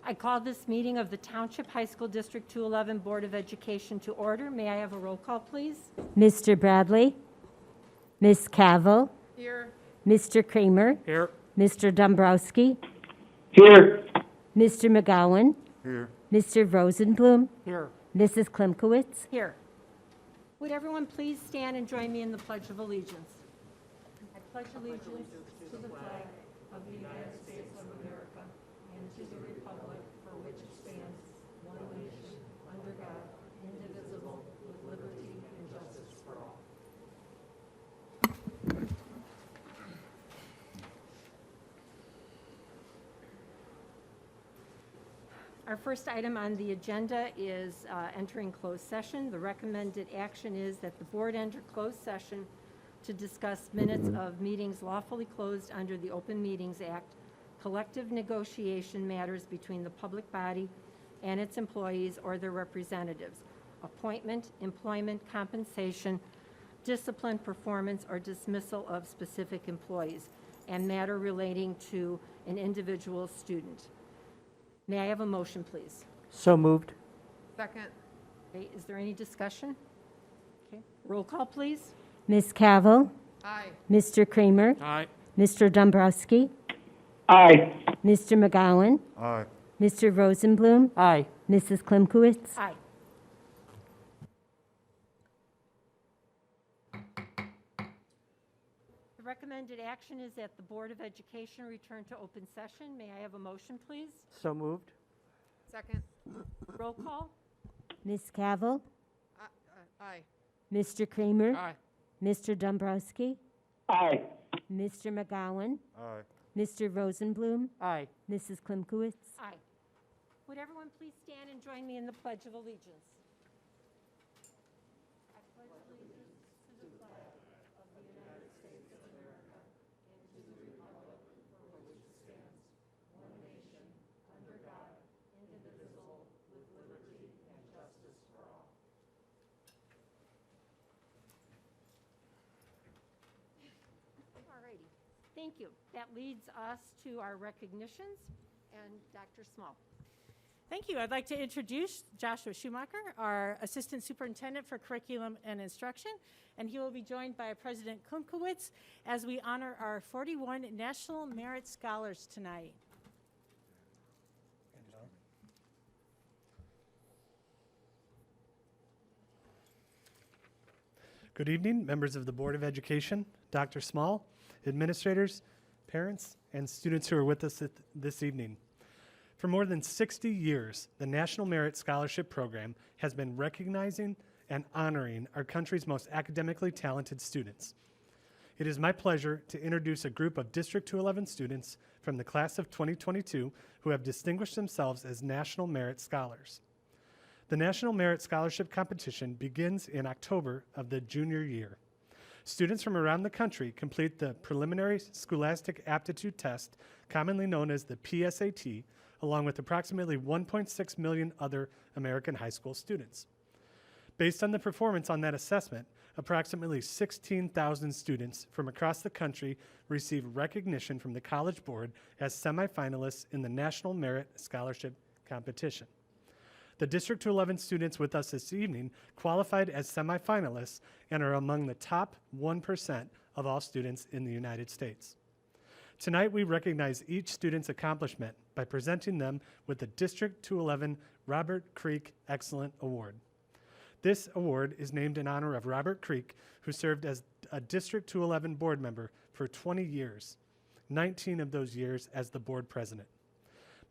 I call this meeting of the Township High School District 211 Board of Education to order. May I have a roll call, please? Mr. Bradley? Ms. Cavill? Here. Mr. Kramer? Here. Mr. Dombrowski? Here. Mr. McGowan? Here. Mr. Rosenblum? Here. Mrs. Klimkowitz? Here. Would everyone please stand and join me in the Pledge of Allegiance? I pledge allegiance to the flag of the United States of America and to the republic for which it stands, one nation, under God, indivisible, with liberty and justice for all. Our first item on the agenda is entering closed session. The recommended action is that the board enter closed session to discuss minutes of meetings lawfully closed under the Open Meetings Act, collective negotiation matters between the public body and its employees or their representatives, appointment, employment, compensation, discipline, performance, or dismissal of specific employees, and matter relating to an individual student. May I have a motion, please? So moved. Second. Okay, is there any discussion? Okay, roll call, please. Ms. Cavill? Aye. Mr. Kramer? Aye. Mr. Dombrowski? Aye. Mr. McGowan? Aye. Mr. Rosenblum? Aye. Mrs. Klimkowitz? Aye. The recommended action is that the Board of Education return to open session. May I have a motion, please? So moved. Second. Roll call. Ms. Cavill? Aye. Mr. Kramer? Aye. Mr. Dombrowski? Aye. Mr. McGowan? Aye. Mr. Rosenblum? Aye. Mrs. Klimkowitz? Aye. Would everyone please stand and join me in the Pledge of Allegiance? I pledge allegiance to the flag of the United States of America and to the republic for which it stands, one nation, under God, indivisible, with liberty and justice for all. All righty. Thank you. That leads us to our recognitions, and Dr. Small. Thank you. I'd like to introduce Joshua Schumacher, our Assistant Superintendent for Curriculum and Instruction, and he will be joined by President Klimkowitz as we honor our 41 National Merit Scholars tonight. Good evening, members of the Board of Education, Dr. Small, administrators, parents, and students who are with us this evening. For more than 60 years, the National Merit Scholarship Program has been recognizing and honoring our country's most academically talented students. It is my pleasure to introduce a group of District 211 students from the class of 2022 who have distinguished themselves as National Merit Scholars. The National Merit Scholarship Competition begins in October of the junior year. Students from around the country complete the Preliminary Scholastic Aptitude Test, commonly known as the PSAT, along with approximately 1.6 million other American high school students. Based on the performance on that assessment, approximately 16,000 students from across the country receive recognition from the College Board as semifinalists in the National Merit Scholarship Competition. The District 211 students with us this evening qualified as semifinalists and are among the top 1% of all students in the United States. Tonight, we recognize each student's accomplishment by presenting them with the District 211 Robert Creek Excellent Award. This award is named in honor of Robert Creek, who served as a District 211 board member for 20 years, 19 of those years as the board president.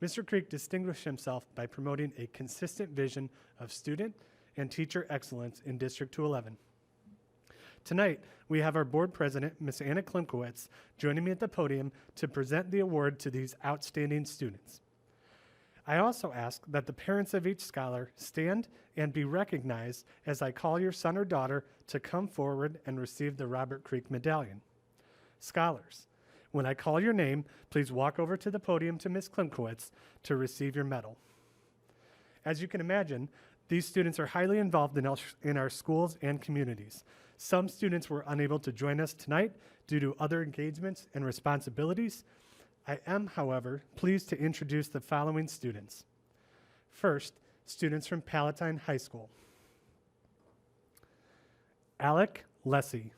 Mr. Creek distinguished himself by promoting a consistent vision of student and teacher excellence in District 211. Tonight, we have our board president, Ms. Anna Klimkowitz, joining me at the podium to present the award to these outstanding students. I also ask that the parents of each scholar stand and be recognized as I call your son or daughter to come forward and receive the Robert Creek Medallion. Scholars, when I call your name, please walk over to the podium to Ms. Klimkowitz to receive your medal. As you can imagine, these students are highly involved in our schools and communities. Some students were unable to join us tonight due to other engagements and responsibilities. I am, however, pleased to introduce the following students. First, students from Palatine High School. Alec Lessie.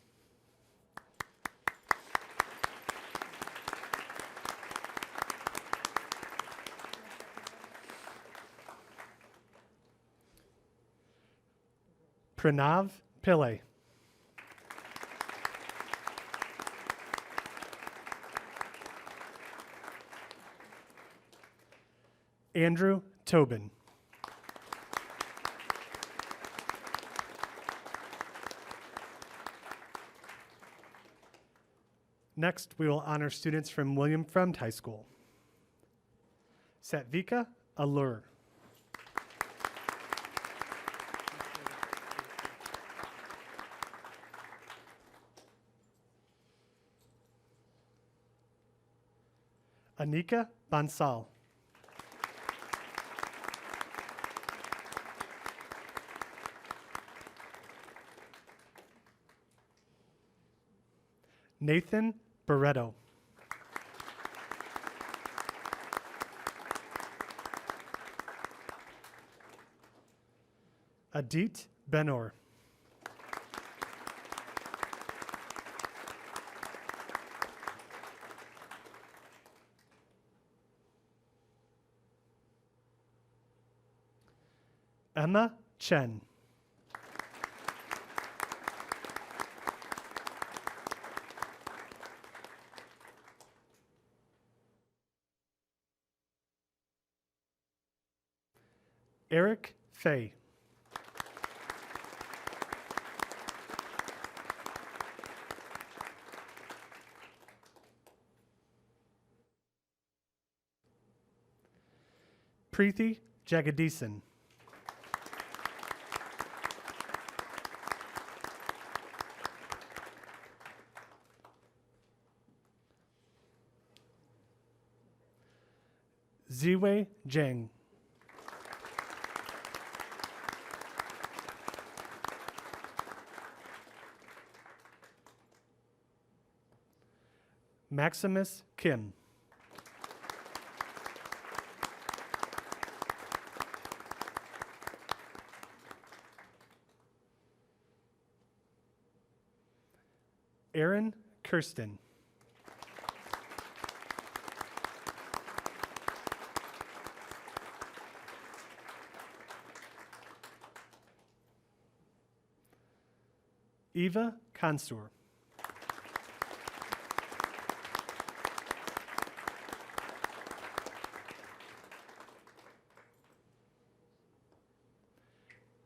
Pranav Pillai. Andrew Tobin. Next, we will honor students from William Fremd High School. Satvika Allure. Anika Bansal. Nathan Barreto. Adit Benor. Emma Chen. Eric Fay. Preeti Jagadisan. Ziwei Zhang. Maximus Kim. Aaron Kirsten. Eva Kansur.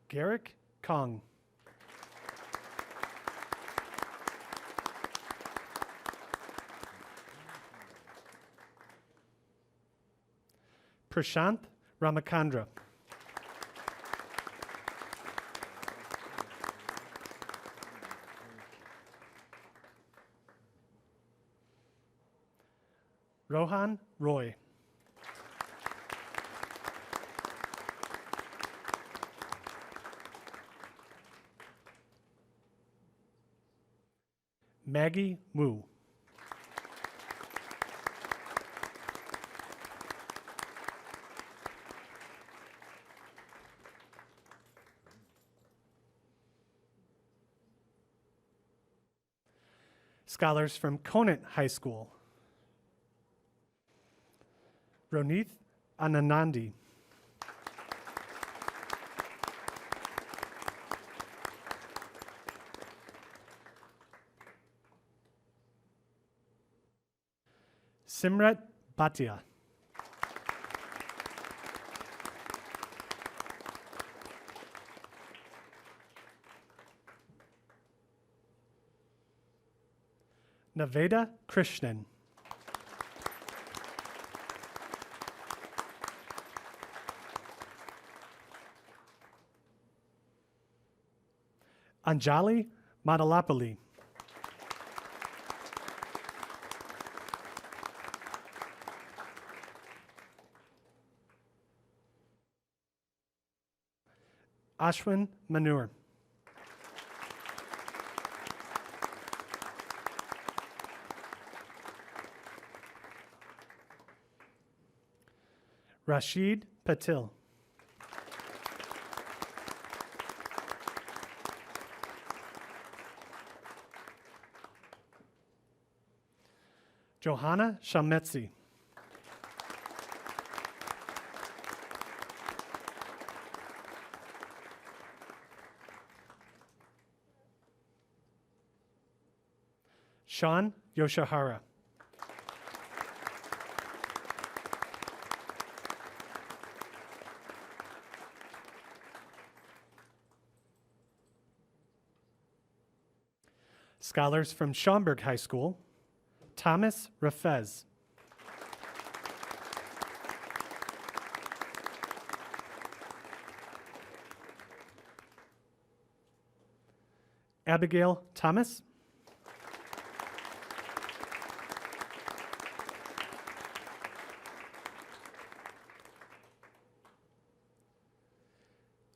Garrick Kong. Prashanth Ramakandra. Rohan Roy. Maggie Wu. Scholars from Conant High School. Ronith Ananandi. Simrat Bhatia. Naveda Krishnan. Anjali Madalapalli. Ashwin Manur. Rashid Patil. Johanna Shametzi. Sean Yoshihara. Scholars from Schaumburg High School, Thomas Rafez. Abigail Thomas.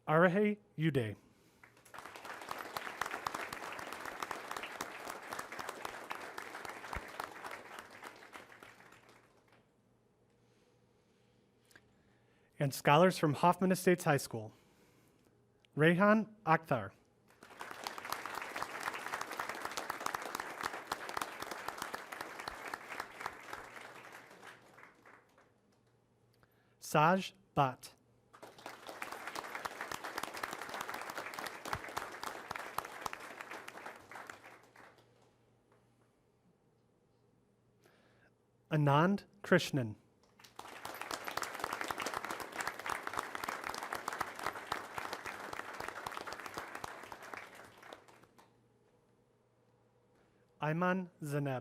Arahe Uday. And scholars from Hoffman Estates High School, Rehan Akhtar. Saj Bhatt. Anand Krishnan. Ayman Zaneb.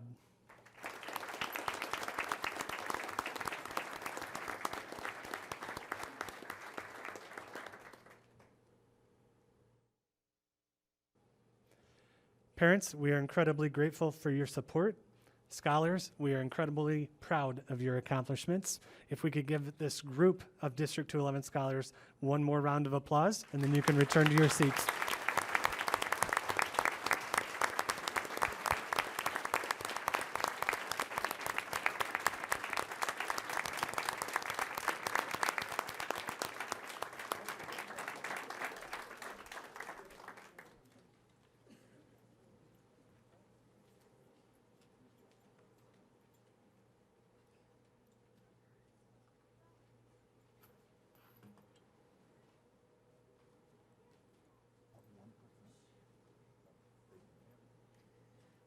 Parents, we are incredibly grateful for your support. Scholars, we are incredibly proud of your accomplishments. If we could give this group of District 211 scholars one more round of applause, and then you can return to your seats.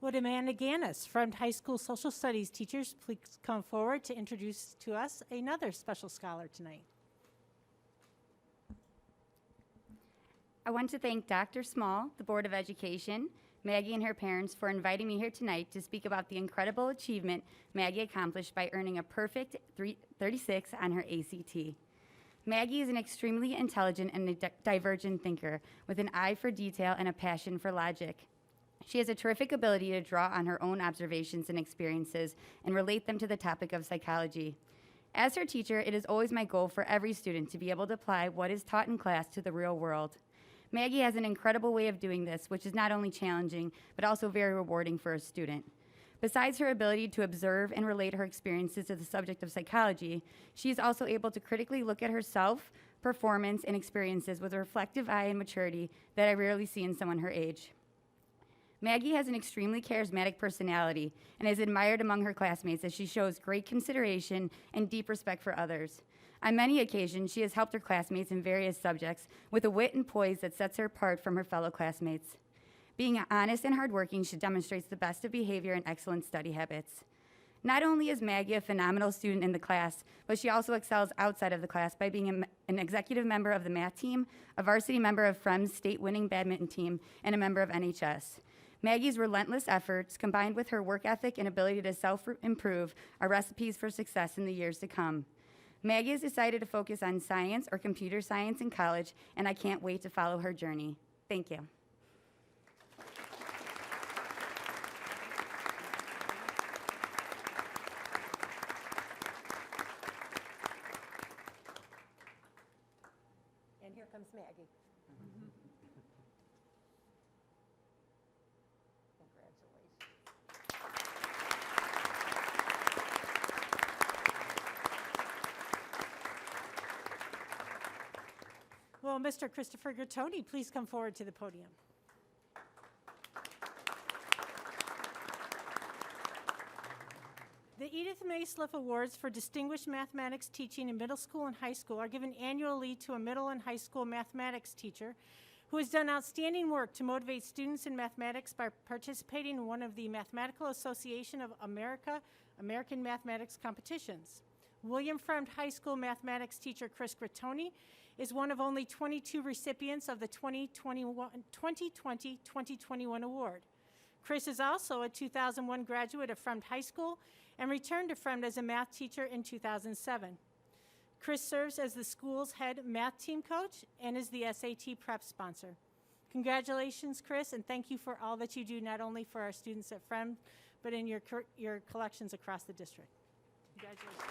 Would Amanda Gannis, from high school social studies teachers, please come forward to introduce to us another special scholar tonight? I want to thank Dr. Small, the Board of Education, Maggie and her parents for inviting me here tonight to speak about the incredible achievement Maggie accomplished by earning a perfect 36 on her ACT. Maggie is an extremely intelligent and divergent thinker with an eye for detail and a passion for logic. She has a terrific ability to draw on her own observations and experiences and relate them to the topic of psychology. As her teacher, it is always my goal for every student to be able to apply what is taught in class to the real world. Maggie has an incredible way of doing this, which is not only challenging, but also very rewarding for a student. Besides her ability to observe and relate her experiences to the subject of psychology, she is also able to critically look at herself, performance, and experiences with a reflective eye and maturity that I rarely see in someone her age. Maggie has an extremely charismatic personality and is admired among her classmates as she shows great consideration and deep respect for others. On many occasions, she has helped her classmates in various subjects with a wit and poise that sets her apart from her fellow classmates. Being honest and hardworking, she demonstrates the best of behavior and excellent study habits. Not only is Maggie a phenomenal student in the class, but she also excels outside of the class by being an executive member of the math team, a varsity member of Frem's state-winning badminton team, and a member of NHS. Maggie's relentless efforts, combined with her work ethic and ability to self-improve, are recipes for success in the years to come. Maggie has decided to focus on science or computer science in college, and I can't wait to follow her journey. Thank you. And here comes Maggie. Congratulations. will Mr. Christopher Gattoni please come forward to the podium? The Edith May Sliff Awards for Distinguished Mathematics Teaching in Middle School and High School are given annually to a middle and high school mathematics teacher who has done outstanding work to motivate students in mathematics by participating in one of the Mathematical Association of American Mathematics competitions. William Fremd High School mathematics teacher Chris Gattoni is one of only 22 recipients of the 2020-2021 award. Chris is also a 2001 graduate of Fremd High School and returned to Fremd as a math teacher in 2007. Chris serves as the school's head math team coach and is the SAT prep sponsor. Congratulations, Chris, and thank you for all that you do, not only for our students at Fremd, but in your collections across the district. Congratulations.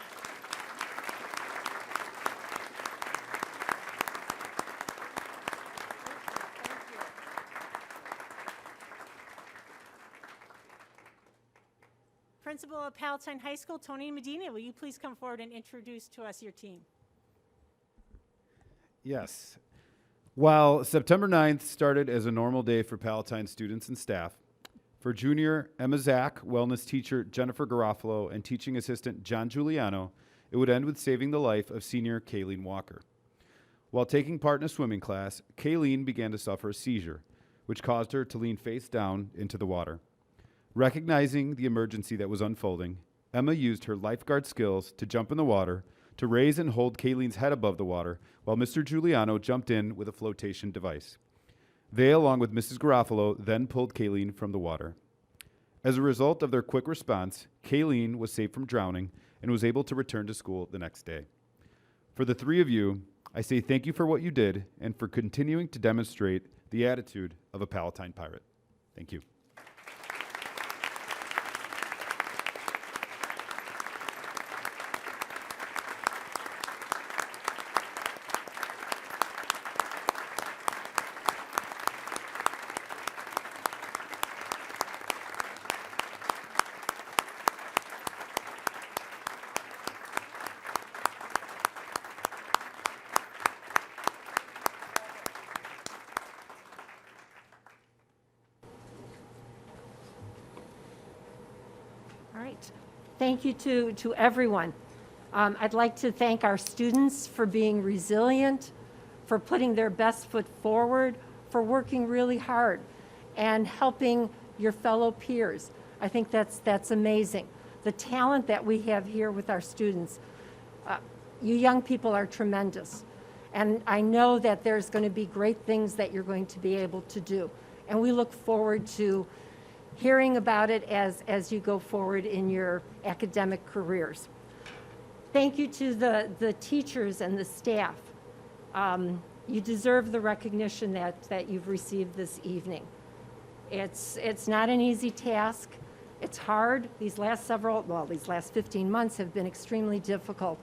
Principal of Palatine High School, Tony Medina, will you please come forward and introduce to us your team? Yes. While September 9th started as a normal day for Palatine students and staff, for junior Emma Zach, wellness teacher Jennifer Garofalo, and teaching assistant John Giuliano, it would end with saving the life of senior Kayleen Walker. While taking part in a swimming class, Kayleen began to suffer a seizure, which caused her to lean face down into the water. Recognizing the emergency that was unfolding, Emma used her lifeguard skills to jump in the water, to raise and hold Kayleen's head above the water, while Mr. Giuliano jumped in with a flotation device. They, along with Mrs. Garofalo, then pulled Kayleen from the water. As a result of their quick response, Kayleen was safe from drowning and was able to return to school the next day. For the three of you, I say thank you for what you did and for continuing to demonstrate the attitude of a Palatine pirate. Thank you. All right. Thank you to everyone. I'd like to thank our students for being resilient, for putting their best foot forward, for working really hard and helping your fellow peers. I think that's amazing. The talent that we have here with our students, you young people are tremendous. And I know that there's going to be great things that you're going to be able to do. And we look forward to hearing about it as you go forward in your academic careers. Thank you to the teachers and the staff. You deserve the recognition that you've received this evening. It's not an easy task. It's hard. These last 15 months have been extremely difficult.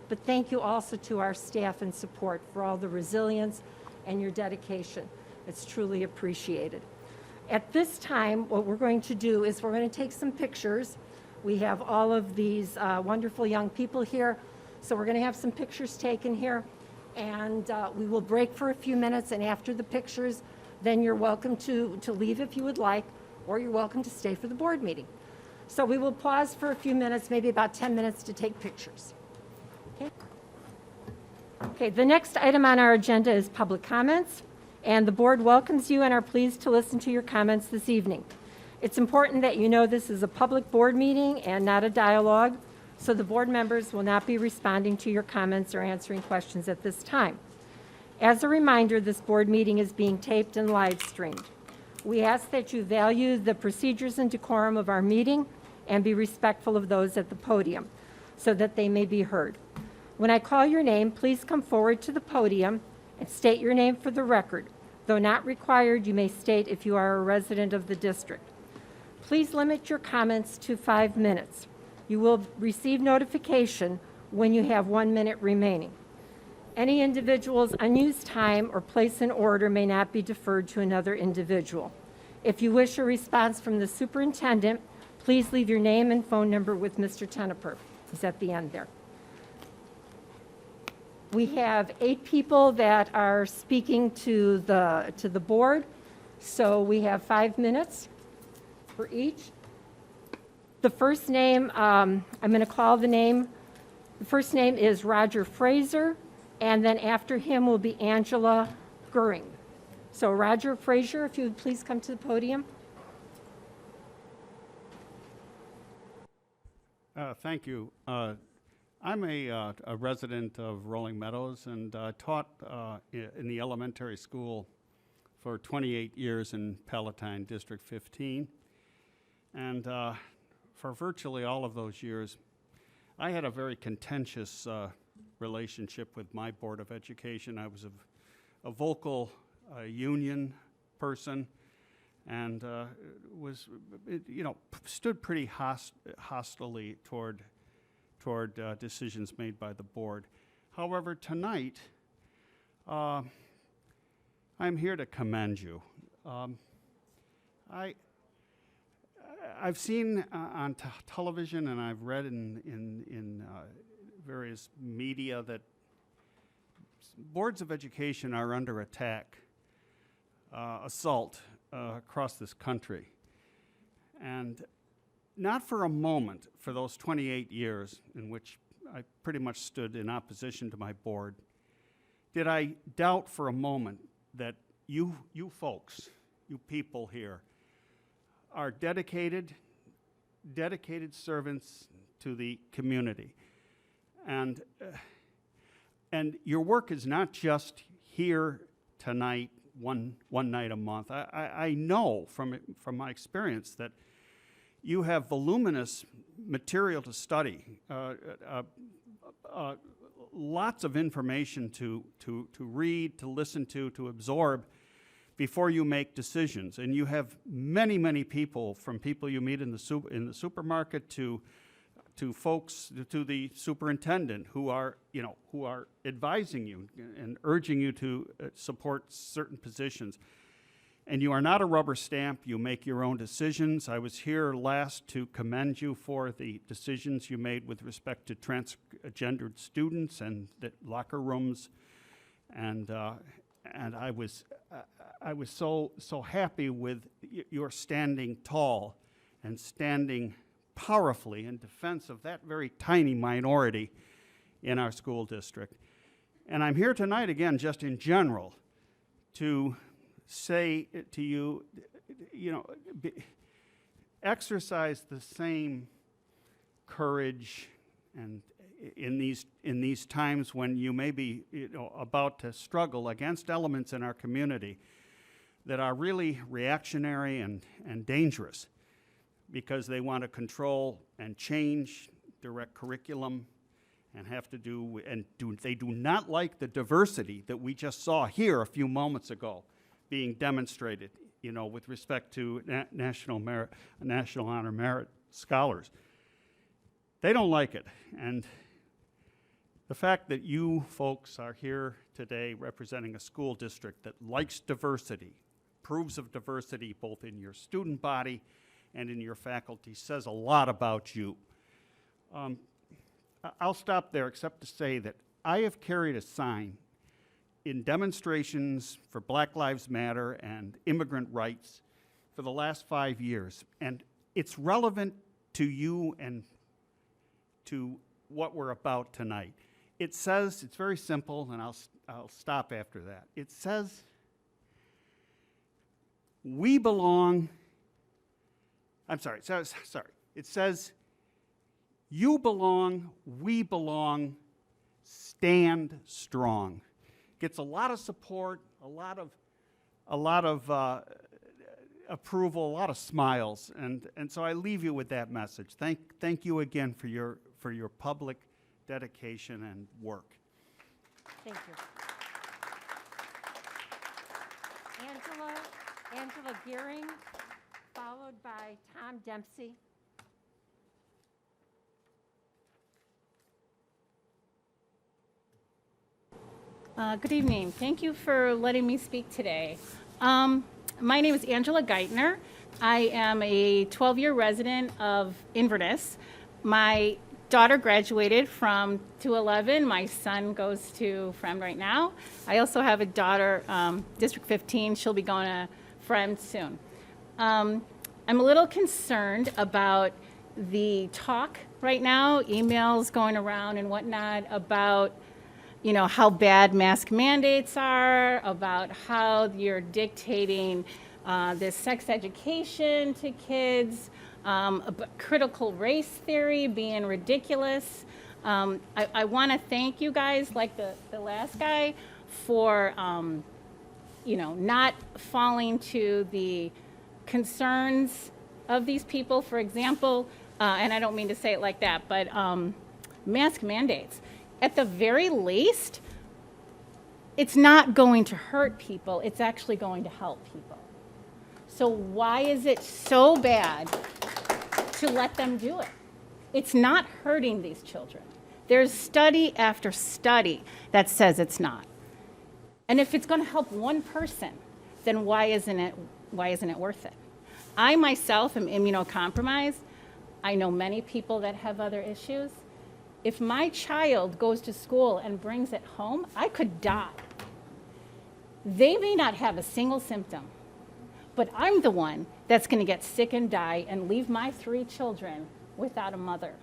But thank you also to our staff and support for all the resilience and your dedication. It's truly appreciated. At this time, what we're going to do is we're going to take some pictures. We have all of these wonderful young people here, so we're going to have some pictures taken here, and we will break for a few minutes, and after the pictures, then you're welcome to leave if you would like, or you're welcome to stay for the board meeting. So we will pause for a few minutes, maybe about 10 minutes to take pictures. Okay, the next item on our agenda is public comments. And the board welcomes you and are pleased to listen to your comments this evening. It's important that you know this is a public board meeting and not a dialogue, so the board members will not be responding to your comments or answering questions at this time. As a reminder, this board meeting is being taped and live streamed. We ask that you value the procedures and decorum of our meeting and be respectful of those at the podium so that they may be heard. When I call your name, please come forward to the podium and state your name for the record. Though not required, you may state if you are a resident of the district. Please limit your comments to 5 minutes. You will receive notification when you have 1 minute remaining. Any individual's unused time or place in order may not be deferred to another individual. If you wish a response from the superintendent, please leave your name and phone number with Mr. Teneper. He's at the end there. We have 8 people that are speaking to the board, so we have 5 minutes for each. The first name, I'm going to call the name. The first name is Roger Fraser, and then after him will be Angela Goering. So Roger Fraser, if you would please come to the podium. Thank you. I'm a resident of Rolling Meadows and taught in the elementary school for 28 years in Palatine, District 15. And for virtually all of those years, I had a very contentious relationship with my Board of Education. I was a vocal union person and stood pretty hostilely toward decisions made by the board. However, tonight, I'm here to commend you. I've seen on television and I've read in various media that boards of education are under attack, assault across this country. And not for a moment, for those 28 years in which I pretty much stood in opposition to my board, did I doubt for a moment that you folks, you people here, are dedicated servants to the community. And your work is not just here tonight, one night a month. I know from my experience that you have voluminous material to study, lots of information to read, to listen to absorb before you make decisions. And you have many people, from people you meet in the supermarket to folks, to the superintendent, who are advising you and urging you to support certain positions. And you are not a rubber stamp. You make your own decisions. I was here last to commend you for the decisions you made with respect to transgendered students and the locker rooms. And I was so happy with your standing tall and standing powerfully in defense of that very tiny minority in our school district. And I'm here tonight, again, just in general, to say to you, exercise the same courage and in these times when you may be about to struggle against elements in our community that are really reactionary and dangerous, because they want to control and change direct curriculum and they do not like the diversity that we just saw here a few moments ago being demonstrated, with respect to National Honor Merit scholars. They don't like it. And the fact that you folks are here today representing a school district that likes diversity, approves of diversity both in your student body and in your faculty, says a lot about you. I'll stop there except to say that I have carried a sign in demonstrations for Black Lives Matter and immigrant rights for the last 5 years. And it's relevant to you and to what we're about tonight. It says, it's very simple, and I'll stop after that. It says, we belong, it says, you belong, we belong, stand strong. Gets a lot of support, a lot of approval, a lot of smiles, and so I leave you with that message. Thank you again for your public dedication and work. Thank you. Angela Gearing, followed by Tom Dempsey. Good evening. Thank you for letting me speak today. My name is Angela Geithner. I am a 12-year resident of Inverness. My daughter graduated from 211. My son goes to Fremd right now. I also have a daughter, District 15. She'll be going to Fremd soon. I'm a little concerned about the talk right now, emails going around and whatnot about, you know, how bad mask mandates are, about how you're dictating this sex education to kids, about critical race theory being ridiculous. I want to thank you guys, like the last guy, for, you know, not falling to the concerns of these people. For example, and I don't mean to say it like that, but mask mandates. At the very least, it's not going to hurt people. It's actually going to help people. So why is it so bad to let them do it? It's not hurting these children. There's study after study that says it's not. And if it's going to help one person, then why isn't it worth it? I myself am immunocompromised. I know many people that have other issues. If my child goes to school and brings it home, I could die. They may not have a single symptom, but I'm the one that's going to get sick and die and leave my 3 children without a mother.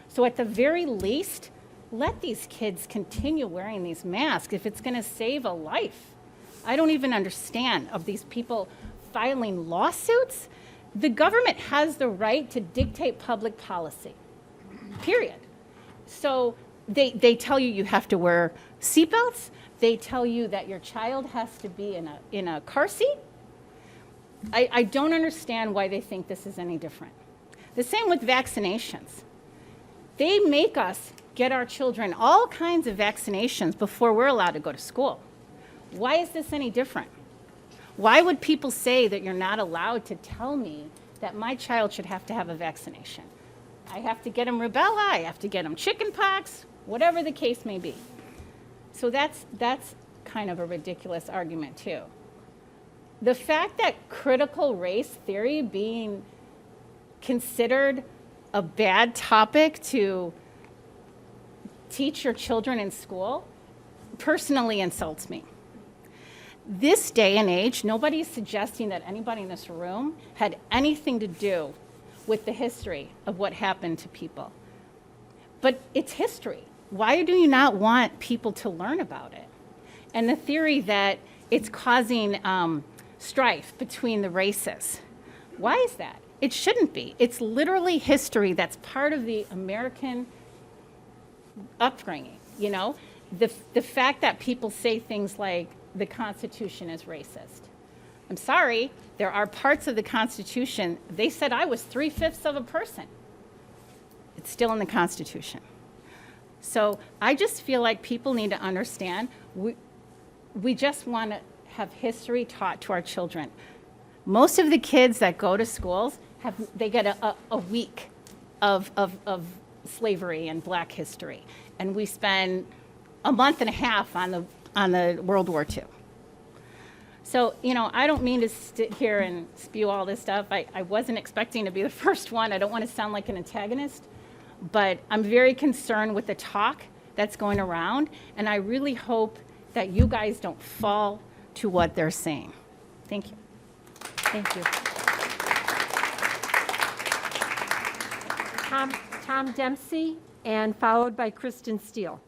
So at the very least, let these kids continue wearing these masks if it's going to save a life. I don't even understand of these people filing lawsuits. The government has the right to dictate public policy, period. So they tell you you have to wear seatbelts. They tell you that your child has to be in a car seat. I don't understand why they think this is any different. The same with vaccinations. They make us get our children all kinds of vaccinations before we're allowed to go to school. Why is this any different? Why would people say that you're not allowed to tell me that my child should have to have a vaccination? I have to get them rubella, I have to get them chickenpox, whatever the case may be. So that's kind of a ridiculous argument too. The fact that critical race theory being considered a bad topic to teach your children in school personally insults me. This day and age, nobody's suggesting that anybody in this room had anything to do with the history of what happened to people. But it's history. Why do you not want people to learn about it? And the theory that it's causing strife between the races. Why is that? It shouldn't be. It's literally history that's part of the American upbringing, you know? The fact that people say things like the Constitution is racist. I'm sorry, there are parts of the Constitution, they said I was 3/5 of a person. It's still in the Constitution. So I just feel like people need to understand, we just want to have history taught to our children. Most of the kids that go to schools, they get a week of slavery and black history. And we spend a month and a half on the World War II. So, you know, I don't mean to sit here and spew all this stuff. I wasn't expecting to be the first one. I don't want to sound like an antagonist. But I'm very concerned with the talk that's going around. And I really hope that you guys don't fall to what they're saying. Thank you. Thank you. Tom Dempsey, and followed by Kristen Steele.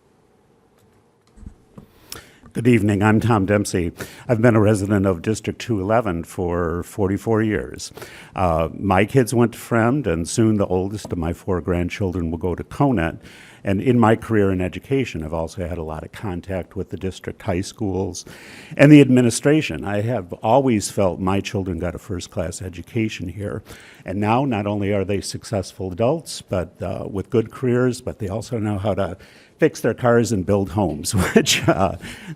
Good evening. I'm Tom Dempsey. I've been a resident of District 211 for 44 years. My kids went to Fremd, and soon the oldest of my 4 grandchildren will go to Conant. And in my career in education, I've also had a lot of contact with the district high schools and the administration. I have always felt my children got a first-class education here. And now not only are they successful adults, but with good careers, but they also know how to fix their cars and build homes, which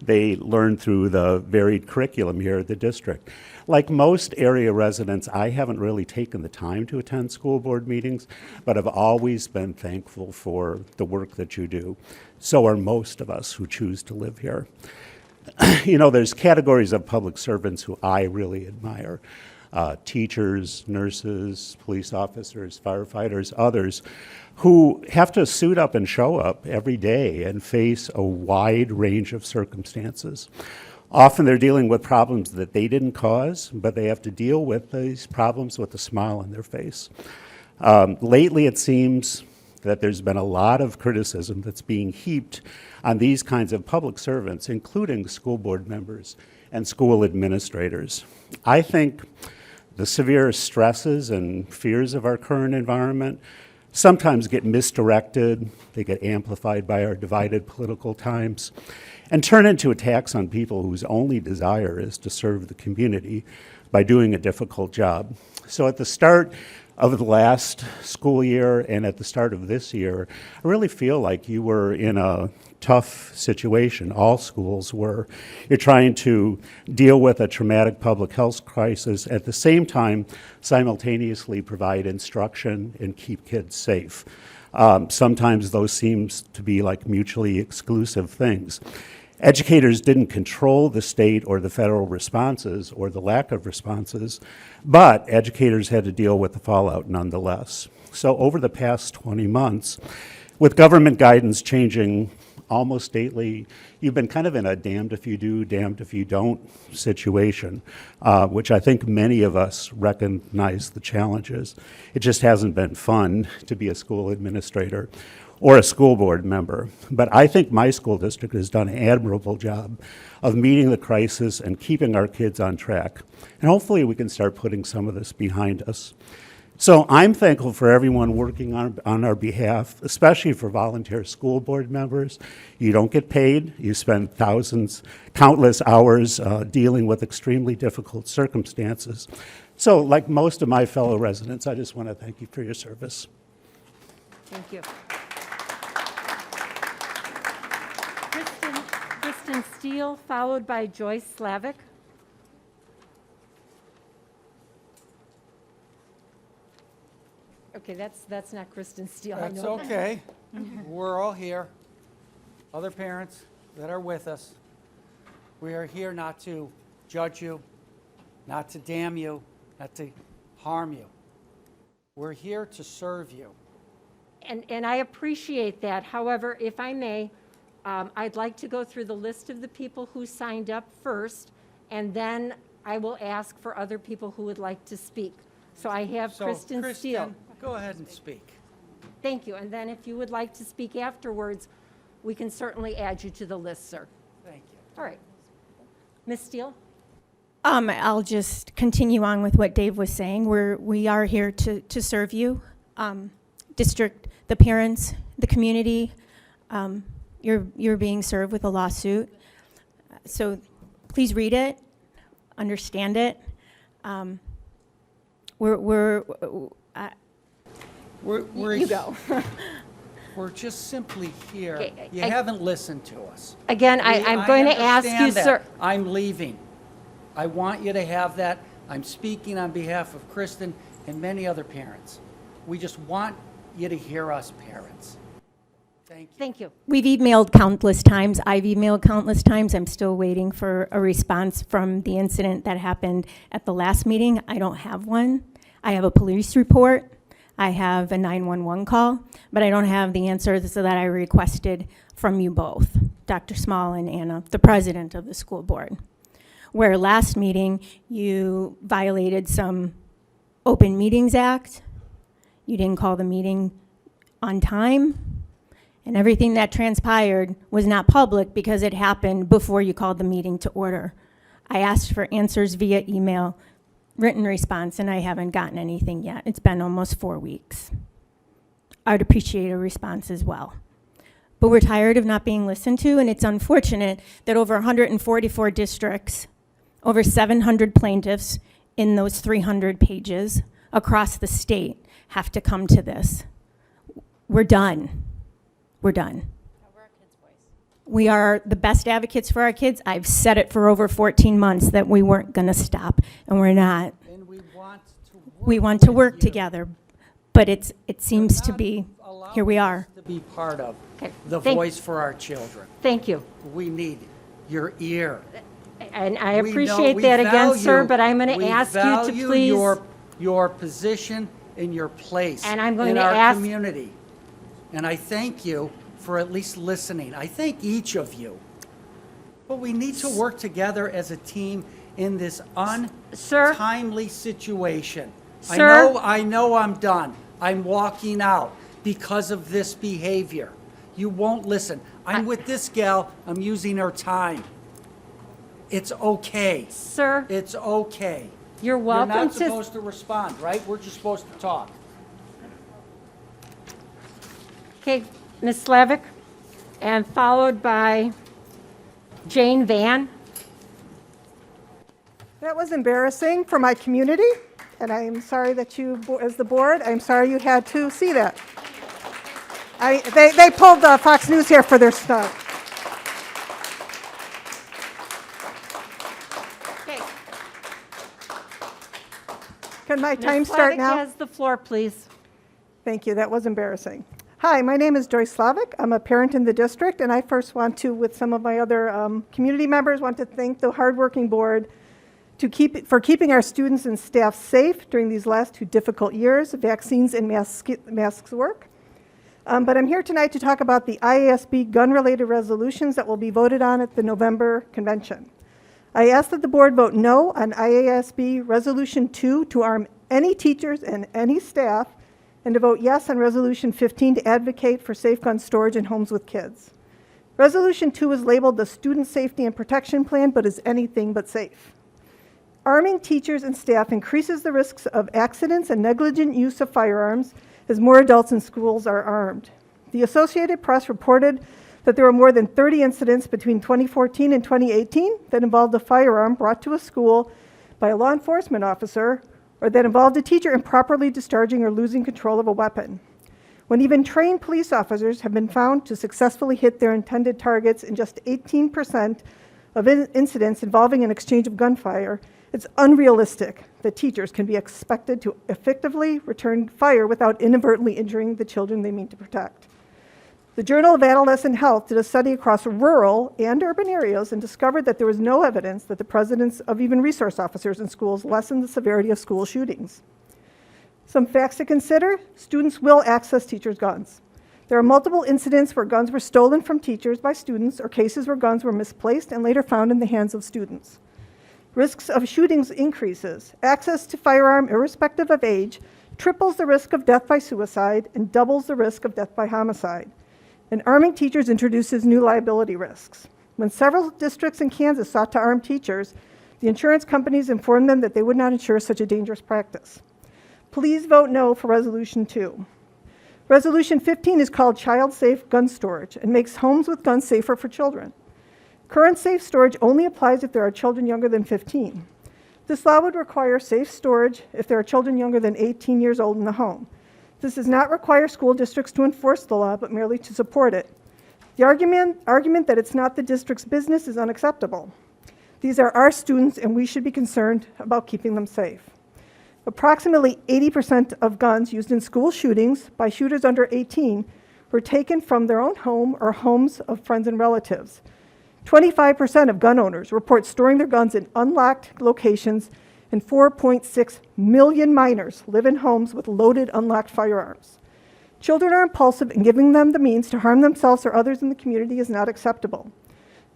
they learn through the varied curriculum here at the district. Like most area residents, I haven't really taken the time to attend school board meetings, but I've always been thankful for the work that you do. So are most of us who choose to live here. You know, there's categories of public servants who I really admire. teachers, nurses, police officers, firefighters, others, who have to suit up and show up every day and face a wide range of circumstances. Often they're dealing with problems that they didn't cause, but they have to deal with these problems with a smile on their face. Lately, it seems that there's been a lot of criticism that's being heaped on these kinds of public servants, including school board members and school administrators. I think the severe stresses and fears of our current environment sometimes get misdirected, they get amplified by our divided political times, and turn into attacks on people whose only desire is to serve the community by doing a difficult job. So at the start of the last school year and at the start of this year, I really feel like you were in a tough situation. All schools were. You're trying to deal with a traumatic public health crisis, at the same time simultaneously provide instruction and keep kids safe. Sometimes those seems to be like mutually exclusive things. Educators didn't control the state or the federal responses or the lack of responses, but educators had to deal with the fallout nonetheless. So over the past 20 months, with government guidance changing almost daily, you've been kind of in a damned if you do, damned if you don't situation, which I think many of us recognize the challenges. It just hasn't been fun to be a school administrator or a school board member. But I think my school district has done an admirable job of meeting the crisis and keeping our kids on track. And hopefully we can start putting some of this behind us. So I'm thankful for everyone working on our behalf, especially for volunteer school board members. You don't get paid. You spend countless hours dealing with extremely difficult circumstances. So like most of my fellow residents, I just want to thank you for your service. Thank you. Kristen Steele, followed by Joyce Slavic. Okay, that's not Kristen Steele. I That's know. okay. We're all here. Other parents that are with us. We are here not to judge you, not to damn you, not to harm you. We're here to serve you. And I appreciate that. However, if I may, I'd like to go through the list of the people who signed up first, and then I will ask for other people who would like to speak. So I have So, Kristen Steele. go ahead and speak. Thank you. And then if you would like to speak afterwards, we can certainly add you to the list, sir. Thank you. All right. Ms. Steele? I'll just continue on with what Dave was saying. We are here to serve you, district, the parents, the community. You're being served with a lawsuit. So please read it, understand it. We're You go. We're just simply here. Okay, You I- haven't listened to us. Again, I'm going to ask you, understand that. sir. I'm leaving. I want you to have that. I'm speaking on behalf of Kristen and many other parents. We just want you to hear us, parents. Thank you. Thank you. We've emailed countless times. I've emailed countless times. I'm still waiting for a response from the incident that happened at the last meeting. I don't have one. I have a police report. I have a 911 call, but I don't have the answers that I requested from you both, Dr. Small and Anna, the president of the school board. Where last meeting, you violated some Open Meetings Act. You didn't call the meeting on time. And everything that transpired was not public because it happened before you called the meeting to order. I asked for answers via email, written response, and I haven't gotten anything yet. It's been almost 4 weeks. I'd appreciate a response as well. But we're tired of not being listened to, and it's unfortunate that over 144 districts, over 700 plaintiffs in those 300 pages across the state have to come to this. We're done. We're done. We are the best advocates for our kids. I've said it for over 14 months that we weren't going to stop, and we're not. And we want to work We want to with work you. together, but it seems to be, here we are. To be part of Okay. the Thank- voice for our children. Thank you. We need your ear. And I We appreciate we that again, sir, value- but I'm going we to ask you to value please. your position and your place And I'm going in to our ask- community. And I thank you for at least listening. I thank each of you. But we need to work together as a team in this Sir? untimely situation. Sir? I know I'm done. I'm walking out because of this behavior. You won't listen. I'm with this gal. I'm using her time. It's okay. Sir, It's okay. you're welcome You're not to. supposed to respond, right? We're just supposed to talk. Okay, Ms. Slavic, and followed by Jane Van. That was embarrassing for my community, and I am sorry that you, as the board, I'm sorry you had to see that. They pulled Fox News here for their stunt. Okay. Can my Ms. time start Slavic now? has the floor, please. Thank you, that was embarrassing. Hi, my name is Joyce Slavic. I'm a parent in the district, and I first want to, with some of my other community members, want to thank the hardworking board for keeping our students and staff safe during these last 2 difficult years. Vaccines and masks work. But I'm here tonight to talk about the IASB gun-related resolutions that will be voted on at the November convention. I ask that the board vote no on IASB Resolution 2 to arm any teachers and any staff, and to vote yes on Resolution 15 to advocate for safe gun storage in homes with kids. Resolution 2 is labeled the Student Safety and Protection Plan, but is anything but safe. Arming teachers and staff increases the risks of accidents and negligent use of firearms as more adults in schools are armed. The Associated Press reported that there were more than 30 incidents between 2014 and 2018 that involved a firearm brought to a school by a law enforcement officer, or that involved a teacher improperly discharging or losing control of a weapon. When even trained police officers have been found to successfully hit their intended targets in just 18% of incidents involving an exchange of gunfire, it's unrealistic that teachers can be expected to effectively return fire without inadvertently injuring the children they mean to protect. The Journal of Adolescent Health did a study across rural and urban areas and discovered that there was no evidence that the presence of even resource officers in schools lessened the severity of school shootings. Some facts to consider: students will access teachers' guns. There are multiple incidents where guns were stolen from teachers by students, or cases where guns were misplaced and later found in the hands of students. Risks of shootings increases. Access to firearm, irrespective of age, triples the risk of death by suicide and doubles the risk of death by homicide. And arming teachers introduces new liability risks. When several districts in Kansas sought to arm teachers, the insurance companies informed them that they would not insure such a dangerous practice. Please vote no for Resolution 2. Resolution 15 is called Child Safe Gun Storage and makes homes with guns safer for children. Current safe storage only applies if there are children younger than 15. This law would require safe storage if there are children younger than 18 years old in the home. This does not require school districts to enforce the law, but merely to support it. The argument that it's not the district's business is unacceptable. These are our students, and we should be concerned about keeping them safe. Approximately 80% of guns used in school shootings by shooters under 18 were taken from their own home or homes of friends and relatives. 25% of gun owners report storing their guns in unlocked locations, and 4.6 million minors live in homes with loaded, unlocked firearms. Children are impulsive, and giving them the means to harm themselves or others in the community is not acceptable.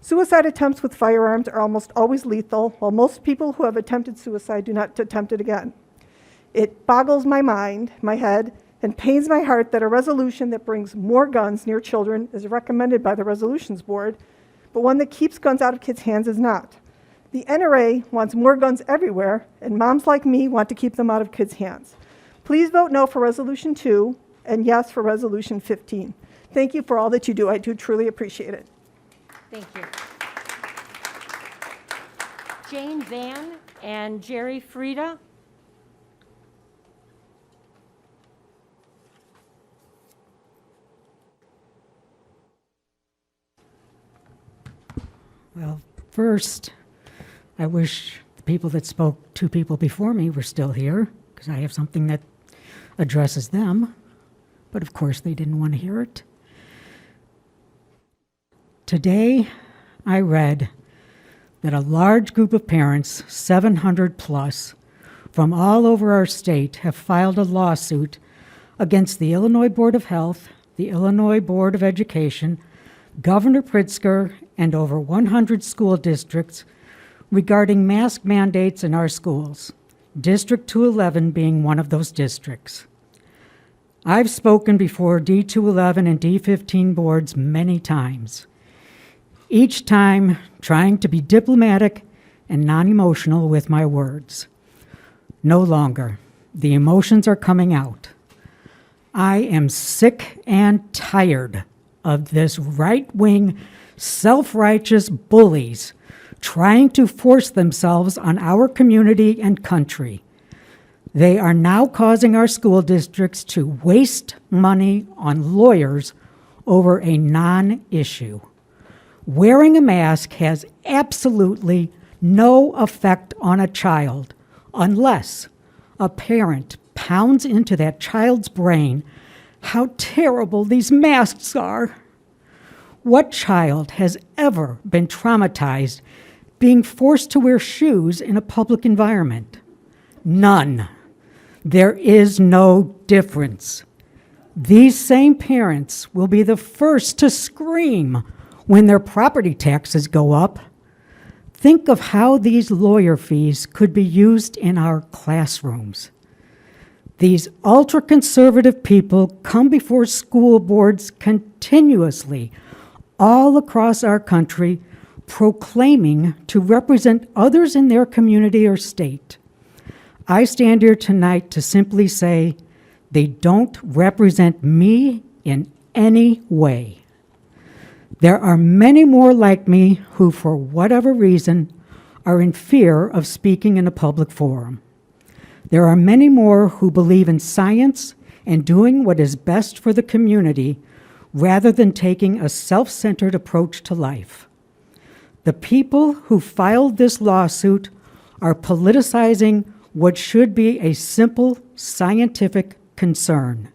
Suicide attempts with firearms are almost always lethal, while most people who have attempted suicide do not attempt it again. It boggles my mind, my head, and pains my heart that a resolution that brings more guns near children is recommended by the Resolutions Board, but one that keeps guns out of kids' hands is not. The NRA wants more guns everywhere, and moms like me want to keep them out of kids' hands. Please vote no for Resolution 2 and yes for Resolution 15. Thank you for all that you do. I do truly appreciate it. Thank you. Jane Van and Jerry Frieda. Well, first, I wish the people that spoke, 2 people before me, were still here, because I have something that addresses them. But of course, they didn't want to hear it. Today, I read that a large group of parents, 700 plus, from all over our state have filed a lawsuit against the Illinois Board of Health, the Illinois Board of Education, Governor Pritzker, and over 100 school districts regarding mask mandates in our schools, District 211 being one of those districts. I've spoken before D211 and D15 boards many times, each time trying to be diplomatic and non-emotional with my words. No longer. The emotions are coming out. I am sick and tired of this right-wing, self-righteous bullies trying to force themselves on our community and country. They are now causing our school districts to waste money on lawyers over a non-issue. Wearing a mask has absolutely no effect on a child unless a parent pounds into that child's brain how terrible these masks are. What child has ever been traumatized being forced to wear shoes in a public environment? None. There is no difference. These same parents will be the first to scream when their property taxes go up. Think of how these lawyer fees could be used in our classrooms. These ultra-conservative people come before school boards continuously all across our country, proclaiming to represent others in their community or state. I stand here tonight to simply say they don't represent me in any way. There are many more like me who, for whatever reason, are in fear of speaking in a public forum. There are many more who believe in science and doing what is best for the community rather than taking a self-centered approach to life. The people who filed this lawsuit are politicizing what should be a simple scientific concern.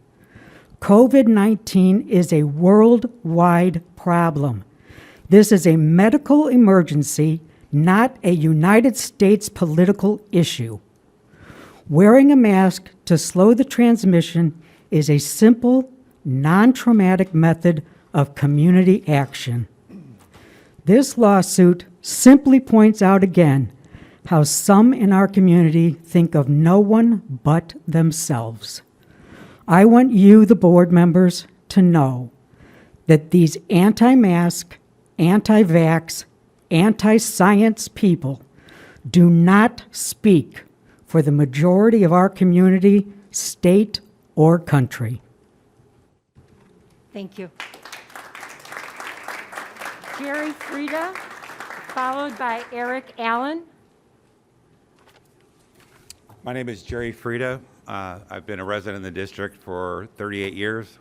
COVID-19 is a worldwide problem. This is a medical emergency, not a United States political issue. Wearing a mask to slow the transmission is a simple, non-traumatic method of community action. This lawsuit simply points out again how some in our community think of no one but themselves. I want you, the board members, to know that these anti-mask, anti-vax, anti-science people do not speak for the majority of our community, state, or country. Thank you. Jerry Frieda, followed by Eric Allen. My name is Jerry Frieda. I've been a resident in the district for 38 years.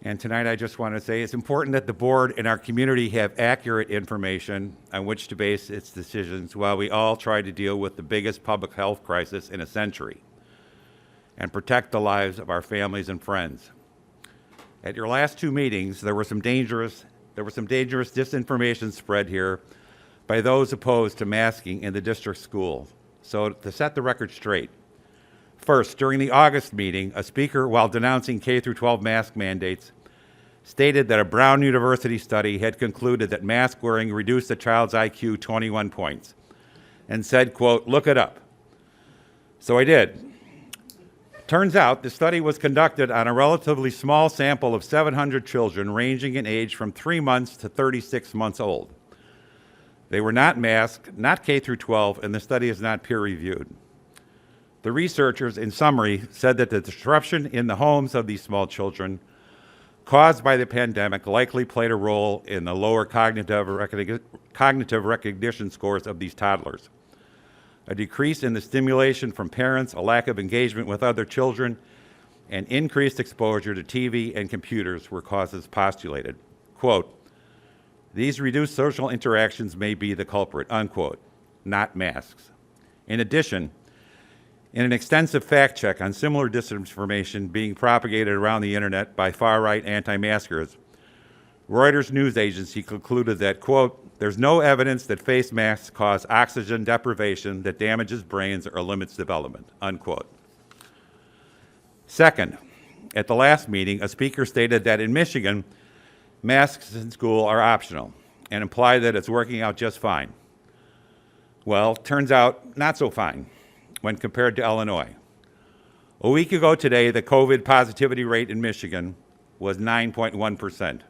And tonight I just want to say it's important that the board and our community have accurate information on which to base its decisions while we all try to deal with the biggest public health crisis in a century and protect the lives of our families and friends. At your last two meetings, there was some dangerous disinformation spread here by those opposed to masking in the district school. So to set the record straight, first, during the August meeting, a speaker, while denouncing K-12 mask mandates, stated that a Brown University study had concluded that mask wearing reduced a child's IQ 21 points, and said, quote, "Look it up." So I did. Turns out the study was conducted on a relatively small sample of 700 children ranging in age from 3 months to 36 months old. They were not masked, not K-12, and the study is not peer-reviewed. The researchers, in summary, said that the disruption in the homes of these small children caused by the pandemic likely played a role in the lower cognitive recognition scores of these toddlers. A decrease in the stimulation from parents, a lack of engagement with other children, and increased exposure to TV and computers were causes postulated. Quote, "These reduced social interactions may be the culprit," unquote, not masks. In addition, in an extensive fact check on similar disinformation being propagated around the internet by far-right anti-maskers, Reuters news agency concluded that, quote, There's no evidence that face masks cause oxygen deprivation that damages brains or limits development, unquote. Second, at the last meeting, a speaker stated that in Michigan, masks in school are optional and implied that it's working out just fine. Well, turns out not so fine when compared to Illinois. A week ago today, the COVID positivity rate in Michigan was 9.1%.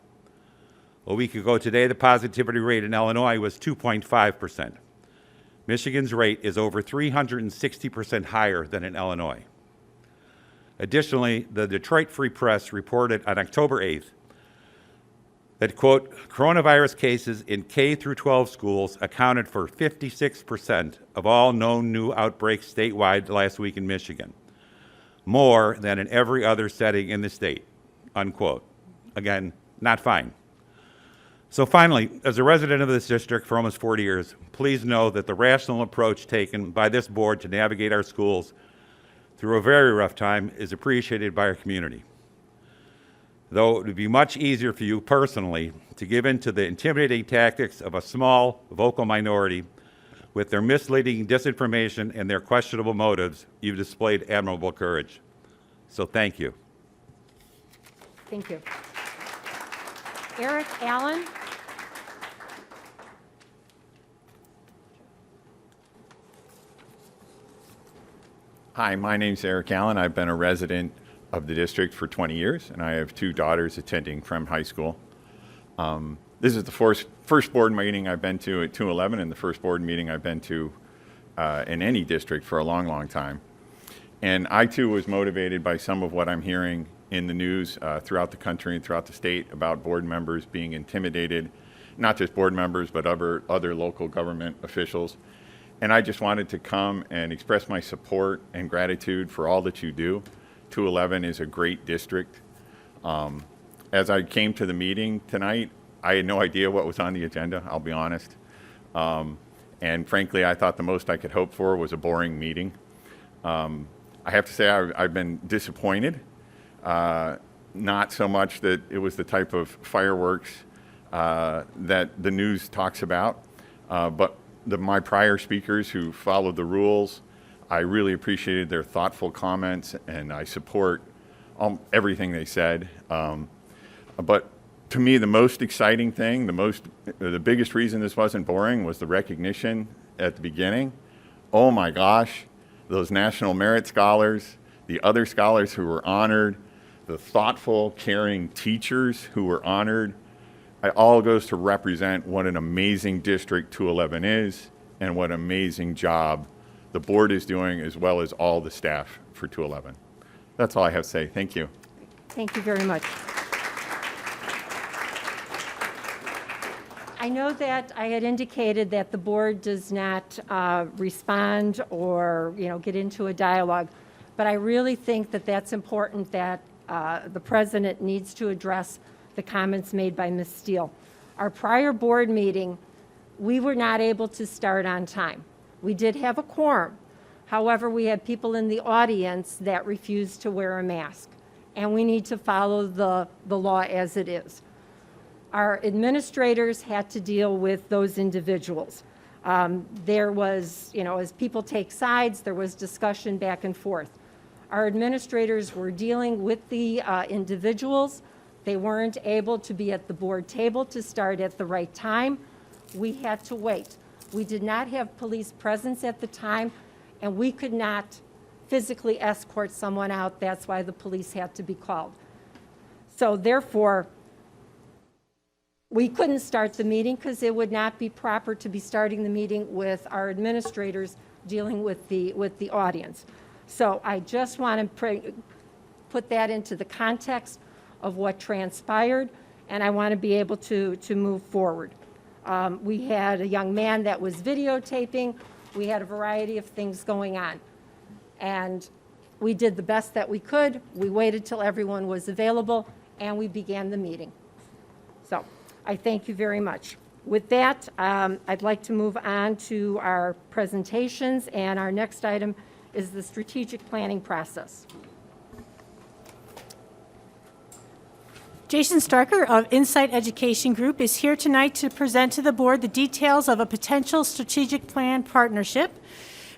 A week ago today, the positivity rate in Illinois was 2.5%. Michigan's rate is over 360% higher than in Illinois. Additionally, the Detroit Free Press reported on October 8th that, quote, coronavirus cases in K through 12 schools accounted for 56% of all known new outbreaks statewide last week in Michigan, more than in every other setting in the state, unquote. Again, not fine. So finally, as a resident of this district for almost 40 years, please know that the rational approach taken by this board to navigate our schools through a very rough time is appreciated by our community. Though it would be much easier for you personally to give in to the intimidating tactics of a small, vocal minority with their misleading disinformation and their questionable motives, you've displayed admirable courage. So thank you. Thank you. Eric Allen. Hi, my name's Eric Allen. I've been a resident of the district for 20 years, and I have two daughters attending Frem High School. This is the first board meeting I've been to at 211 and the first board meeting I've been to in any district for a long, long time. And I, too, was motivated by some of what I'm hearing in the news throughout the country and throughout the state about board members being intimidated, not just board members, but other local government officials. And I just wanted to come and express my support and gratitude for all that you do. 211 is a great district. As I came to the meeting tonight, I had no idea what was on the agenda, I'll be honest. And frankly, I thought the most I could hope for was a boring meeting. I have to say I've been disappointed. Not so much that it was the type of fireworks that the news talks about, but my prior speakers who followed the rules, I really appreciated their thoughtful comments, and I support everything they said. But to me, the most exciting thing, the biggest reason this wasn't boring was the recognition at the beginning. Oh my gosh, those National Merit Scholars, the other scholars who were honored, the thoughtful, caring teachers who were honored. It all goes to represent what an amazing district 211 is and what an amazing job the board is doing, as well as all the staff for 211. That's all I have to say. Thank you. Thank you very much. I know that I had indicated that the board does not respond or, get into a dialogue, but I really think that that's important, that the president needs to address the comments made by Ms. Steele. Our prior board meeting, we were not able to start on time. We did have a quorum. However, we had people in the audience that refused to wear a mask, and we need to follow the law as it is. Our administrators had to deal with those individuals. There was, as people take sides, there was discussion back and forth. Our administrators were dealing with the individuals. They weren't able to be at the board table to start at the right time. We had to wait. We did not have police presence at the time, and we could not physically escort someone out. That's why the police had to be called. So therefore, we couldn't start the meeting because it would not be proper to be starting the meeting with our administrators dealing with the audience. So I just want to put that into the context of what transpired, and I want to be able to move forward. We had a young man that was videotaping. We had a variety of things going on. And we did the best that we could. We waited till everyone was available, and we began the meeting. So I thank you very much. With that, I'd like to move on to our presentations, and our next item is the strategic planning process. Jason Starker of Insight Education Group is here tonight to present to the board the details of a potential strategic plan partnership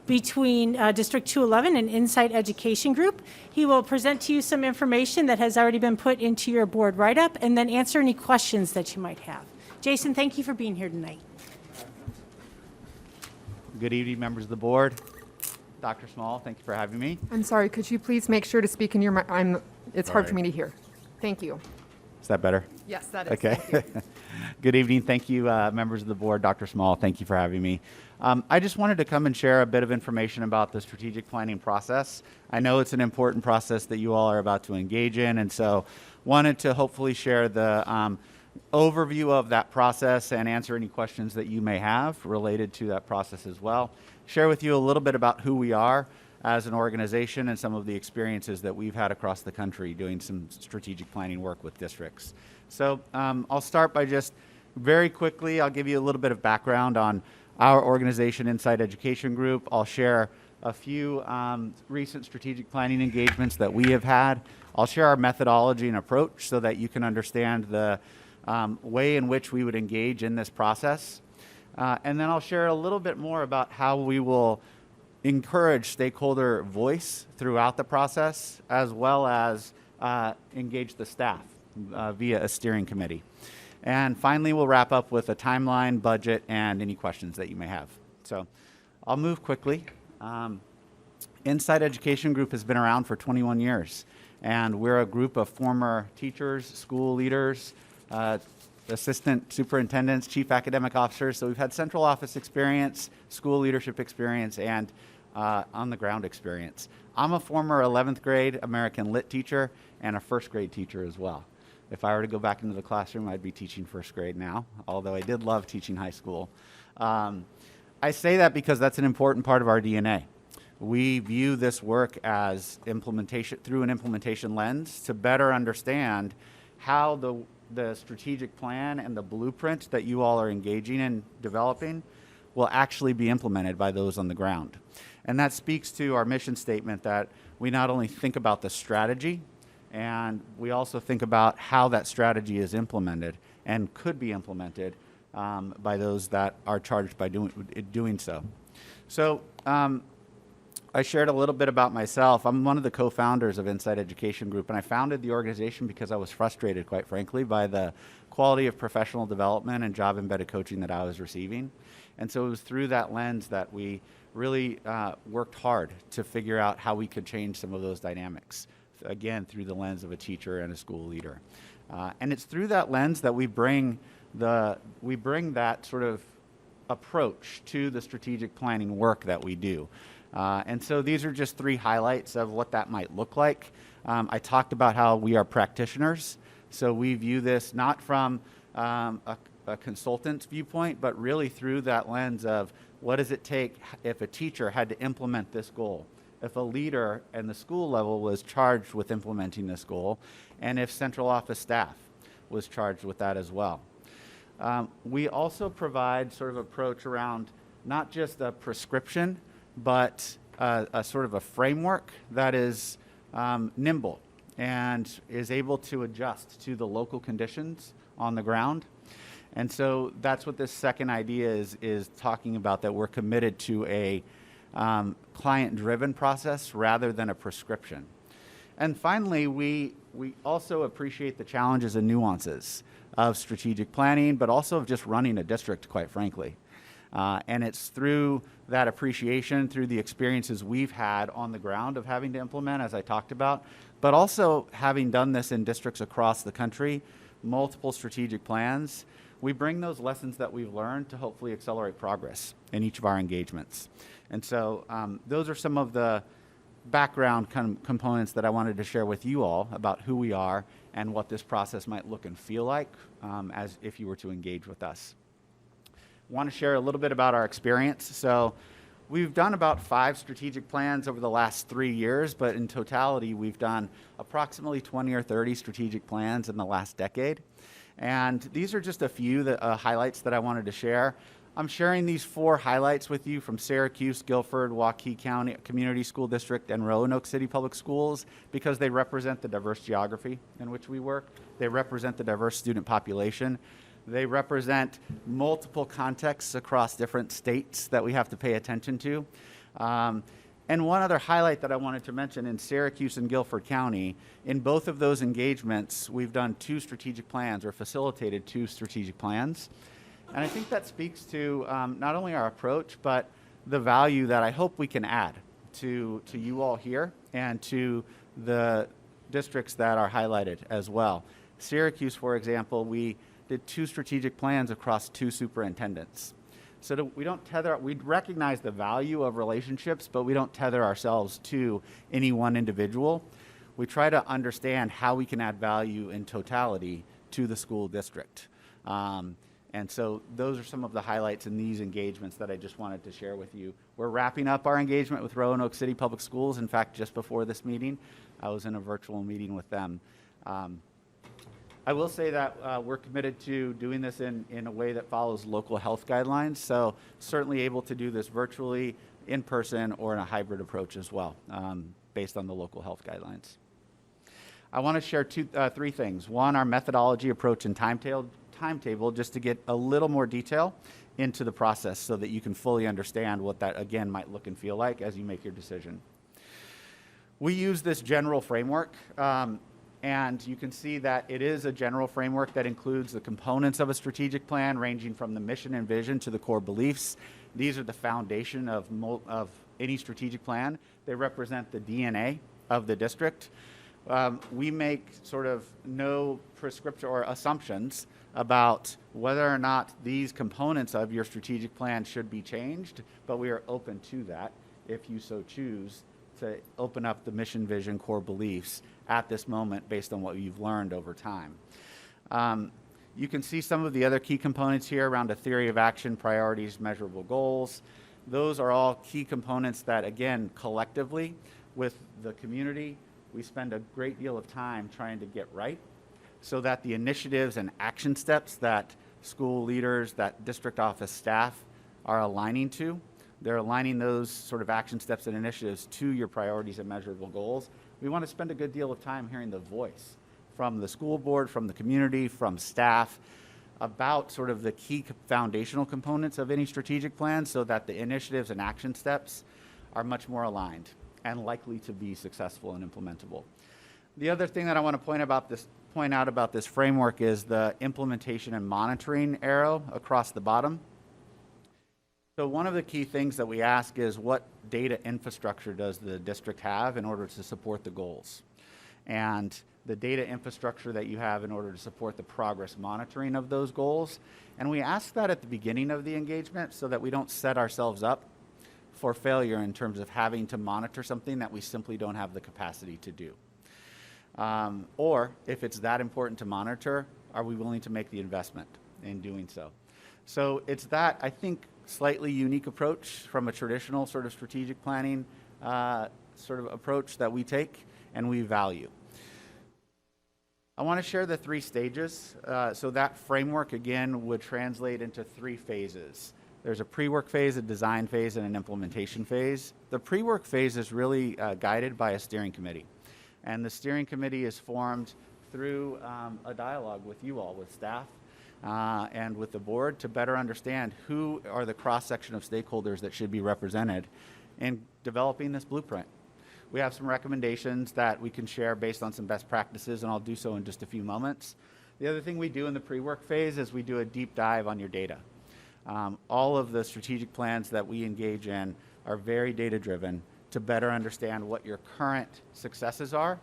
between District 211 and Insight Education Group. He will present to you some information that has already been put into your board write-up and then answer any questions that you might have. Jason, thank you for being here tonight. Good evening, members of the board. Dr. Small, thank you for having me. I'm sorry, could you please make sure to speak in your it's hard for me to hear. Thank you. Is that better? Yes, that is. Okay. Thank you. Good evening. Thank you, members of the board. Dr. Small, thank you for having me. I just wanted to come and share a bit of information about the strategic planning process. I know it's an important process that you all are about to engage in, and so wanted to hopefully share the overview of that process and answer any questions that you may have related to that process as well. Share with you a little bit about who we are as an organization and some of the experiences that we've had across the country doing some strategic planning work with districts. So I'll start by just very quickly, I'll give you a little bit of background on our organization, Insight Education Group. I'll share a few recent strategic planning engagements that we have had. I'll share our methodology and approach so that you can understand the way in which we would engage in this process. And then I'll share a little bit more about how we will encourage stakeholder voice throughout the process, as well as engage the staff via a steering committee. And finally, we'll wrap up with a timeline, budget, and any questions that you may have. So I'll move quickly. Insight Education Group has been around for 21 years, and we're a group of former teachers, school leaders, assistant superintendents, chief academic officers. So we've had central office experience, school leadership experience, and on-the-ground experience. I'm a former 11th grade American Lit teacher and a first grade teacher as well. If I were to go back into the classroom, I'd be teaching first grade now, although I did love teaching high school. I say that because that's an important part of our DNA. We view this work as implementation through an implementation lens to better understand how the strategic plan and the blueprint that you all are engaging in developing will actually be implemented by those on the ground. And that speaks to our mission statement that we not only think about the strategy, and we also think about how that strategy is implemented and could be implemented by those that are charged by doing so. So I shared a little bit about myself. I'm one of the co-founders of Insight Education Group, and I founded the organization because I was frustrated, quite frankly, by the quality of professional development and job-embedded coaching that I was receiving. And so it was through that lens that we really worked hard to figure out how we could change some of those dynamics, again, through the lens of a teacher and a school leader. And it's through that lens that we bring that sort of approach to the strategic planning work that we do. And so these are just three highlights of what that might look like. I talked about how we are practitioners. So we view this not from a consultant's viewpoint, but really through that lens of what does it take if a teacher had to implement this goal, if a leader and the school level was charged with implementing this goal, and if central office staff was charged with that as well. We also provide sort of approach around not just a prescription, but a sort of a framework that is nimble and is able to adjust to the local conditions on the ground. And so that's what this second idea is talking about, that we're committed to a client-driven process rather than a prescription. And finally, we also appreciate the challenges and nuances of strategic planning, but also of just running a district, quite frankly. And it's through that appreciation, through the experiences we've had on the ground of having to implement, as I talked about, but also having done this in districts across the country, multiple strategic plans, we bring those lessons that we've learned to hopefully accelerate progress in each of our engagements. And so those are some of the background components that I wanted to share with you all about who we are and what this process might look and feel like as if you were to engage with us. I want to share a little bit about our experience. So we've done about 5 strategic plans over the last 3 years, but in totality, we've done approximately 20 or 30 strategic plans in the last decade. And these are just a few highlights that I wanted to share. I'm sharing these 4 highlights with you from Syracuse, Guilford, Waukee County Community School District, and Roanoke City Public Schools because they represent the diverse geography in which we work. They represent the diverse student population. They represent multiple contexts across different states that we have to pay attention to. And one other highlight that I wanted to mention in Syracuse and Guilford County, in both of those engagements, we've done 2 strategic plans or facilitated 2 strategic plans. And I think that speaks to not only our approach, but the value that I hope we can add to you all here and to the districts that are highlighted as well. Syracuse, for example, we did 2 strategic plans across 2 superintendents. So we don't tether, we recognize the value of relationships, but we don't tether ourselves to any one individual. We try to understand how we can add value in totality to the school district. And so those are some of the highlights in these engagements that I just wanted to share with you. We're wrapping up our engagement with Roanoke City Public Schools. In fact, just before this meeting, I was in a virtual meeting with them. I will say that we're committed to doing this in a way that follows local health guidelines. So certainly able to do this virtually, in person, or in a hybrid approach as well, based on the local health guidelines. I want to share 3 things. One, our methodology, approach, and timetable, just to get a little more detail into the process so that you can fully understand what that, again, might look and feel like as you make your decision. We use this general framework, and you can see that it is a general framework that includes the components of a strategic plan, ranging from the mission and vision to the core beliefs. These are the foundation of any strategic plan. They represent the DNA of the district. We make sort of no prescription or assumptions about whether or not these components of your strategic plan should be changed, but we are open to that if you so choose to open up the mission, vision, core beliefs at this moment based on what you've learned over time. You can see some of the other key components here around a theory of action, priorities, measurable goals. Those are all key components that, again, collectively with the community, we spend a great deal of time trying to get right so that the initiatives and action steps that school leaders, that district office staff are aligning to, they're aligning those sort of action steps and initiatives to your priorities and measurable goals. We want to spend a good deal of time hearing the voice from the school board, from the community, from staff about sort of the key foundational components of any strategic plan so that the initiatives and action steps are much more aligned and likely to be successful and implementable. The other thing that I want to point out about this framework is the implementation and monitoring arrow across the bottom. So one of the key things that we ask is what data infrastructure does the district have in order to support the goals? And the data infrastructure that you have in order to support the progress monitoring of those goals. And we ask that at the beginning of the engagement so that we don't set ourselves up for failure in terms of having to monitor something that we simply don't have the capacity to do. Or if it's that important to monitor, are we willing to make the investment in doing so? So it's that, I think, slightly unique approach from a traditional sort of strategic planning sort of approach that we take and we value. I want to share the 3 stages. So that framework, again, would translate into 3 phases. There's a pre-work phase, a design phase, and an implementation phase. The pre-work phase is really guided by a steering committee. And the steering committee is formed through a dialogue with you all, with staff, and with the board to better understand who are the cross-section of stakeholders that should be represented in developing this blueprint. We have some recommendations that we can share based on some best practices, and I'll do so in just a few moments. The other thing we do in the pre-work phase is we do a deep dive on your data. All of the strategic plans that we engage in are very data-driven to better understand what your current successes are.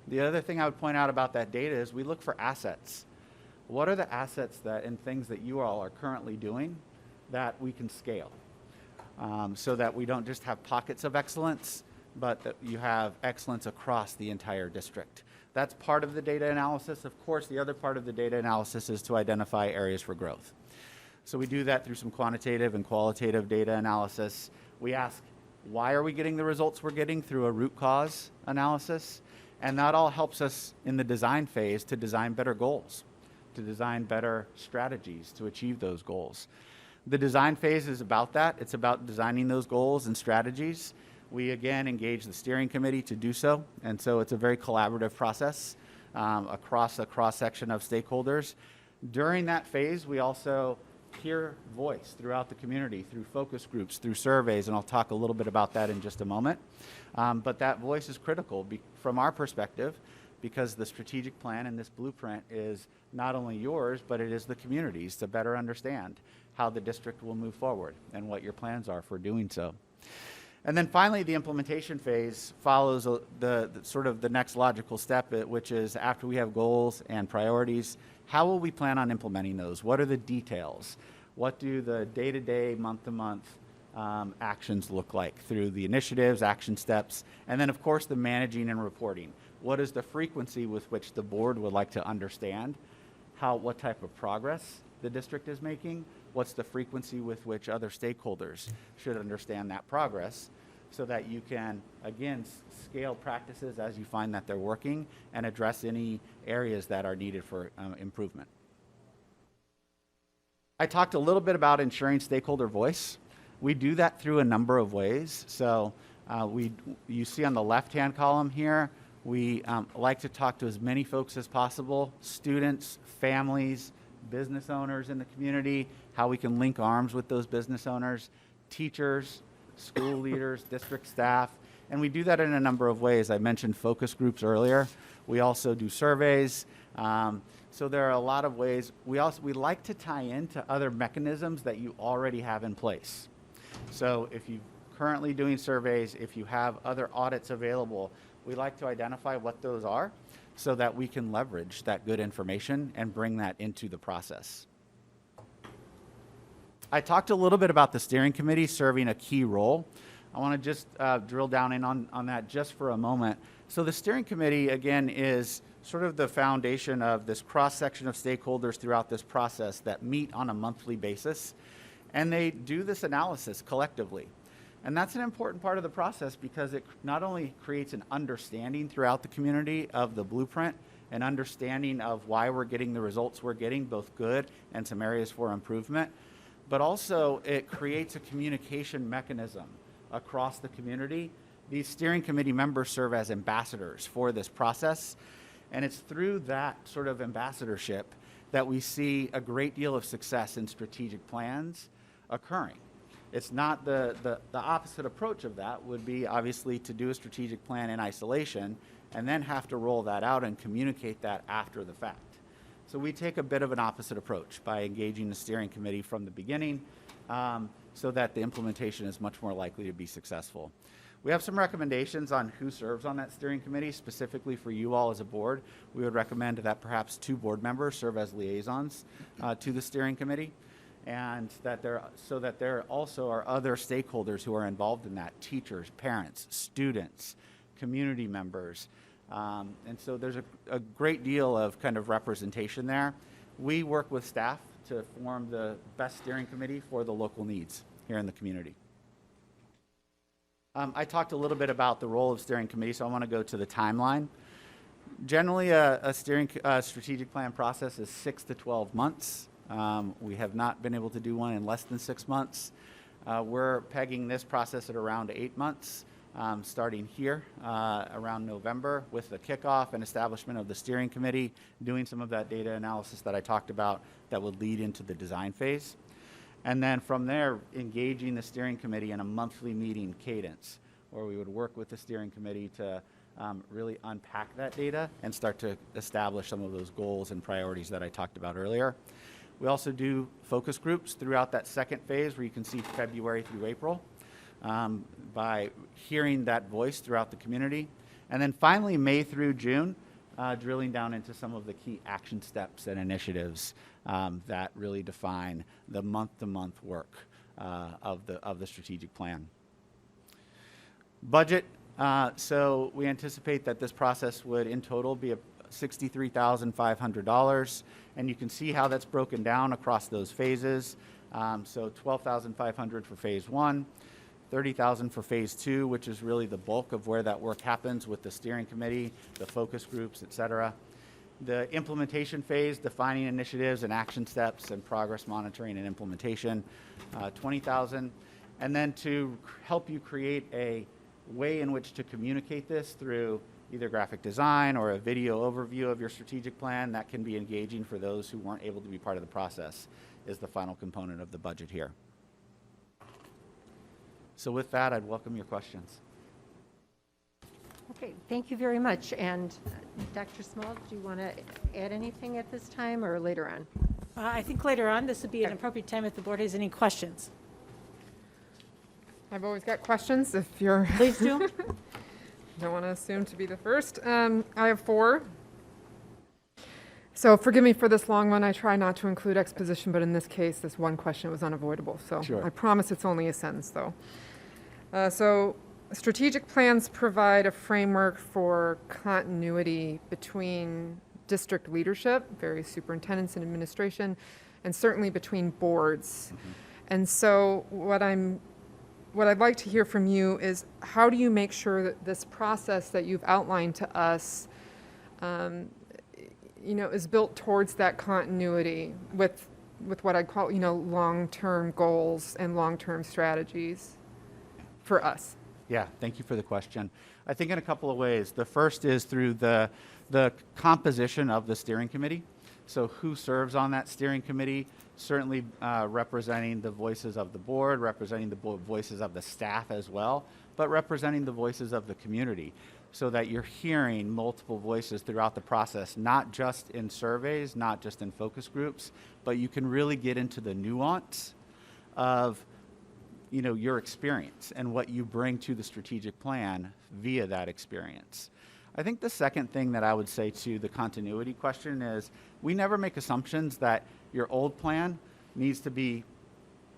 The other thing I would point out about that data is we look for assets. What are the assets that and things that you all are currently doing that we can scale so that we don't just have pockets of excellence, but that you have excellence across the entire district. That's part of the data analysis. Of course, the other part of the data analysis is to identify areas for growth. So we do that through some quantitative and qualitative data analysis. We ask, why are we getting the results we're getting through a root cause analysis? And that all helps us in the design phase to design better goals, to design better strategies to achieve those goals. The design phase is about that. It's about designing those goals and strategies. We again engage the steering committee to do so, and so it's a very collaborative process across a cross-section of stakeholders. During that phase, we also hear voice throughout the community through focus groups, through surveys, and I'll talk a little bit about that in just a moment. But that voice is critical from our perspective, because the strategic plan and this blueprint is not only yours, but it is the community's to better understand how the district will move forward and what your plans are for doing so. And then finally, the implementation phase follows the sort of the next logical step, which is after we have goals and priorities, how will we plan on implementing those? What are the details? What do the day-to-day, month-to-month actions look like through the initiatives, action steps, and then of course the managing and reporting. What is the frequency with which the board would like to understand what type of progress the district is making? What's the frequency with which other stakeholders should understand that progress, so that you can, again, scale practices as you find that they're working and address any areas that are needed for improvement. I talked a little bit about ensuring stakeholder voice. We do that through a number of ways. So you see on the left-hand column here, we like to talk to as many folks as possible, students, families, business owners in the community, how we can link arms with those business owners, teachers, school leaders, district staff, and we do that in a number of ways. I mentioned focus groups earlier. We also do surveys. So there are a lot of ways. We like to tie into other mechanisms that you already have in place. So if you're currently doing surveys, if you have other audits available, we like to identify what those are so that we can leverage that good information and bring that into the process. I talked a little bit about the steering committee serving a key role. I want to just drill down in on that just for a moment. So the steering committee, again, is sort of the foundation of this cross-section of stakeholders throughout this process that meet on a monthly basis, and they do this analysis collectively. And that's an important part of the process because it not only creates an understanding throughout the community of the blueprint, an understanding of why we're getting the results we're getting, both good and some areas for improvement, but also it creates a communication mechanism across the community. These steering committee members serve as ambassadors for this process, and it's through that sort of ambassadorship that we see a great deal of success in strategic plans occurring. It's not the opposite approach of that would be obviously to do a strategic plan in isolation and then have to roll that out and communicate that after the fact. So we take a bit of an opposite approach by engaging the steering committee from the beginning so that the implementation is much more likely to be successful. We have some recommendations on who serves on that steering committee. Specifically for you all as a board, we would recommend that perhaps 2 board members serve as liaisons to the steering committee, and that there also are other stakeholders who are involved in that: teachers, parents, students, community members. And so there's a great deal of kind of representation there. We work with staff to form the best steering committee for the local needs here in the community. I talked a little bit about the role of steering committee, so I want to go to the timeline. Generally, a strategic plan process is 6 to 12 months. We have not been able to do one in less than 6 months. We're pegging this process at around 8 months, starting here around November with the kickoff and establishment of the steering committee, doing some of that data analysis that I talked about that would lead into the design phase. And then from there, engaging the steering committee in a monthly meeting cadence, where we would work with the steering committee to really unpack that data and start to establish some of those goals and priorities that I talked about earlier. We also do focus groups throughout that second phase, where you can see February through April, by hearing that voice throughout the community. And then finally, May through June, drilling down into some of the key action steps and initiatives that really define the month-to-month work of the strategic plan. Budget. So we anticipate that this process would in total be $63,500, and you can see how that's broken down across those phases. So $12,500 for phase 1, $30,000 for phase 2, which is really the bulk of where that work happens with the steering committee, the focus groups, et cetera. The implementation phase, defining initiatives and action steps and progress monitoring and implementation, 20,000. And then to help you create a way in which to communicate this through either graphic design or a video overview of your strategic plan that can be engaging for those who weren't able to be part of the process, is the final component of the budget here. So with that, I'd welcome your questions. Okay, thank you very much. And Dr. Small, do you want to add anything at this time or later on? I think later on, this would be an appropriate time if the board has any questions. I've always got questions if you're. Please do. Don't want to assume to be the first. I have 4. So forgive me for this long one. I try not to include exposition, but in this case, this one question was unavoidable. So Sure. I promise it's only a sentence, though. So strategic plans provide a framework for continuity between district leadership, various superintendents and administration, and certainly between boards. And so what I'd like to hear from you is, how do you make sure that this process that you've outlined to us, is built towards that continuity with what I'd call, long-term goals and long-term strategies for us? Yeah, thank you for the question. I think in a couple of ways. The first is through the composition of the steering committee. So who serves on that steering committee? Certainly representing the voices of the board, representing the voices of the staff as well, but representing the voices of the community, so that you're hearing multiple voices throughout the process, not just in surveys, not just in focus groups, but you can really get into the nuance of your experience and what you bring to the strategic plan via that experience. I think the second thing that I would say to the continuity question is, we never make assumptions that your old plan needs to be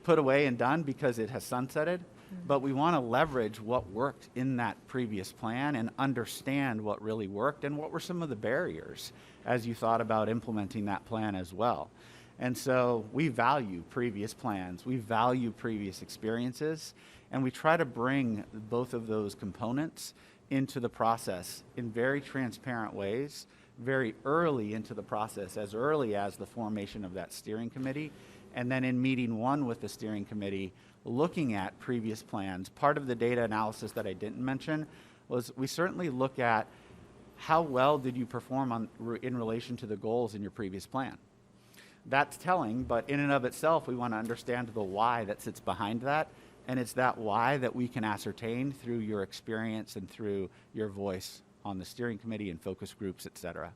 put away and done because it has sunsetted, but we want to leverage what worked in that previous plan and understand what really worked and what were some of the barriers as you thought about implementing that plan as well. And so we value previous plans, we value previous experiences, and we try to bring both of those components into the process in very transparent ways, very early into the process, as early as the formation of that steering committee, and then in meeting 1 with the steering committee, looking at previous plans. Part of the data analysis that I didn't mention was we certainly look at how well did you perform in relation to the goals in your previous plan. That's telling, but in and of itself, we want to understand the why that sits behind that, and it's that why that we can ascertain through your experience and through your voice on the steering committee and focus groups, et cetera.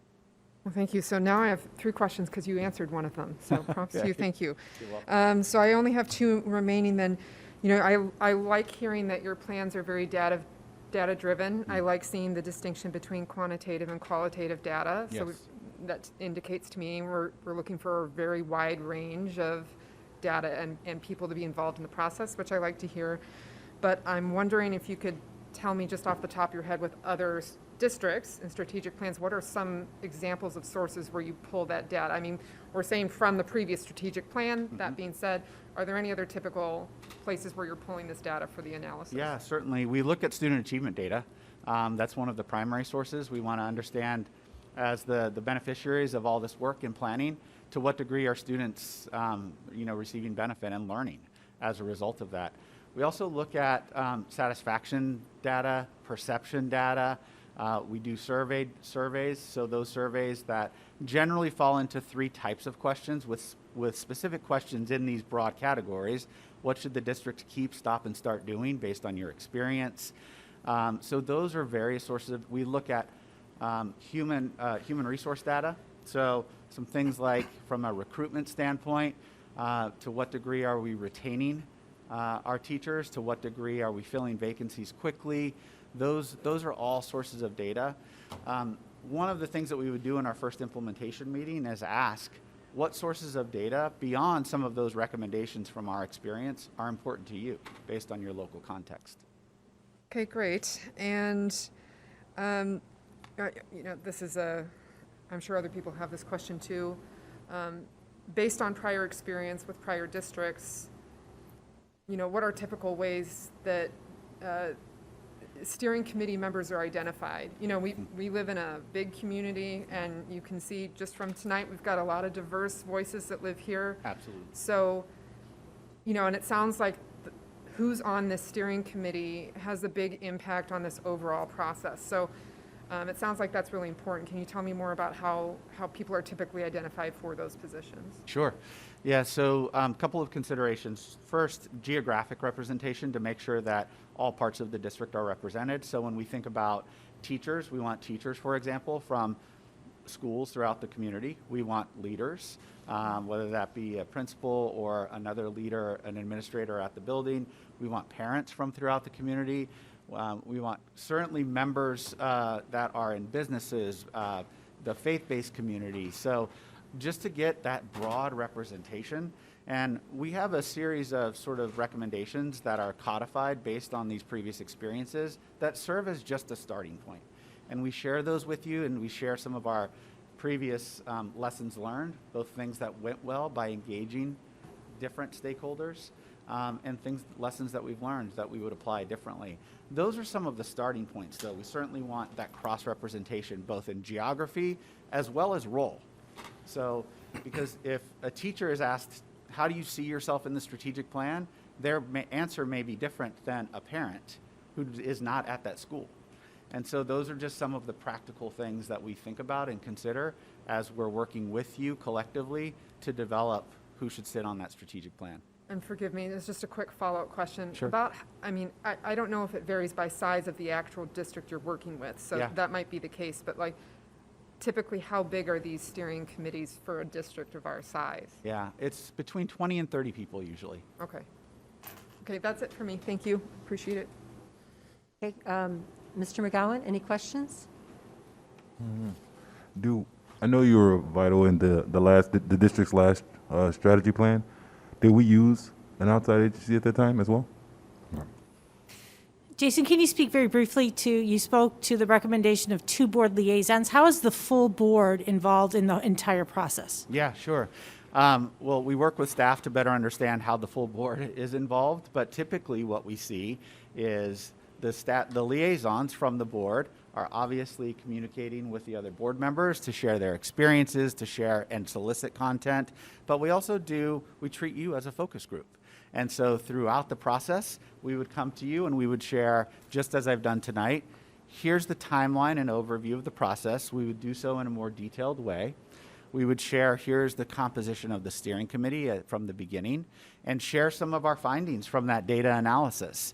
Well, thank you. So now I have 3 questions because you answered one of them. So props to you. Thank you. You're welcome. So I only have 2 remaining then. I like hearing that your plans are very data-driven. I like seeing the distinction between quantitative and qualitative data. So Yes. that indicates to me we're looking for a very wide range of data and people to be involved in the process, which I like to hear. But I'm wondering if you could tell me just off the top of your head, with other districts and strategic plans, what are some examples of sources where you pull that data? I mean, we're saying from the previous strategic plan. That being said, are there any other typical places where you're pulling this data for the analysis? Yeah, certainly. We look at student achievement data. That's one of the primary sources. We want to understand, as the beneficiaries of all this work in planning, to what degree are students receiving benefit and learning as a result of that. We also look at satisfaction data, perception data. We do surveys, so those surveys that generally fall into 3 types of questions with specific questions in these broad categories. What should the district keep, stop, and start doing based on your experience? So those are various sources. We look at human resource data. So some things like, from a recruitment standpoint, to what degree are we retaining our teachers? To what degree are we filling vacancies quickly? Those are all sources of data. One of the things that we would do in our first implementation meeting is ask, what sources of data, beyond some of those recommendations from our experience, are important to you based on your local context? Okay, great. And, this is I'm sure other people have this question too. Based on prior experience with prior districts, what are typical ways that steering committee members are identified. You know, we live in a big community, and you can see just from tonight, we've got a lot of diverse voices that live here. Absolutely. So, you know, and it sounds like who's on this steering committee has a big impact on this overall process. So it sounds like that's really important. Can you tell me more about how people are typically identified for those positions? Sure. Yeah, so a couple of considerations. First, geographic representation to make sure that all parts of the district are represented. So when we think about teachers, we want teachers, for example, from schools throughout the community. We want leaders, whether that be a principal or another leader, an administrator at the building. We want parents from throughout the community. We want certainly members that are in businesses, the faith-based community. So just to get that broad representation. And we have a series of sort of recommendations that are codified based on these previous experiences that serve as just a starting point. And we share those with you, and we share some of our previous lessons learned, both things that went well by engaging different stakeholders, and lessons that we've learned that we would apply differently. Those are some of the starting points, though. We certainly want that cross-representation, both in geography as well as role. So, because if a teacher is asked, how do you see yourself in the strategic plan? Their answer may be different than a parent who is not at that school. And so those are just some of the practical things that we think about and consider as we're working with you collectively to develop who should sit on that strategic plan. And forgive me, there's just a quick follow-up question. Sure. About, I mean, I don't know if it varies by size of the actual district you're working with, so Yeah. that might be the case, but like, typically, how big are these steering committees for a district of our size? Yeah, it's between 20 and 30 people usually. Okay. Okay, that's it for me. Thank you. Appreciate it. Okay, Mr. McGowan, any questions? I know you were vital in the district's last strategy plan. Did we use an outside agency at that time as well? Jason, can you speak very briefly to, you spoke to the recommendation of 2 board liaisons. How is the full board involved in the entire process? Yeah, sure. Well, we work with staff to better understand how the full board is involved, but typically what we see is the liaisons from the board are obviously communicating with the other board members to share their experiences, to share and solicit content, but we treat you as a focus group. And so throughout the process, we would come to you and we would share, just as I've done tonight, here's the timeline and overview of the process. We would do so in a more detailed way. We would share, here's the composition of the steering committee from the beginning, and share some of our findings from that data analysis.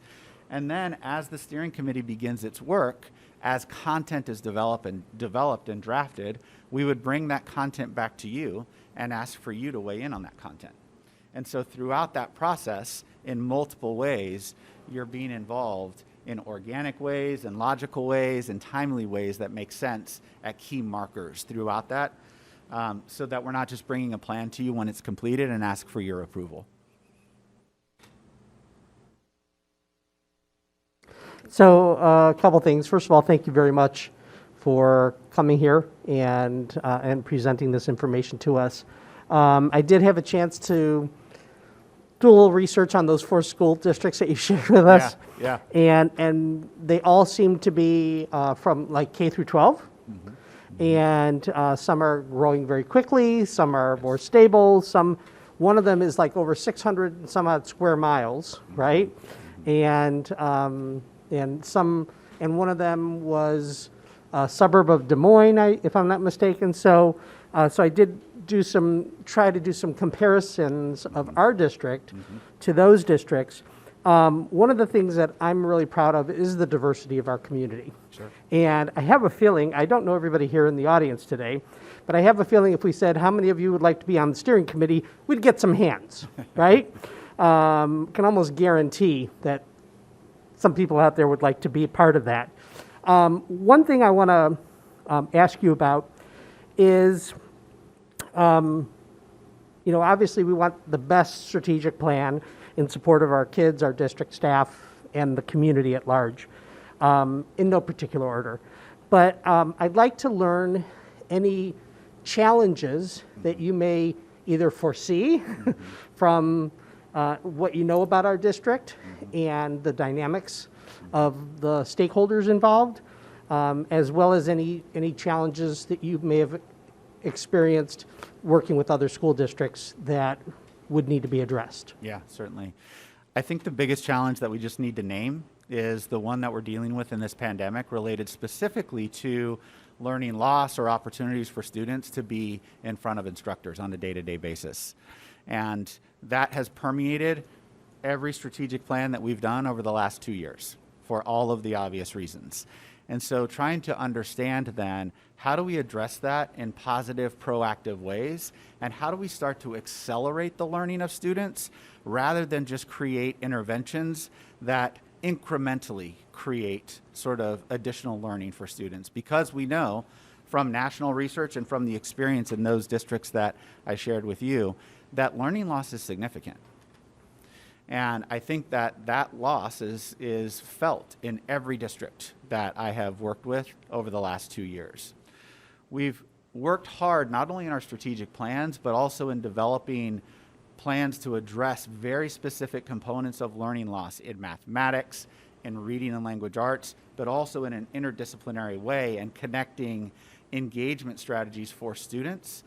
And then as the steering committee begins its work, as content is developed and drafted, we would bring that content back to you and ask for you to weigh in on that content. And so throughout that process, in multiple ways, you're being involved in organic ways and logical ways and timely ways that make sense at key markers throughout that, so that we're not just bringing a plan to you when it's completed and ask for your approval. So a couple things. First of all, thank you very much for coming here and presenting this information to us. I did have a chance to do a little research on those 4 school districts that you shared with us. Yeah. And they all seem to be from like K through 12. Mm-hmm. And some are growing very quickly, some are more stable, one of them is like over 600 and some odd square miles, right? And one of them was a suburb of Des Moines, if I'm not mistaken. So I did try to do some comparisons of our district to those districts. One of the things that I'm really proud of is the diversity of our community. Sure. And I have a feeling, I don't know everybody here in the audience today, but I have a feeling if we said, how many of you would like to be on the steering committee, we'd get some hands, right? Can almost guarantee that some people out there would like to be a part of that. One thing I want to ask you about is, obviously we want the best strategic plan in support of our kids, our district staff, and the community at large, in no particular order. But I'd like to learn any challenges that you may either foresee from what you know about our district and the dynamics of the stakeholders involved, as well as any challenges that you may have experienced working with other school districts that would need to be addressed. Yeah, certainly. I think the biggest challenge that we just need to name is the one that we're dealing with in this pandemic, related specifically to learning loss or opportunities for students to be in front of instructors on a day-to-day basis. And that has permeated every strategic plan that we've done over the last 2 years for all of the obvious reasons. And so trying to understand then, how do we address that in positive, proactive ways? And how do we start to accelerate the learning of students rather than just create interventions that incrementally create sort of additional learning for students? Because we know from national research and from the experience in those districts that I shared with you, that learning loss is significant. And I think that that loss is felt in every district that I have worked with over the last 2 years. We've worked hard not only in our strategic plans, but also in developing plans to address very specific components of learning loss in mathematics, in reading and language arts, but also in an interdisciplinary way, and connecting engagement strategies for students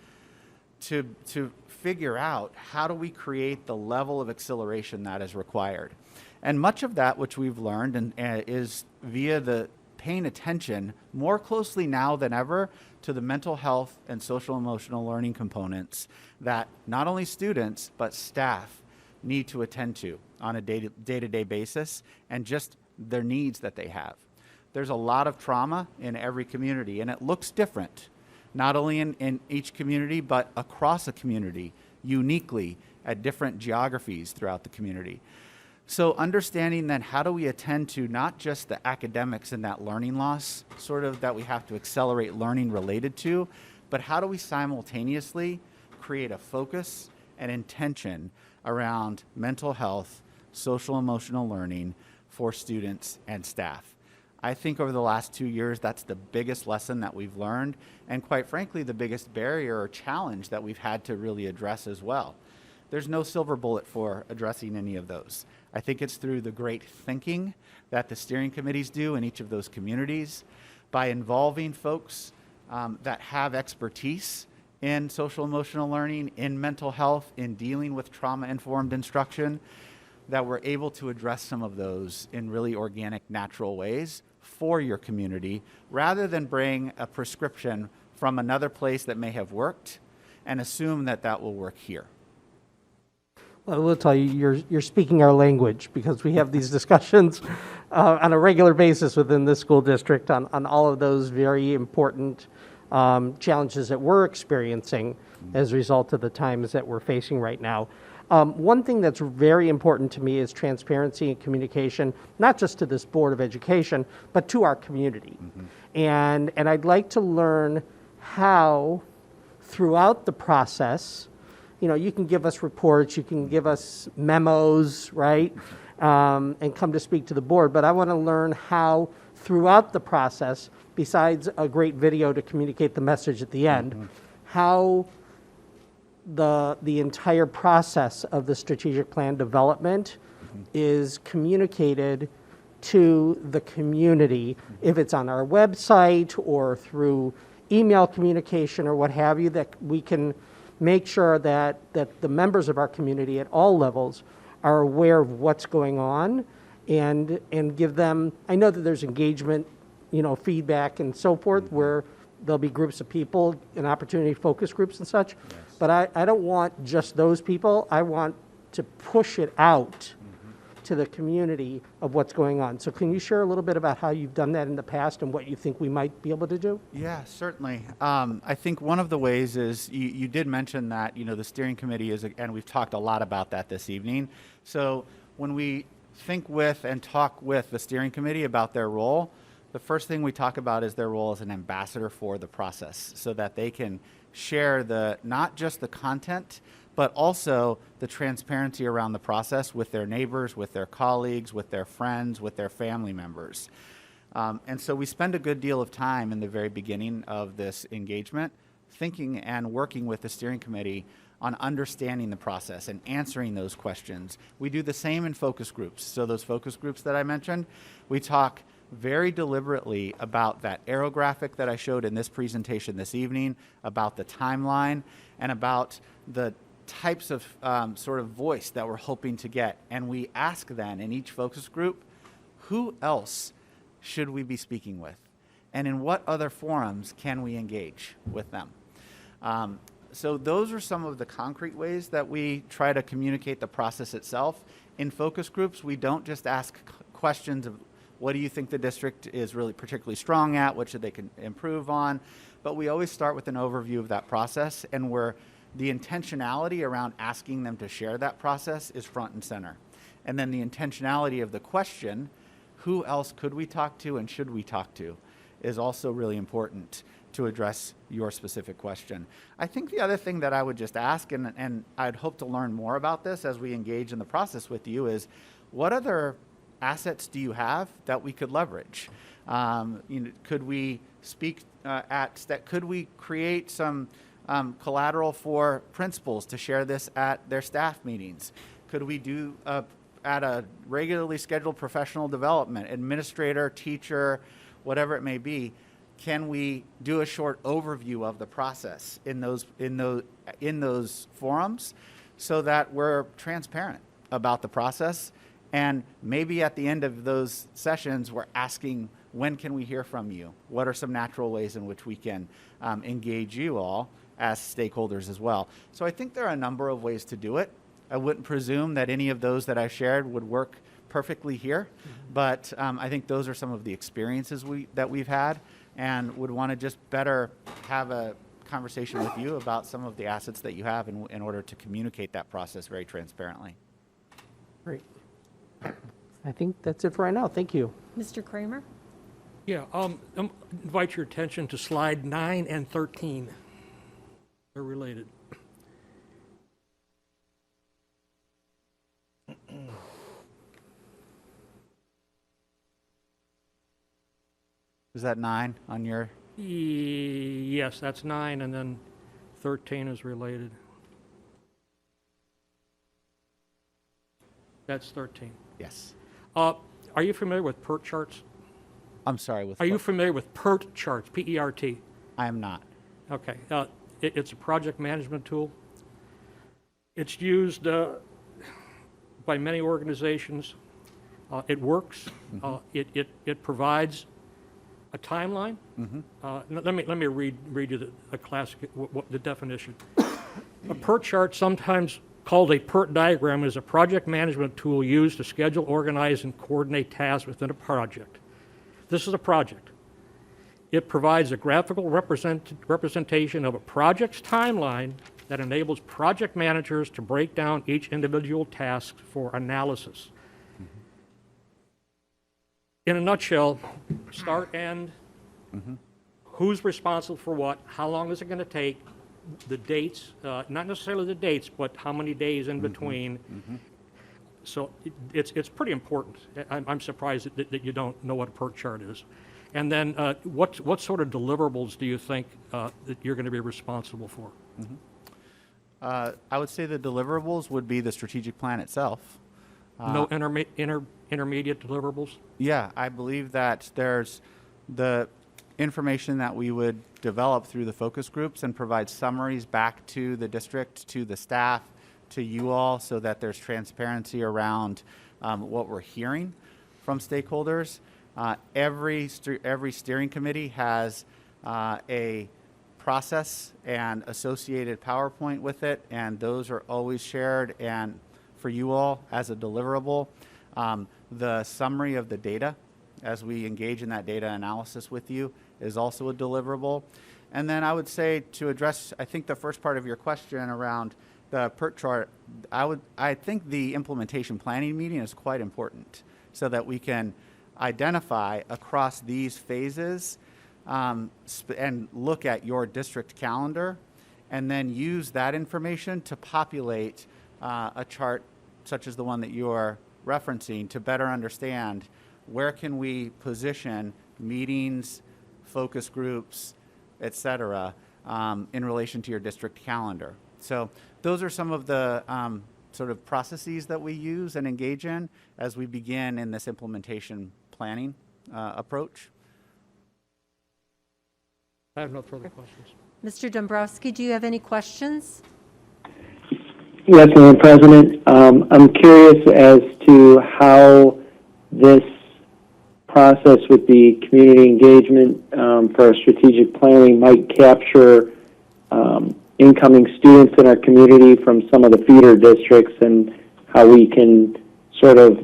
to figure out how do we create the level of acceleration that is required. And much of that which we've learned is via the paying attention more closely now than ever to the mental health and social emotional learning components that not only students but staff need to attend to on a day-to-day basis, and just their needs that they have. There's a lot of trauma in every community, and it looks different, not only in each community, but across a community, uniquely at different geographies throughout the community. So understanding then, how do we attend to not just the academics and that learning loss, sort of that we have to accelerate learning related to, but how do we simultaneously create a focus and intention around mental health, social emotional learning for students and staff? I think over the last 2 years, that's the biggest lesson that we've learned, and quite frankly, the biggest barrier or challenge that we've had to really address as well. There's no silver bullet for addressing any of those. I think it's through the great thinking that the steering committees do in each of those communities, by involving folks that have expertise in social emotional learning, in mental health, in dealing with trauma-informed instruction, that we're able to address some of those in really organic, natural ways for your community, rather than bring a prescription from another place that may have worked and assume that that will work here. Well, I will tell you, you're speaking our language, because we have these discussions on a regular basis within this school district on all of those very important challenges that we're experiencing as a result of the times that we're facing right now. One thing that's very important to me is transparency and communication, not just to this Board of Education, but to our community. And I'd like to learn how, throughout the process, you can give us reports, you can give us memos, right, and come to speak to the board, but I want to learn how, throughout the process, besides a great video to communicate the message at the end, how the entire process of the strategic plan development is communicated to the community, if it's on our website or through email communication or what have you, that we can make sure that the members of our community at all levels are aware of what's going on, and give them, I know that there's engagement, feedback and so forth, where there'll be groups of people, an opportunity focus groups and such. Yes. But I don't want just those people. I want to push it out to the community of what's going on. So can you share a little bit about how you've done that in the past and what you think we might be able to do? Yeah, certainly. I think one of the ways is, you did mention that, the steering committee is, and we've talked a lot about that this evening. So when we think with and talk with the steering committee about their role, the first thing we talk about is their role as an ambassador for the process, so that they can share not just the content, but also the transparency around the process with their neighbors, with their colleagues, with their friends, with their family members. And so we spend a good deal of time in the very beginning of this engagement thinking and working with the steering committee on understanding the process and answering those questions. We do the same in focus groups. So those focus groups that I mentioned, we talk very deliberately about that arrow graphic that I showed in this presentation this evening, about the timeline, and about the types of sort of voice that we're hoping to get. And we ask then in each focus group, who else should we be speaking with? And in what other forums can we engage with them? So those are some of the concrete ways that we try to communicate the process itself. In focus groups, we don't just ask questions of what do you think the district is really particularly strong at, what should they improve on, but we always start with an overview of that process, and where the intentionality around asking them to share that process is front and center. And then the intentionality of the question, who else could we talk to and should we talk to, is also really important to address your specific question. I think the other thing that I would just ask, and I'd hope to learn more about this as we engage in the process with you, is what other assets do you have that we could leverage? Could we speak could we create some collateral for principals to share this at their staff meetings? Could we do at a regularly scheduled professional development, administrator, teacher, whatever it may be? Can we do a short overview of the process in those forums so that we're transparent about the process? And maybe at the end of those sessions, we're asking, when can we hear from you? What are some natural ways in which we can engage you all as stakeholders as well? So I think there are a number of ways to do it. I wouldn't presume that any of those that I shared would work perfectly here, but I think those are some of the experiences that we've had, and would want to just better have a conversation with you about some of the assets that you have in order to communicate that process very transparently. Great. I think that's it for right now. Thank you. Mr. Kramer? Yeah, invite your attention to slide 9 and 13. They're related. Is that 9 on your? Yes, that's 9, and then 13 is related. That's 13. Yes. Are you familiar with PERT charts? I'm sorry, with Are you what? familiar with PERT charts, P-E-R-T? I am not. Okay. It's a project management tool. It's used by many organizations. It works. It provides a timeline. Let me read you a classic, the definition. A PERT chart, sometimes called a PERT diagram, is a project management tool used to schedule, organize, and coordinate tasks within a project. This is a project. It provides a graphical representation of a project's timeline that enables project managers to break down each individual task for analysis. In a nutshell, start, end, who's responsible for what, how long is it going to take, the dates, not necessarily the dates, but how many days in between. So it's pretty important. I'm surprised that you don't know what a PERT chart is. And then what sort of deliverables do you think that you're going to be responsible for? I would say the deliverables would be the strategic plan itself. No intermediate deliverables? Yeah, I believe that there's the information that we would develop through the focus groups and provide summaries back to the district, to the staff, to you all, so that there's transparency around what we're hearing from stakeholders. Every steering committee has a process and associated PowerPoint with it, and those are always shared and for you all as a deliverable. The summary of the data as we engage in that data analysis with you is also a deliverable. And then I would say, to address, I think, the first part of your question around the PERT chart, I think the implementation planning meeting is quite important so that we can identify across these phases and look at your district calendar and then use that information to populate a chart such as the one that you are referencing to better understand where can we position meetings, focus groups, et cetera, in relation to your district calendar. So those are some of the sort of processes that we use and engage in as we begin in this implementation planning approach. I have no further questions. Mr. Dombrowski, do you have any questions? Yes, Madam President. I'm curious as to how this process with the community engagement for our strategic planning might capture incoming students in our community from some of the feeder districts, and how we can sort of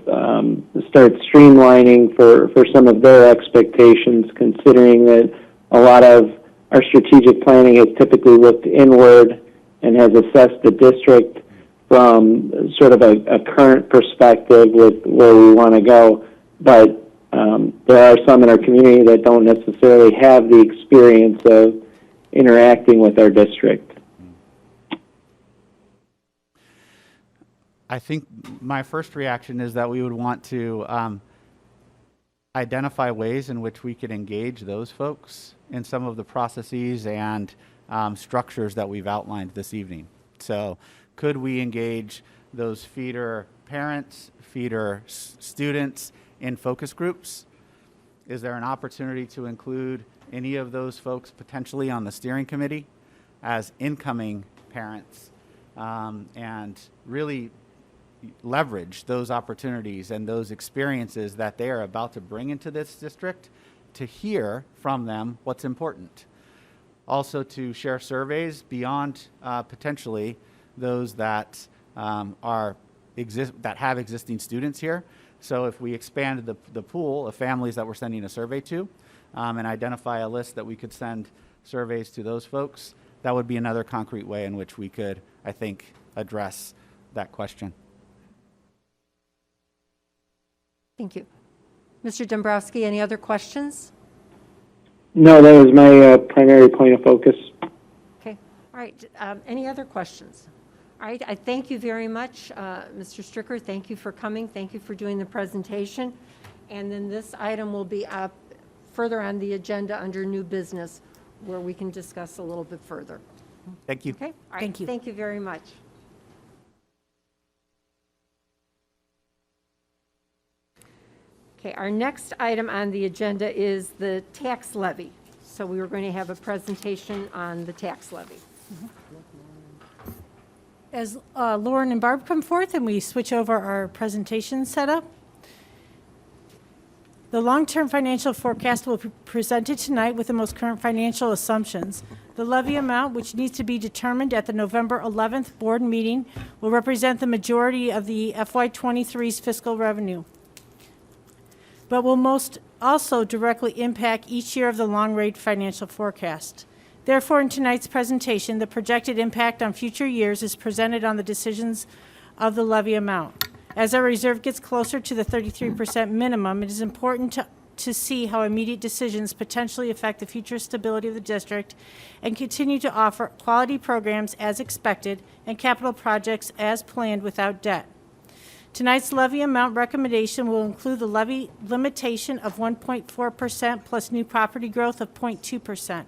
start streamlining for some of their expectations, considering that a lot of our strategic planning has typically looked inward and has assessed the district from sort of a current perspective with where we want to go. But there are some in our community that don't necessarily have the experience of interacting with our district. I think my first reaction is that we would want to identify ways in which we could engage those folks in some of the processes and structures that we've outlined this evening. So could we engage those feeder parents, feeder students in focus groups? Is there an opportunity to include any of those folks potentially on the steering committee as incoming parents and really leverage those opportunities and those experiences that they are about to bring into this district to hear from them what's important? Also to share surveys beyond potentially those that that have existing students here. So if we expanded the pool of families that we're sending a survey to and identify a list that we could send surveys to those folks, that would be another concrete way in which we could, I think, address that question. Thank you. Mr. Dombrowski, any other questions? No, that was my primary point of focus. Okay. All right. Any other questions? All right. I thank you very much, Mr. Stricker. Thank you for coming. Thank you for doing the presentation. And then this item will be up further on the agenda under new business, where we can discuss a little bit further. Thank you. Okay. All right. Thank you. Thank you very much. Okay, our next item on the agenda is the tax levy. So we were going to have a presentation on the tax levy. As Lauren and Barb come forth and we switch over our presentation setup, the long-term financial forecast will be presented tonight with the most current financial assumptions. The levy amount, which needs to be determined at the November 11th board meeting, will represent the majority of the FY23's fiscal revenue, but will most also directly impact each year of the long-range financial forecast. Therefore, in tonight's presentation, the projected impact on future years is presented on the decisions of the levy amount. As our reserve gets closer to the 33% minimum, it is important to see how immediate decisions potentially affect the future stability of the district and continue to offer quality programs as expected and capital projects as planned without debt. Tonight's levy amount recommendation will include the levy limitation of 1.4% plus new property growth of 0.2%.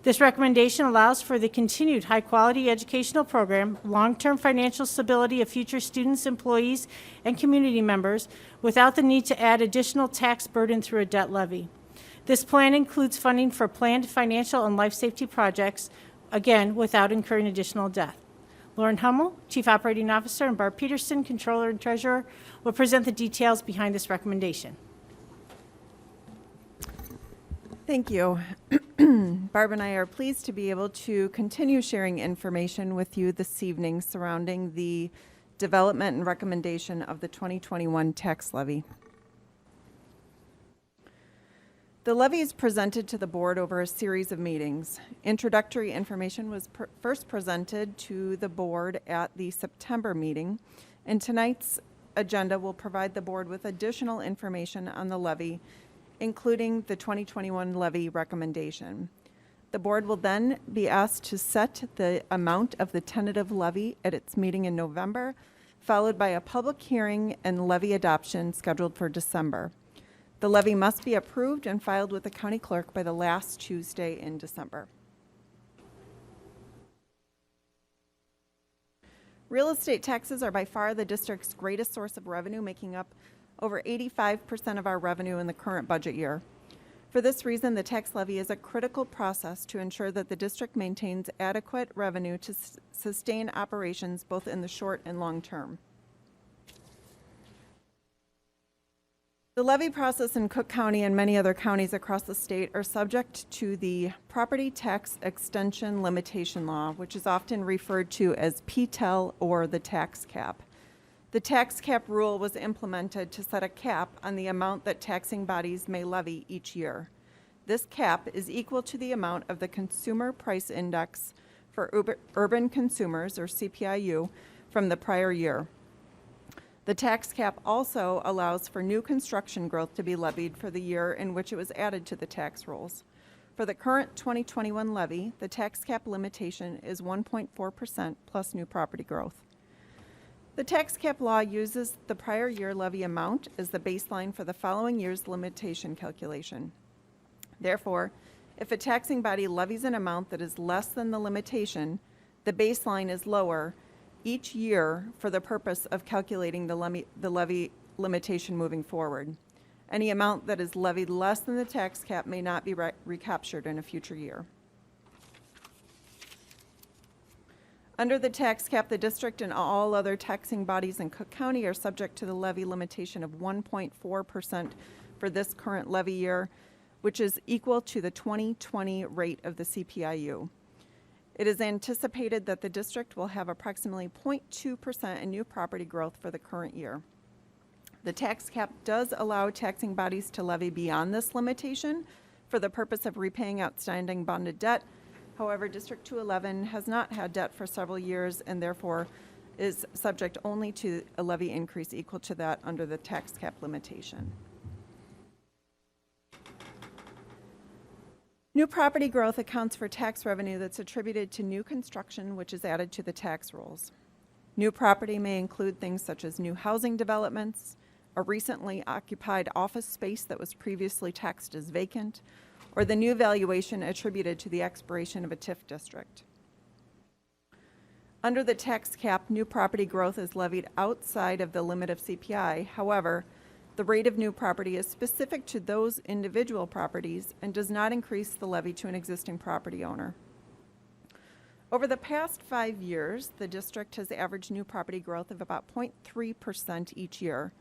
This recommendation allows for the continued high-quality educational program, long-term financial stability of future students, employees, and community members without the need to add additional tax burden through a debt levy. This plan includes funding for planned financial and life safety projects, again, without incurring additional debt. Lauren Hummel, Chief Operating Officer, and Barb Peterson, Controller and Treasurer, will present the details behind this recommendation. Thank you. Barb and I are pleased to be able to continue sharing information with you this evening surrounding the development and recommendation of the 2021 tax levy. The levy is presented to the board over a series of meetings. Introductory information was first presented to the board at the September meeting, and tonight's agenda will provide the board with additional information on the levy, including the 2021 levy recommendation. The board will then be asked to set the amount of the tentative levy at its meeting in November, followed by a public hearing and levy adoption scheduled for December. The levy must be approved and filed with the county clerk by the last Tuesday in December. Real estate taxes are by far the district's greatest source of revenue, making up over 85% of our revenue in the current budget year. For this reason, the tax levy is a critical process to ensure that the district maintains adequate revenue to sustain operations both in the short and long term. The levy process in Cook County and many other counties across the state are subject to the Property Tax Extension Limitation Law, which is often referred to as PTEL or the tax cap. The tax cap rule was implemented to set a cap on the amount that taxing bodies may levy each year. This cap is equal to the amount of the Consumer Price Index for urban consumers, or CPIU, from the prior year. The tax cap also allows for new construction growth to be levied for the year in which it was added to the tax rolls. For the current 2021 levy, the tax cap limitation is 1.4% plus new property growth. The tax cap law uses the prior year levy amount as the baseline for the following year's limitation calculation. Therefore, if a taxing body levies an amount that is less than the limitation, the baseline is lower each year for the purpose of calculating the levy limitation moving forward. Any amount that is levied less than the tax cap may not be recaptured in a future year. Under the tax cap, the district and all other taxing bodies in Cook County are subject to the levy limitation of 1.4% for this current levy year, which is equal to the 2020 rate of the CPIU. It is anticipated that the district will have approximately 0.2% in new property growth for the current year. The tax cap does allow taxing bodies to levy beyond this limitation for the purpose of repaying outstanding bonded debt. However, District 211 has not had debt for several years and therefore is subject only to a levy increase equal to that under the tax cap limitation. New property growth accounts for tax revenue that's attributed to new construction, which is added to the tax rolls. New property may include things such as new housing developments, a recently occupied office space that was previously taxed as vacant, or the new valuation attributed to the expiration of a TIF district. Under the tax cap, new property growth is levied outside of the limit of CPI. However, the rate of new property is specific to those individual properties and does not increase the levy to an existing property owner. Over the past 5 years, the district has averaged new property growth of about 0.3% each year.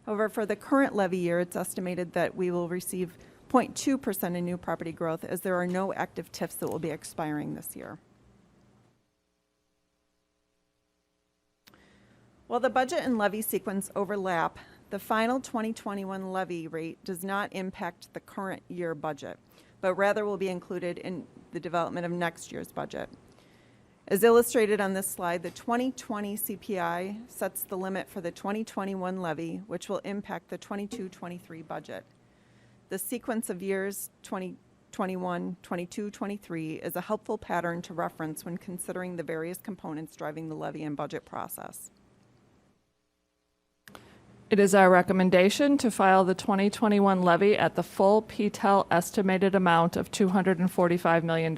However, for the current levy year, it's estimated that we will receive 0.2% in new property growth as there are no active TIFs that will be expiring this year. While the budget and levy sequence overlap, the final 2021 levy rate does not impact the current year budget, but rather will be included in the development of next year's budget. As illustrated on this slide, the 2020 CPI sets the limit for the 2021 levy, which will impact the 22-23 budget. The sequence of years 2021, 22, 23 is a helpful pattern to reference when considering the various components driving the levy and budget process. It is our recommendation to file the 2021 levy at the full PTEL estimated amount of $245 million.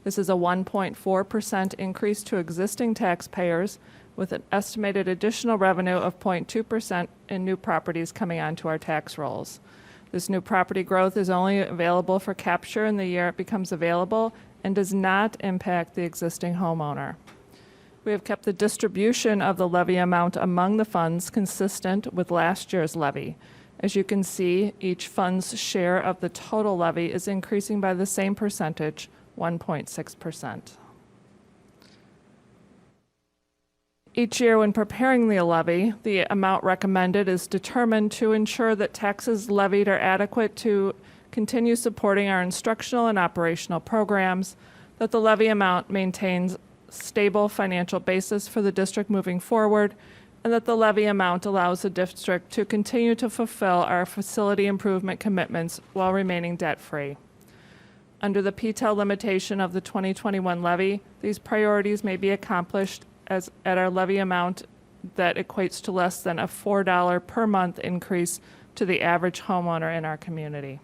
This is a 1.4% increase to existing taxpayers with an estimated additional revenue of 0.2% in new properties coming onto our tax rolls. This new property growth is only available for capture in the year it becomes available and does not impact the existing homeowner. We have kept the distribution of the levy amount among the funds consistent with last year's levy. As you can see, each fund's share of the total levy is increasing by the same percentage, 1.6%. Each year when preparing the levy, the amount recommended is determined to ensure that taxes levied are adequate to continue supporting our instructional and operational programs, that the levy amount maintains stable financial basis for the district moving forward, and that the levy amount allows the district to continue to fulfill our facility improvement commitments while remaining debt-free. Under the PTEL limitation of the 2021 levy, these priorities may be accomplished at our levy amount that equates to less than a $4 per month increase to the average homeowner in our community.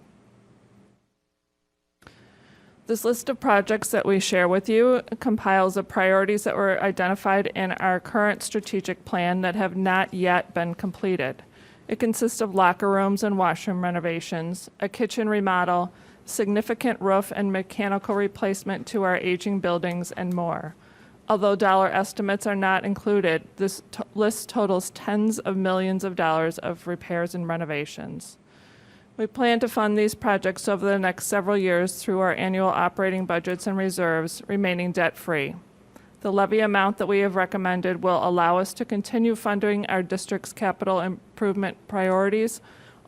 This list of projects that we share with you compiles the priorities that were identified in our current strategic plan that have not yet been completed. It consists of locker rooms and washroom renovations, a kitchen remodel, significant roof and mechanical replacement to our aging buildings, and more. Although dollar estimates are not included, this list totals tens of millions of dollars of repairs and renovations. We plan to fund these projects over the next several years through our annual operating budgets and reserves, remaining debt-free. The levy amount that we have recommended will allow us to continue funding our district's capital improvement priorities,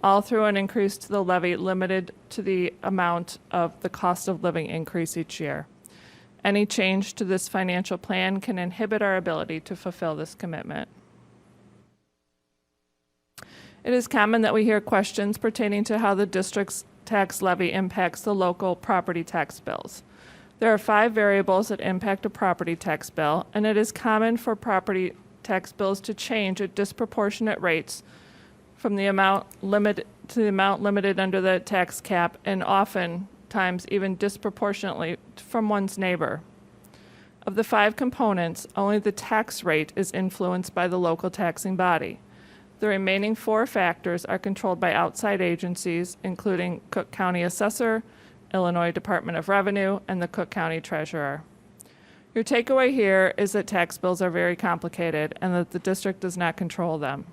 all through an increase to the levy limited to the amount of the cost of living increase each year. Any change to this financial plan can inhibit our ability to fulfill this commitment. It is common that we hear questions pertaining to how the district's tax levy impacts the local property tax bills. There are 5 variables that impact a property tax bill, and it is common for property tax bills to change at disproportionate rates from the amount limited under the tax cap, and oftentimes even disproportionately from one's neighbor. Of the 5 components, only the tax rate is influenced by the local taxing body. The remaining 4 factors are controlled by outside agencies, including Cook County Assessor, Illinois Department of Revenue, and the Cook County Treasurer. Your takeaway here is that tax bills are very complicated and that the district does not control them.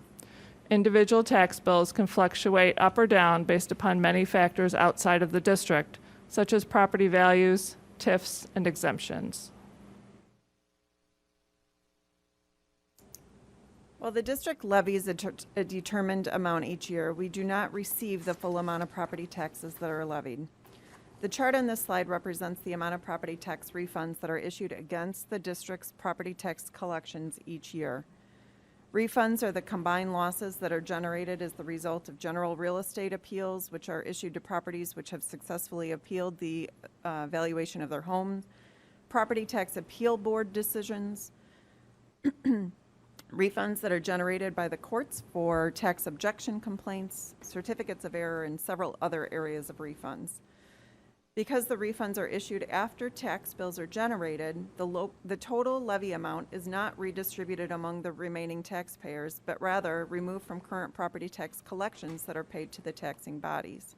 Individual tax bills can fluctuate up or down based upon many factors outside of the district, such as property values, TIFs, and exemptions. While the district levies a determined amount each year, we do not receive the full amount of property taxes that are levied. The chart on this slide represents the amount of property tax refunds that are issued against the district's property tax collections each year. Refunds are the combined losses that are generated as the result of general real estate appeals, which are issued to properties which have successfully appealed the valuation of their home, property tax appeal board decisions, refunds that are generated by the courts for tax objection complaints, certificates of error, and several other areas of refunds. Because the refunds are issued after tax bills are generated, the total levy amount is not redistributed among the remaining taxpayers, but rather removed from current property tax collections that are paid to the taxing bodies.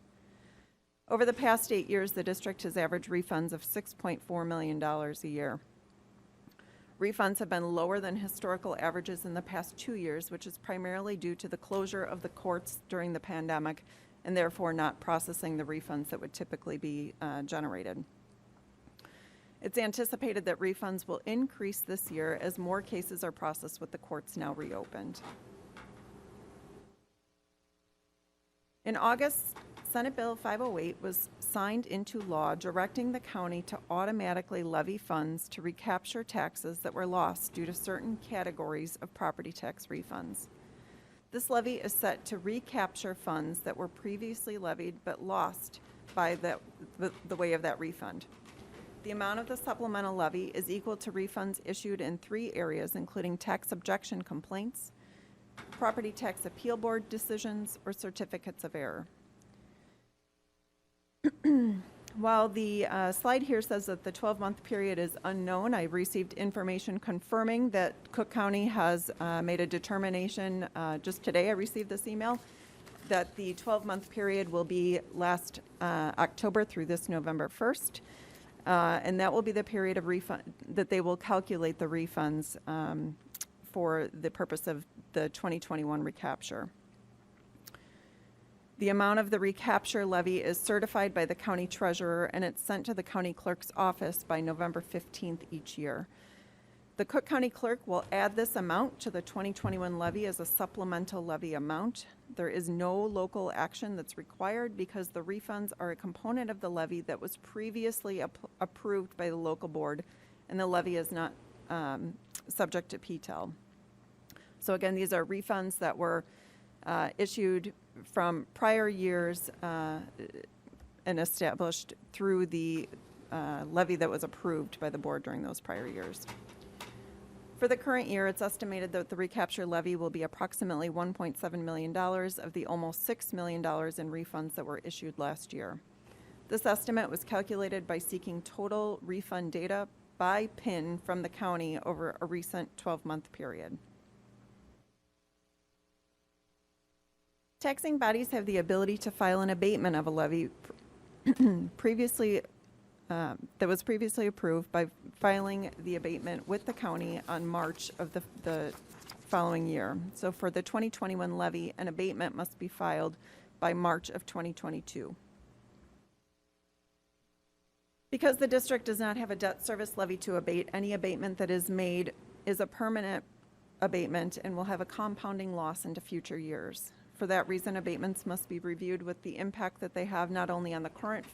Over the past 8 years, the district has averaged refunds of $6.4 million a year. Refunds have been lower than historical averages in the past 2 years, which is primarily due to the closure of the courts during the pandemic and therefore not processing the refunds that would typically be generated. It's anticipated that refunds will increase this year as more cases are processed with the courts now reopened. In August, Senate Bill 508 was signed into law directing the county to automatically levy funds to recapture taxes that were lost due to certain categories of property tax refunds. This levy is set to recapture funds that were previously levied but lost by the way of that refund. The amount of the supplemental levy is equal to refunds issued in 3 areas, including tax objection complaints, property tax appeal board decisions, or certificates of error. While the slide here says that the 12-month period is unknown, I received information confirming that Cook County has made a determination, just today I received this email, that the 12-month period will be last October through this November 1st, and that will be the period of refund that they will calculate the refunds for the purpose of the 2021 recapture. The amount of the recapture levy is certified by the county treasurer, and it's sent to the county clerk's office by November 15th each year. The Cook County clerk will add this amount to the 2021 levy as a supplemental levy amount. There is no local action that's required because the refunds are a component of the levy that was previously approved by the local board, and the levy is not subject to PTEL. So again, these are refunds that were issued from prior years and established through the levy that was approved by the board during those prior years. For the current year, it's estimated that the recapture levy will be approximately $1.7 million of the almost $6 million in refunds that were issued last year. This estimate was calculated by seeking total refund data by PIN from the county over a recent 12-month period. Taxing bodies have the ability to file an abatement of a levy that was previously approved by filing the abatement with the county on March of the following year. So for the 2021 levy, an abatement must be filed by March of 2022. Because the district does not have a debt service levy to abate, any abatement that is made is a permanent abatement and will have a compounding loss into future years. For that reason, abatements must be reviewed with the impact that they have not only on the current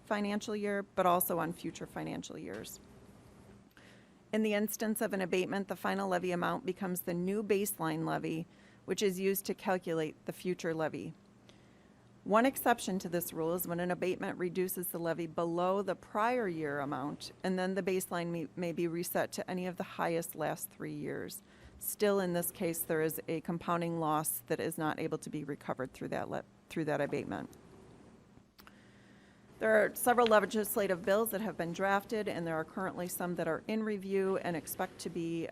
financial year, but also on future financial years. In the instance of an abatement, the final levy amount becomes the new baseline levy, which is used to calculate the future levy. One exception to this rule is when an abatement reduces the levy below the prior year amount, and then the baseline may be reset to any of the highest last 3 years. Still, in this case, there is a compounding loss that is not able to be recovered through that abatement. There are several legislative bills that have been drafted, and there are currently some that are in review and expect to be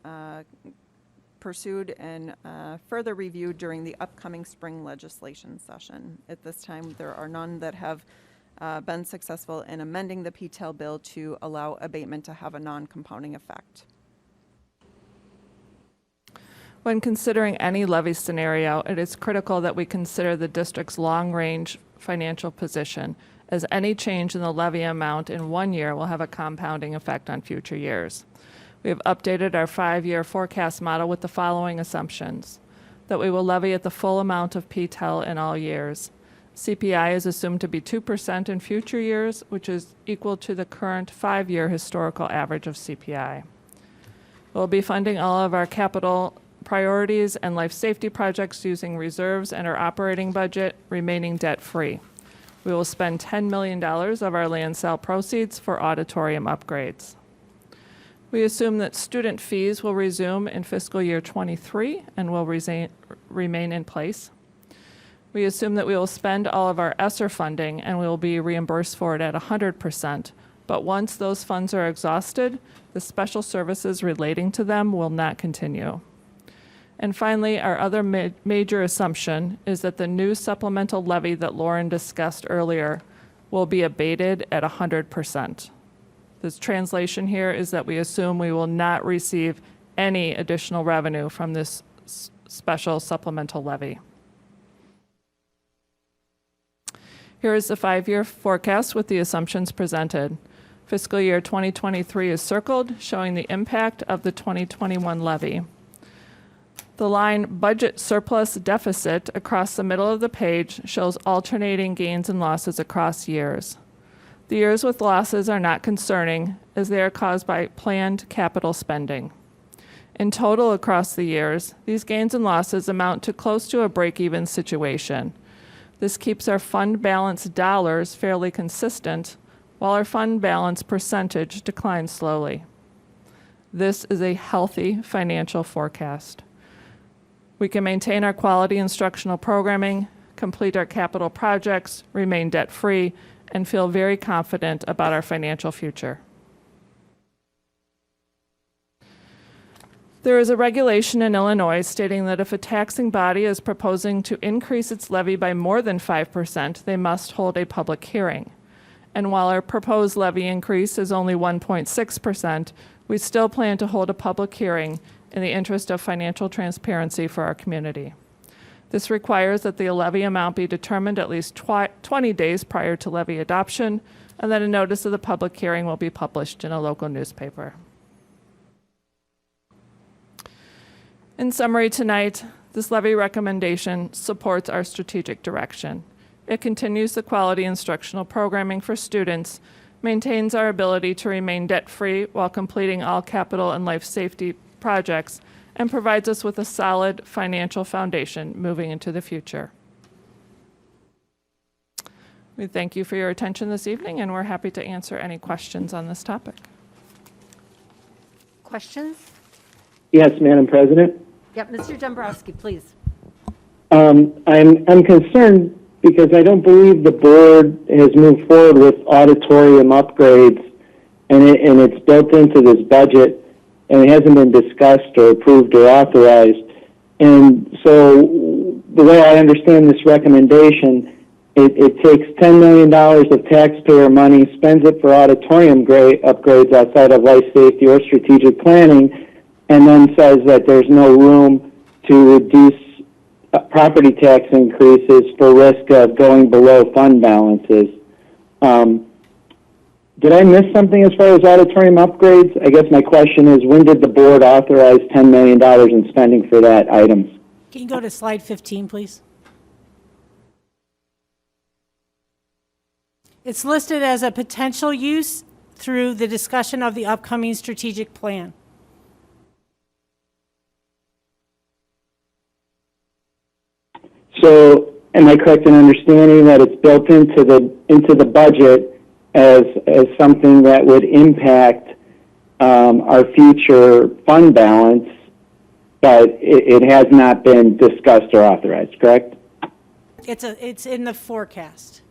pursued and further reviewed during the upcoming spring legislation session. At this time, there are none that have been successful in amending the PTEL bill to allow abatement to have a non-compounding effect. When considering any levy scenario, it is critical that we consider the district's long-range financial position, as any change in the levy amount in 1 year will have a compounding effect on future years. We have updated our 5-year forecast model with the following assumptions: that we will levy at the full amount of PTEL in all years. CPI is assumed to be 2% in future years, which is equal to the current 5-year historical average of CPI. We'll be funding all of our capital priorities and life safety projects using reserves and our operating budget, remaining debt-free. We will spend $10 million of our land sale proceeds for auditorium upgrades. We assume that student fees will resume in fiscal year 23 and will remain in place. We assume that we will spend all of our ESSER funding and we will be reimbursed for it at 100%, but once those funds are exhausted, the special services relating to them will not continue. And finally, our other major assumption is that the new supplemental levy that Lauren discussed earlier will be abated at 100%. This translation here is that we assume we will not receive any additional revenue from this special supplemental levy. Here is the 5-year forecast with the assumptions presented. Fiscal year 2023 is circled, showing the impact of the 2021 levy. The line budget surplus deficit across the middle of the page shows alternating gains and losses across years. The years with losses are not concerning, as they are caused by planned capital spending. In total across the years, these gains and losses amount to close to a break-even situation. This keeps our fund balance dollars fairly consistent, while our fund balance percentage declines slowly. This is a healthy financial forecast. We can maintain our quality instructional programming, complete our capital projects, remain debt-free, and feel very confident about our financial future. There is a regulation in Illinois stating that if a taxing body is proposing to increase its levy by more than 5%, they must hold a public hearing. And while our proposed levy increase is only 1.6%, we still plan to hold a public hearing in the interest of financial transparency for our community. This requires that the levy amount be determined at least 20 days prior to levy adoption, and that a notice of the public hearing will be published in a local newspaper. In summary tonight, this levy recommendation supports our strategic direction. It continues the quality instructional programming for students, maintains our ability to remain debt-free while completing all capital and life safety projects, and provides us with a solid financial foundation moving into the future. We thank you for your attention this evening, and we're happy to answer any questions on this topic. Questions? Yes, Madam President. Yep, Mr. Dombrowski, please. I'm concerned because I don't believe the board has moved forward with auditorium upgrades, and it's built into this budget, and it hasn't been discussed or approved or authorized. And so the way I understand this recommendation, it takes $10 million of taxpayer money, spends it for auditorium upgrades outside of life safety or strategic planning, and then says that there's no room to reduce property tax increases for risk of going below fund balances. Did I miss something as far as auditorium upgrades? I guess my question is, when did the board authorize $10 million in spending for that items? Can you go to slide 15, please? It's listed as a potential use through the discussion of the upcoming strategic plan. So am I correct in understanding that it's built into the budget as something that would impact our future fund balance, but it has not been discussed or authorized, correct? It's in the forecast.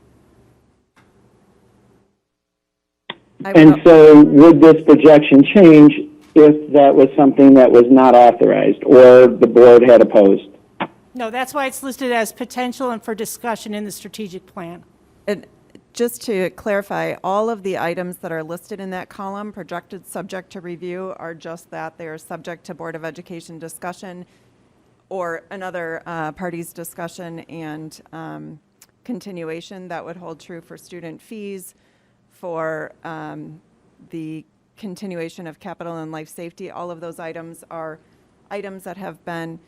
And so would this projection change if that was something that was not authorized or the board had opposed? No, that's why it's listed as potential and for discussion in the strategic plan. And just to clarify, all of the items that are listed in that column, projected subject to review, are just that. They are subject to Board of Education discussion or another party's discussion and continuation. That would hold true for student fees, for the continuation of capital and life safety. All of those items are items that have been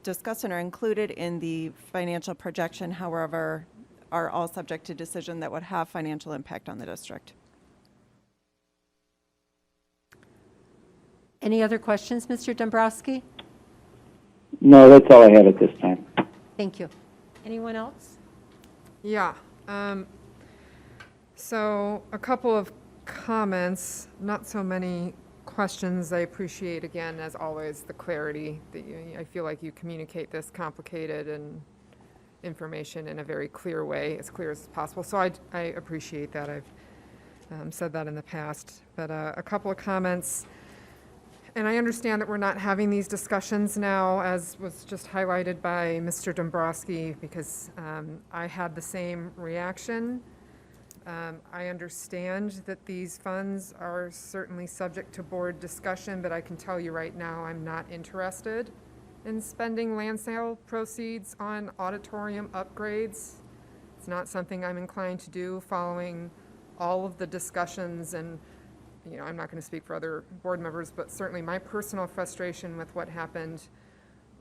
discussed and are included in the financial projection, however, are all subject to decision that would have financial impact on the district. Any other questions, Mr. Dombrowski? No, that's all I have at this time. Thank you. Anyone else? Yeah. So a couple of comments, not so many questions. I appreciate, again, as always, the clarity that I feel like you communicate this complicated and information in a very clear way, as clear as possible. So I appreciate that. I've said that in the past. But a couple of comments. And I understand that we're not having these discussions now, as was just highlighted by Mr. Dombrowski, because I had the same reaction. I understand that these funds are certainly subject to board discussion, but I can tell you right now I'm not interested in spending land sale proceeds on auditorium upgrades. It's not something I'm inclined to do following all of the discussions, and I'm not going to speak for other board members, but certainly my personal frustration with what happened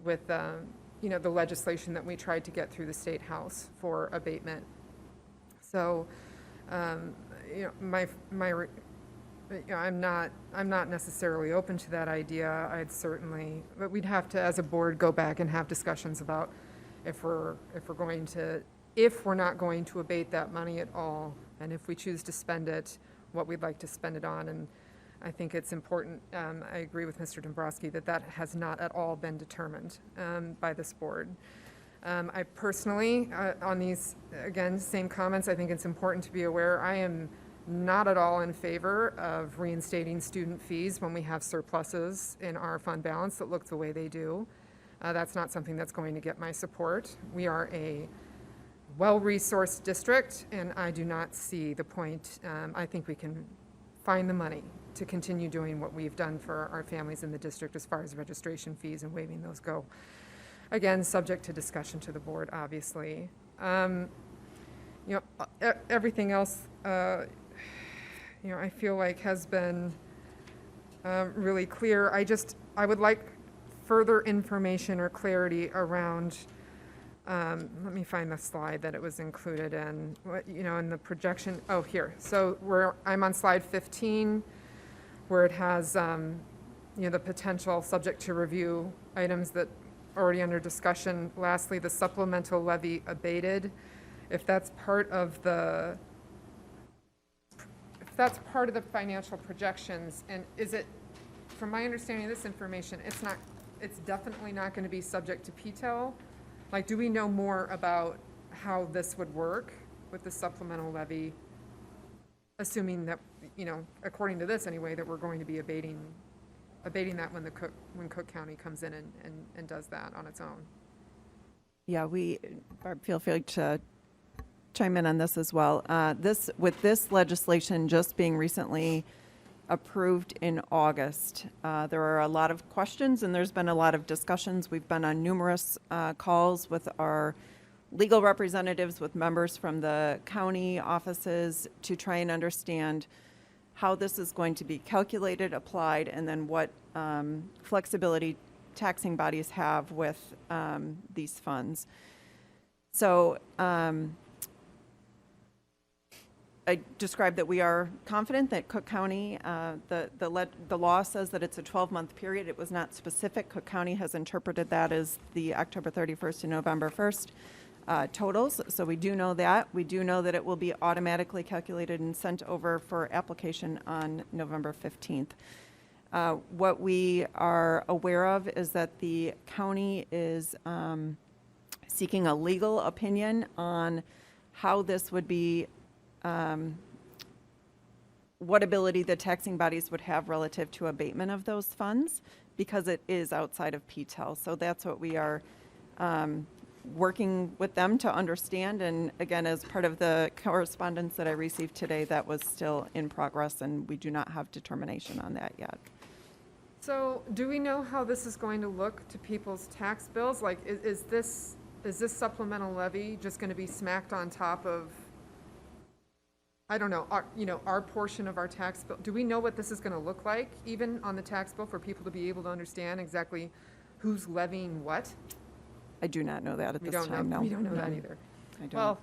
with the legislation that we tried to get through the State House for abatement. So I'm not necessarily open to that idea. But we'd have to, as a board, go back and have discussions about if we're not going to abate that money at all, and if we choose to spend it, what we'd like to spend it on. And I think it's important. I agree with Mr. Dombrowski that has not at all been determined by this board. I personally, on these, again, same comments, I think it's important to be aware, I am not at all in favor of reinstating student fees when we have surpluses in our fund balance that look the way they do. That's not something that's going to get my support. We are a well-resourced district, and I do not see the point. I think we can find the money to continue doing what we've done for our families in the district as far as registration fees and waiving those go. Again, subject to discussion to the board, obviously. Everything else, I feel like has been really clear. I would like further information or clarity around, let me find the slide that it was included in, in the projection. Oh, here. So I'm on slide 15, where it has, the potential subject to review items that already under discussion. Lastly, the supplemental levy abated. If that's part of the financial projections, and is it, from my understanding of this information, it's definitely not going to be subject to PTEL. Like, do we know more about how this would work with the supplemental levy, assuming that, according to this anyway, that we're going to be abating that when Cook County comes in and does that on its own. Yeah, Barb, feel free to chime in on this as well. With this legislation just being recently approved in August, there are a lot of questions and there's been a lot of discussions. We've been on numerous calls with our legal representatives, with members from the county offices to try and understand how this is going to be calculated, applied, and then what flexibility taxing bodies have with these funds. So I described that we are confident that Cook County, the law says that it's a 12-month period. It was not specific. Cook County has interpreted that as the October 31st to November 1st totals. So we do know that. We do know that it will be automatically calculated and sent over for application on November 15th. What we are aware of is that the county is seeking a legal opinion on how this would be, what ability the taxing bodies would have relative to abatement of those funds, because it is outside of PTEL. So that's what we are working with them to understand. And again, as part of the correspondence that I received today, that was still in progress, and we do not have determination on that yet. So do we know how this is going to look to people's tax bills? Like, is this supplemental levy just going to be smacked on top of, I don't know, our portion of our tax bill? Do we know what this is going to look like, even on the tax bill, for people to be able to understand exactly who's levying what? I do not know that at this time, no. We don't know that either. I don't. Well,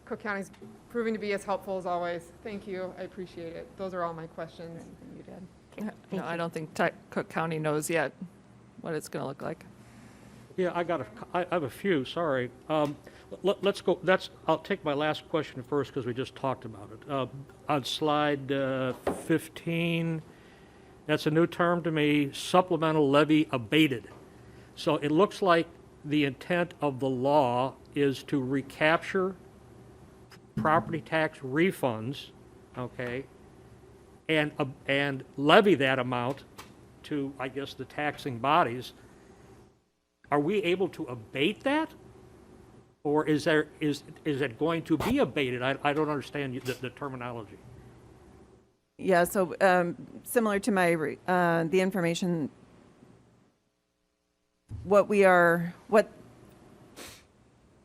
Cook County's proving to be as helpful as always. Thank you, I appreciate it. Those are all my questions. You did. No, I don't think Cook County knows yet what it's going to look like. Yeah, I have a few, sorry. Let's go, I'll take my last question first because we just talked about it. On slide 15, that's a new term to me, supplemental levy abated. So it looks like the intent of the law is to recapture property tax refunds, okay, and levy that amount to, I guess, the taxing bodies. Are we able to abate that? Or is it going to be abated? I don't understand the terminology. Yeah, so similar to my, the information, what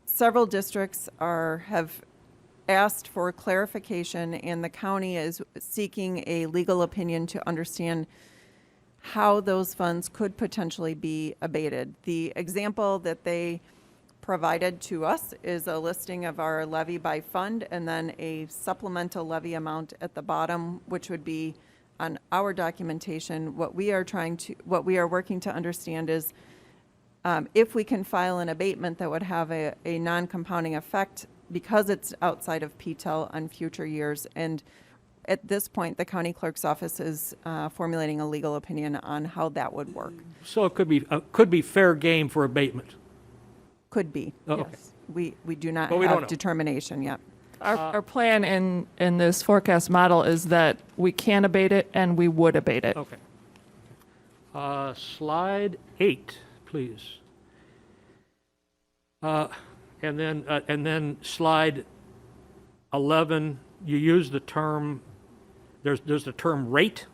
several districts have asked for clarification, and the county is seeking a legal opinion to understand how those funds could potentially be abated. The example that they provided to us is a listing of our levy by fund and then a supplemental levy amount at the bottom, which would be on our documentation. What we are working to understand is if we can file an abatement that would have a non-compounding effect because it's outside of PTEL on future years. And at this point, the county clerk's office is formulating a legal opinion on how that would work. So it could be fair game for abatement? Could be, Oh, yes. We do not But we don't have know. determination yet. Our plan in this forecast model is that we can abate it and we would abate it. Okay. Slide 8, please. And then slide 11, you use the term, there's the term rate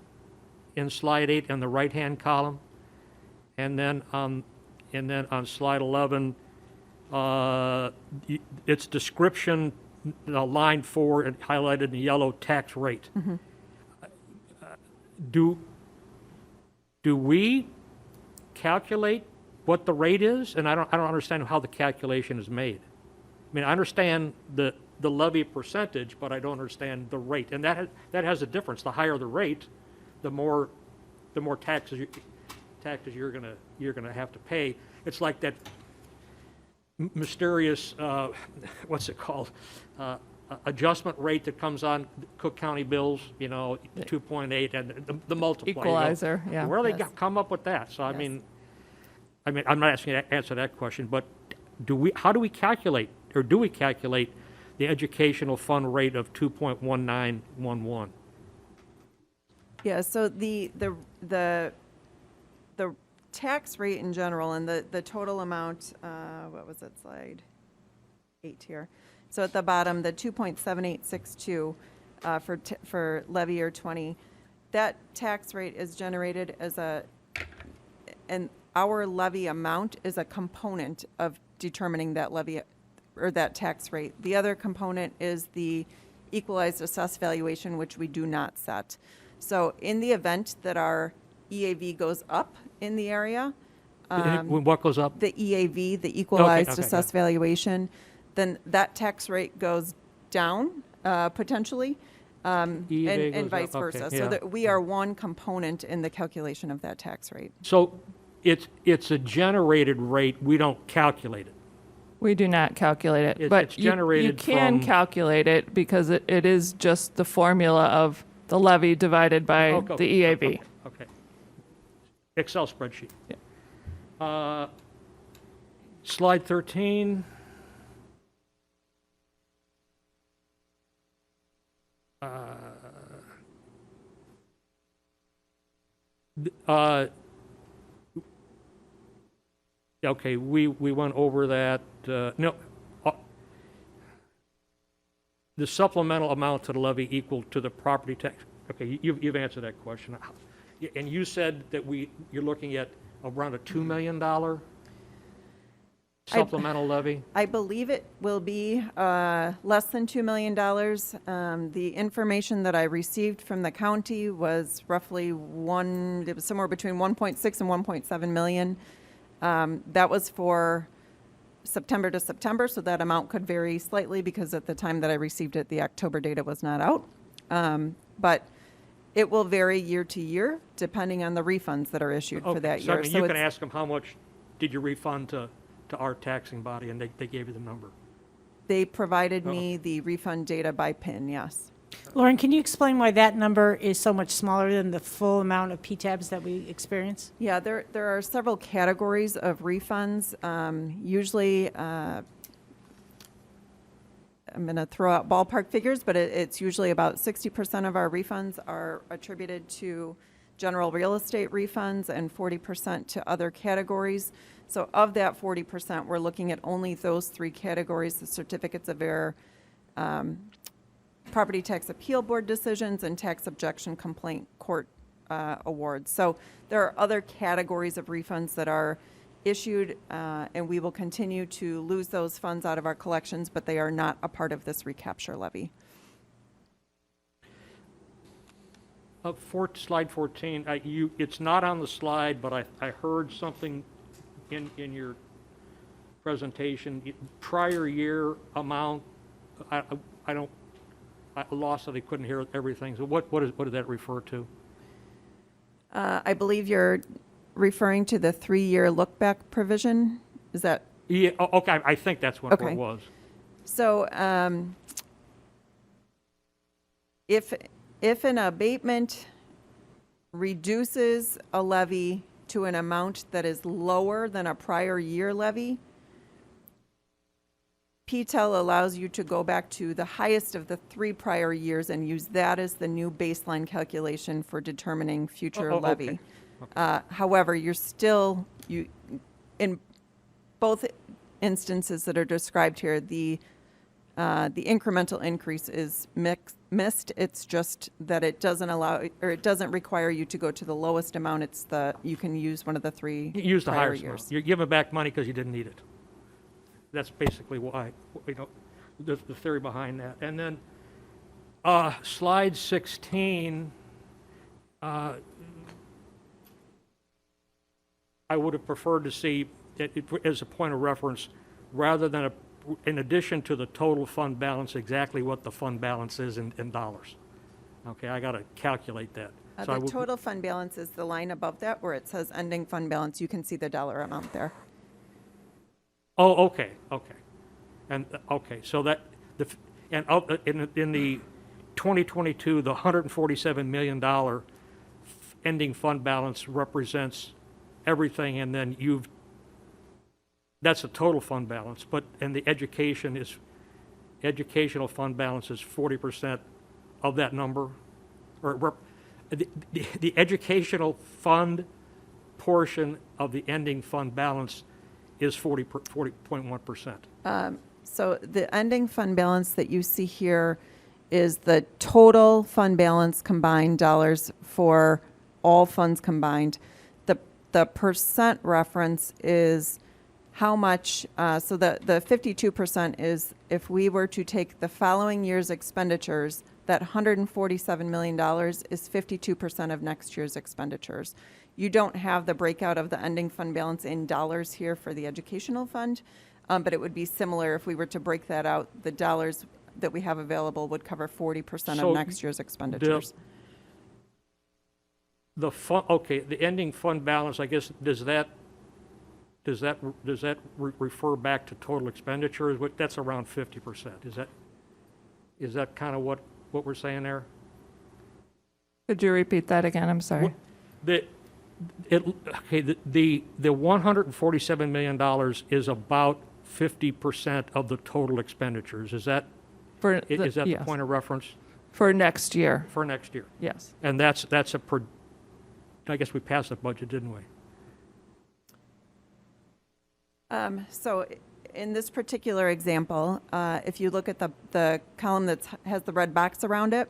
in slide 8 in the right-hand column. And then on slide 11, it's description, line 4, and highlighted in yellow, tax rate. Mm-hmm. Do we calculate what the rate is? And I don't understand how the calculation is made. I mean, I understand the levy percentage, but I don't understand the rate. And that has a difference. The higher the rate, the more taxes you're gonna have to pay. It's like that mysterious what's it called? Adjustment rate that comes on Cook County bills, 2.8, and the multiplier. Equalizer, yeah. Where do they Yes. come up with that? So Yes. I mean, I'm not asking you to answer that question, but how do we calculate, or do we calculate the educational fund rate of 2.1911? Yeah, so the tax rate in general and the total amount, what was it, slide 8 here? So at the bottom, the 2.7862 for levy year 20, that tax rate is generated as and our levy amount is a component of determining that levy or that tax rate. The other component is the equalized assessed valuation, which we do not set. So in the event that our EAV goes up in the area, What goes up? the EAV, the equalized okay, assessed valuation, then that tax rate goes down potentially, EAV and goes vice up, okay, versa. yeah. So that we are one component in the calculation of that tax rate. So it's a generated rate, we don't calculate it. We do not calculate it, but It's you generated can from- calculate it because it is just the formula of the levy divided by Okay, the EAV. Okay. Excel spreadsheet. Slide 13. Okay, we went over that. No, the supplemental amount to the levy equal to the property tax. Okay, you've answered that question. And you said that you're looking at around a $2 million supplemental levy? I believe it will be less than $2 million. The information that I received from the county was roughly it was somewhere between 1.6 and 1.7 million. That was for September to September, so that amount could vary slightly because at the time that I received it, the October data was not out. But it will vary year to year depending on the refunds that are issued for that so, year. I mean, you can ask them how much did you refund to our taxing body, and they gave you the number. They provided me the refund data by PIN, yes. Lauren, can you explain why that number is so much smaller than the full amount of PTABs that we experience? Yeah, there are several categories of refunds. Usually, I'm going to throw out ballpark figures, but it's usually about 60% of our refunds are attributed to general real estate refunds and 40% to other categories. So of that 40%, we're looking at only those three categories: the certificates of error, property tax appeal board decisions, and tax objection complaint court awards. So there are other categories of refunds that are issued, and we will continue to lose those funds out of our collections, but they are not a part of this recapture levy. Slide 14, it's not on the slide, but I heard something in your presentation. Prior year amount, I lost it, I couldn't hear everything. So what does that refer to? I believe you're referring to the 3-year look-back provision. Is that? Yeah, okay, I think that's what it was. So if an abatement reduces a levy to an amount that is lower than a prior year levy, PTEL allows you to go back to the highest of the 3 prior years and use that as the new baseline calculation for determining future levy. Okay. However, you're still, in both instances that are described here, the incremental increase is missed. It's just that it doesn't allow, or it doesn't require you to go to the lowest amount. You can use one of the 3 You use the prior highest years. amount. You're giving back money because you didn't need it. That's basically why, the theory behind that. And then slide 16, I would have preferred to see it as a point of reference, rather than in addition to the total fund balance, exactly what the fund balance is in dollars. Okay, I got to calculate that. The total fund balance is the line above that where it says ending fund balance. You can see the dollar amount there. Oh, okay. And, okay, so that, in the 2022, the $147 million ending fund balance represents everything, and then you've That's the total fund balance, and the educational fund balance is 40% of that number, or the educational fund portion of the ending fund balance is 40.1%. So the ending fund balance that you see here is the total fund balance combined dollars for all funds combined. The percent reference is how much, so the 52% is if we were to take the following year's expenditures, that $147 million is 52% of next year's expenditures. You don't have the breakout of the ending fund balance in dollars here for the educational fund, but it would be similar if we were to break that out. The dollars that we have available would cover 40% So of next year's expenditures. The ending fund balance, I guess, does that refer back to total expenditures? That's around 50%. Is that kind of what we're saying there? Could you repeat that again? I'm sorry. The $147 million is about 50% of the total expenditures. Is that Yes. the point of reference? For next year. For next year. Yes. And I guess we passed the budget, didn't we? So in this particular example, if you look at the column that has the red box around it,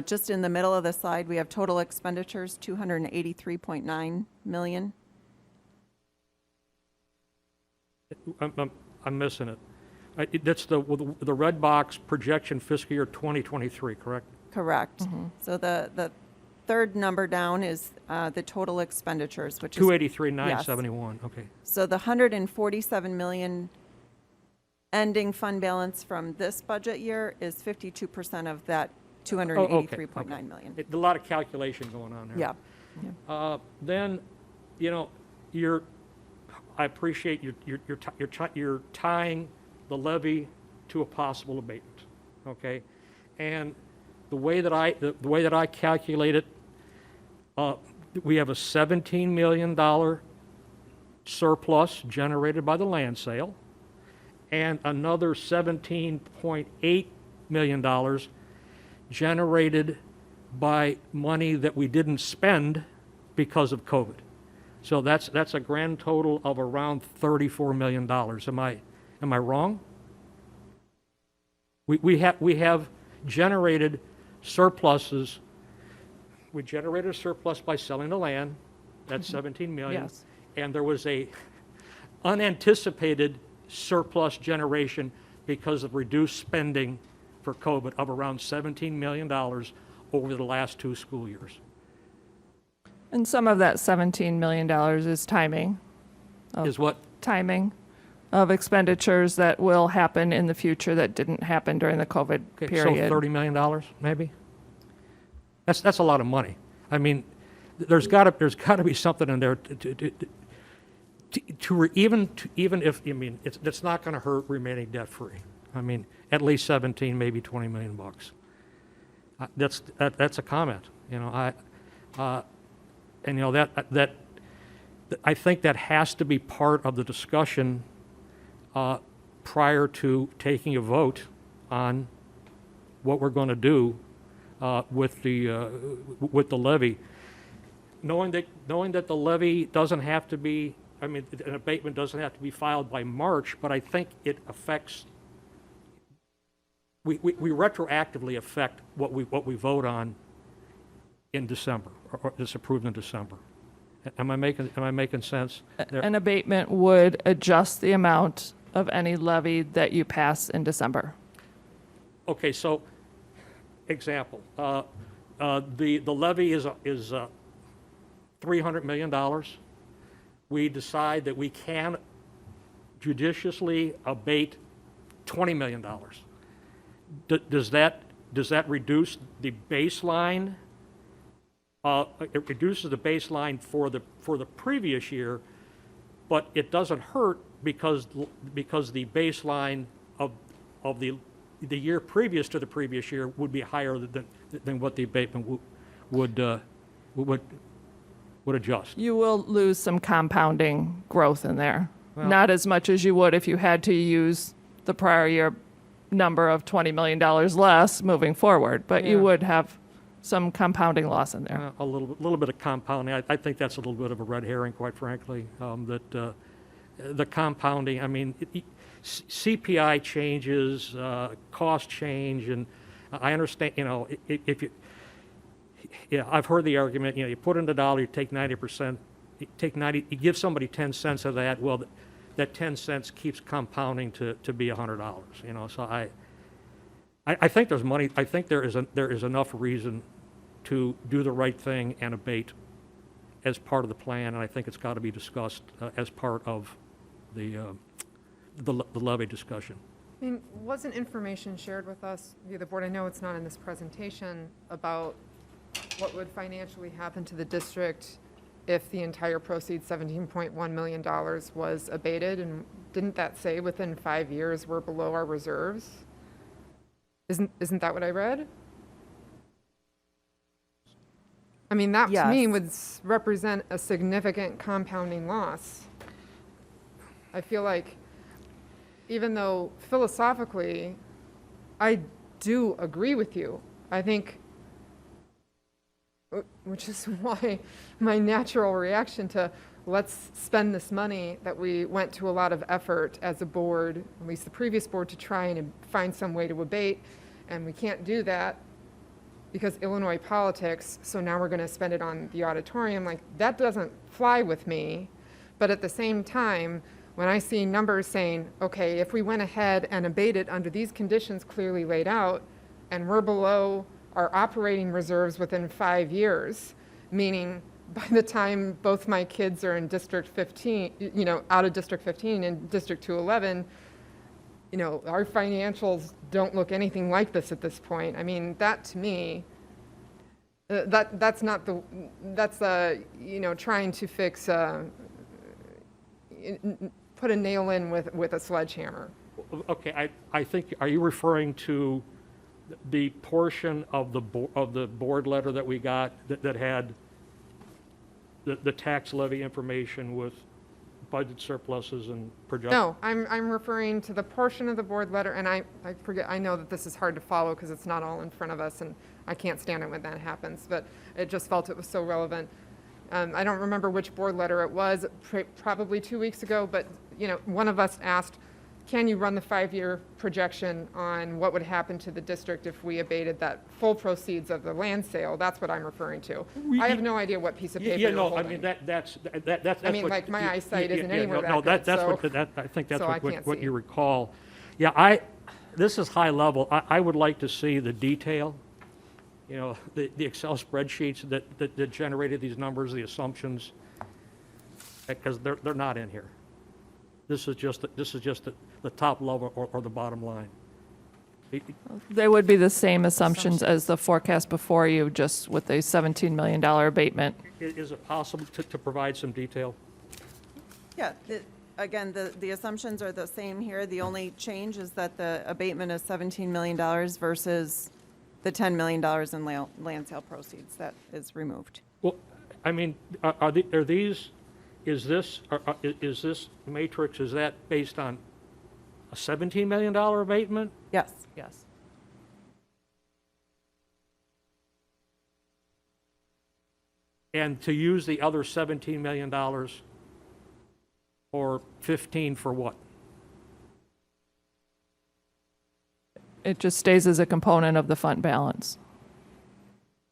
just in the middle of the slide, we have total expenditures, $283.9 million. I'm missing it. That's the red box projection fiscal year 2023, correct? Correct. So the third number down is the total expenditures, which is 283,971. Yes. Okay. So the $147 million ending fund balance from this budget year is 52% of that $283.9 million. A lot of calculation going on there. Yeah. Then, I appreciate you're tying the levy to a possible abatement, okay? And the way that I calculate it, we have a $17 million surplus generated by the land sale, and another $17.8 million generated by money that we didn't spend because of COVID. So that's a grand total of around $34 million. Am I wrong? We have generated surpluses. We generated a surplus by selling the land. That's $17 million. Yes. And there was a unanticipated surplus generation because of reduced spending for COVID of around $17 million over the last 2 school years. And some of that $17 million is timing. Is what? Timing of expenditures that will happen in the future that didn't happen during the COVID period. So $30 million, maybe? That's a lot of money. I mean, there's got to be something in there even if, I mean, it's not going to hurt remaining debt-free. I mean, at least 17, maybe 20 million bucks. That's a comment. That I think that has to be part of the discussion prior to taking a vote on what we're going to do with the levy. Knowing that the levy doesn't have to be, I mean, an abatement doesn't have to be filed by March, but I think it affects. We retroactively affect what we vote on in December, or is approved in December. Am I making sense? An abatement would adjust the amount of any levy that you pass in December. Okay, so example, the levy is $300 million. We decide that we can judiciously abate $20 million. Does that reduce the baseline? It reduces the baseline for the previous year, but it doesn't hurt because the baseline of the year previous to the previous year would be higher than what the abatement would adjust. You will lose some compounding growth in there. Well- not as much as you would if you had to use the prior year number of $20 million less moving forward, but you Yeah. would have some compounding loss in there. A little bit of compounding. I think that's a little bit of a red herring, quite frankly, that the compounding, I mean, CPI changes, cost change, and I understand, you know, if you, yeah, I've heard the argument, you know, you put in the dollar, you take 90%, you give somebody 10 cents of that, well, that 10 cents keeps compounding to be $100, you know, so I think there's money, I think there is enough reason to do the right thing and abate as part of the plan, and I think it's got to be discussed as part of the levy discussion. I mean, wasn't information shared with us via the board? I know it's not in this presentation about what would financially happen to the district if the entire proceeds, $17.1 million, was abated, and didn't that say within 5 years we're below our reserves? Isn't that what I read? I mean, that to me Yes. would represent a significant compounding loss. I feel like, even though philosophically, I do agree with you, I think, which is why my natural reaction to let's spend this money that we went to a lot of effort as a board, at least the previous board, to try and find some way to abate, and we can't do that because Illinois politics, so now we're going to spend it on the auditorium. Like, that doesn't fly with me. But at the same time, when I see numbers saying, okay, if we went ahead and abated under these conditions clearly laid out, and we're below our operating reserves within 5 years, meaning by the time both my kids are in District 15, you know, out of District 15 and District 211, you know, our financials don't look anything like this at this point. I mean, that to me, that's not the, that's you know, trying to fix, put a nail in with a sledgehammer. Okay, I think, are you referring to the portion of the board letter that we got that had the tax levy information with budget surpluses and projections? No, I'm referring to the portion of the board letter, and I forget, I know that this is hard to follow because it's not all in front of us, and I can't stand it when that happens, but it just felt it was so relevant. I don't remember which board letter it was, probably 2 weeks ago, but, you know, one of us asked, can you run the 5-year projection on what would happen to the district if we abated that full proceeds of the land sale? That's what I'm referring to. I have no idea what piece of paper Yeah, you're no, I holding. mean, that's I mean, what- like, my eyesight isn't yeah, anywhere no, that good, so- I think that's so I can't what see. you recall. Yeah, this is high level. I would like to see the detail, you know, the Excel spreadsheets that generated these numbers, the assumptions, because they're not in here. This is just the top level or the bottom line. They would be the same assumptions as the forecast before you, just with a $17 million abatement. Is it possible to provide some detail? Yeah, again, the assumptions are the same here. The only change is that the abatement is $17 million versus the $10 million in land sale proceeds. That is removed. Well, I mean, are these, is this matrix, is that based on a $17 million abatement? Yes. Yes. And to use the other $17 million or 15 for what? It just stays as a component of the fund balance.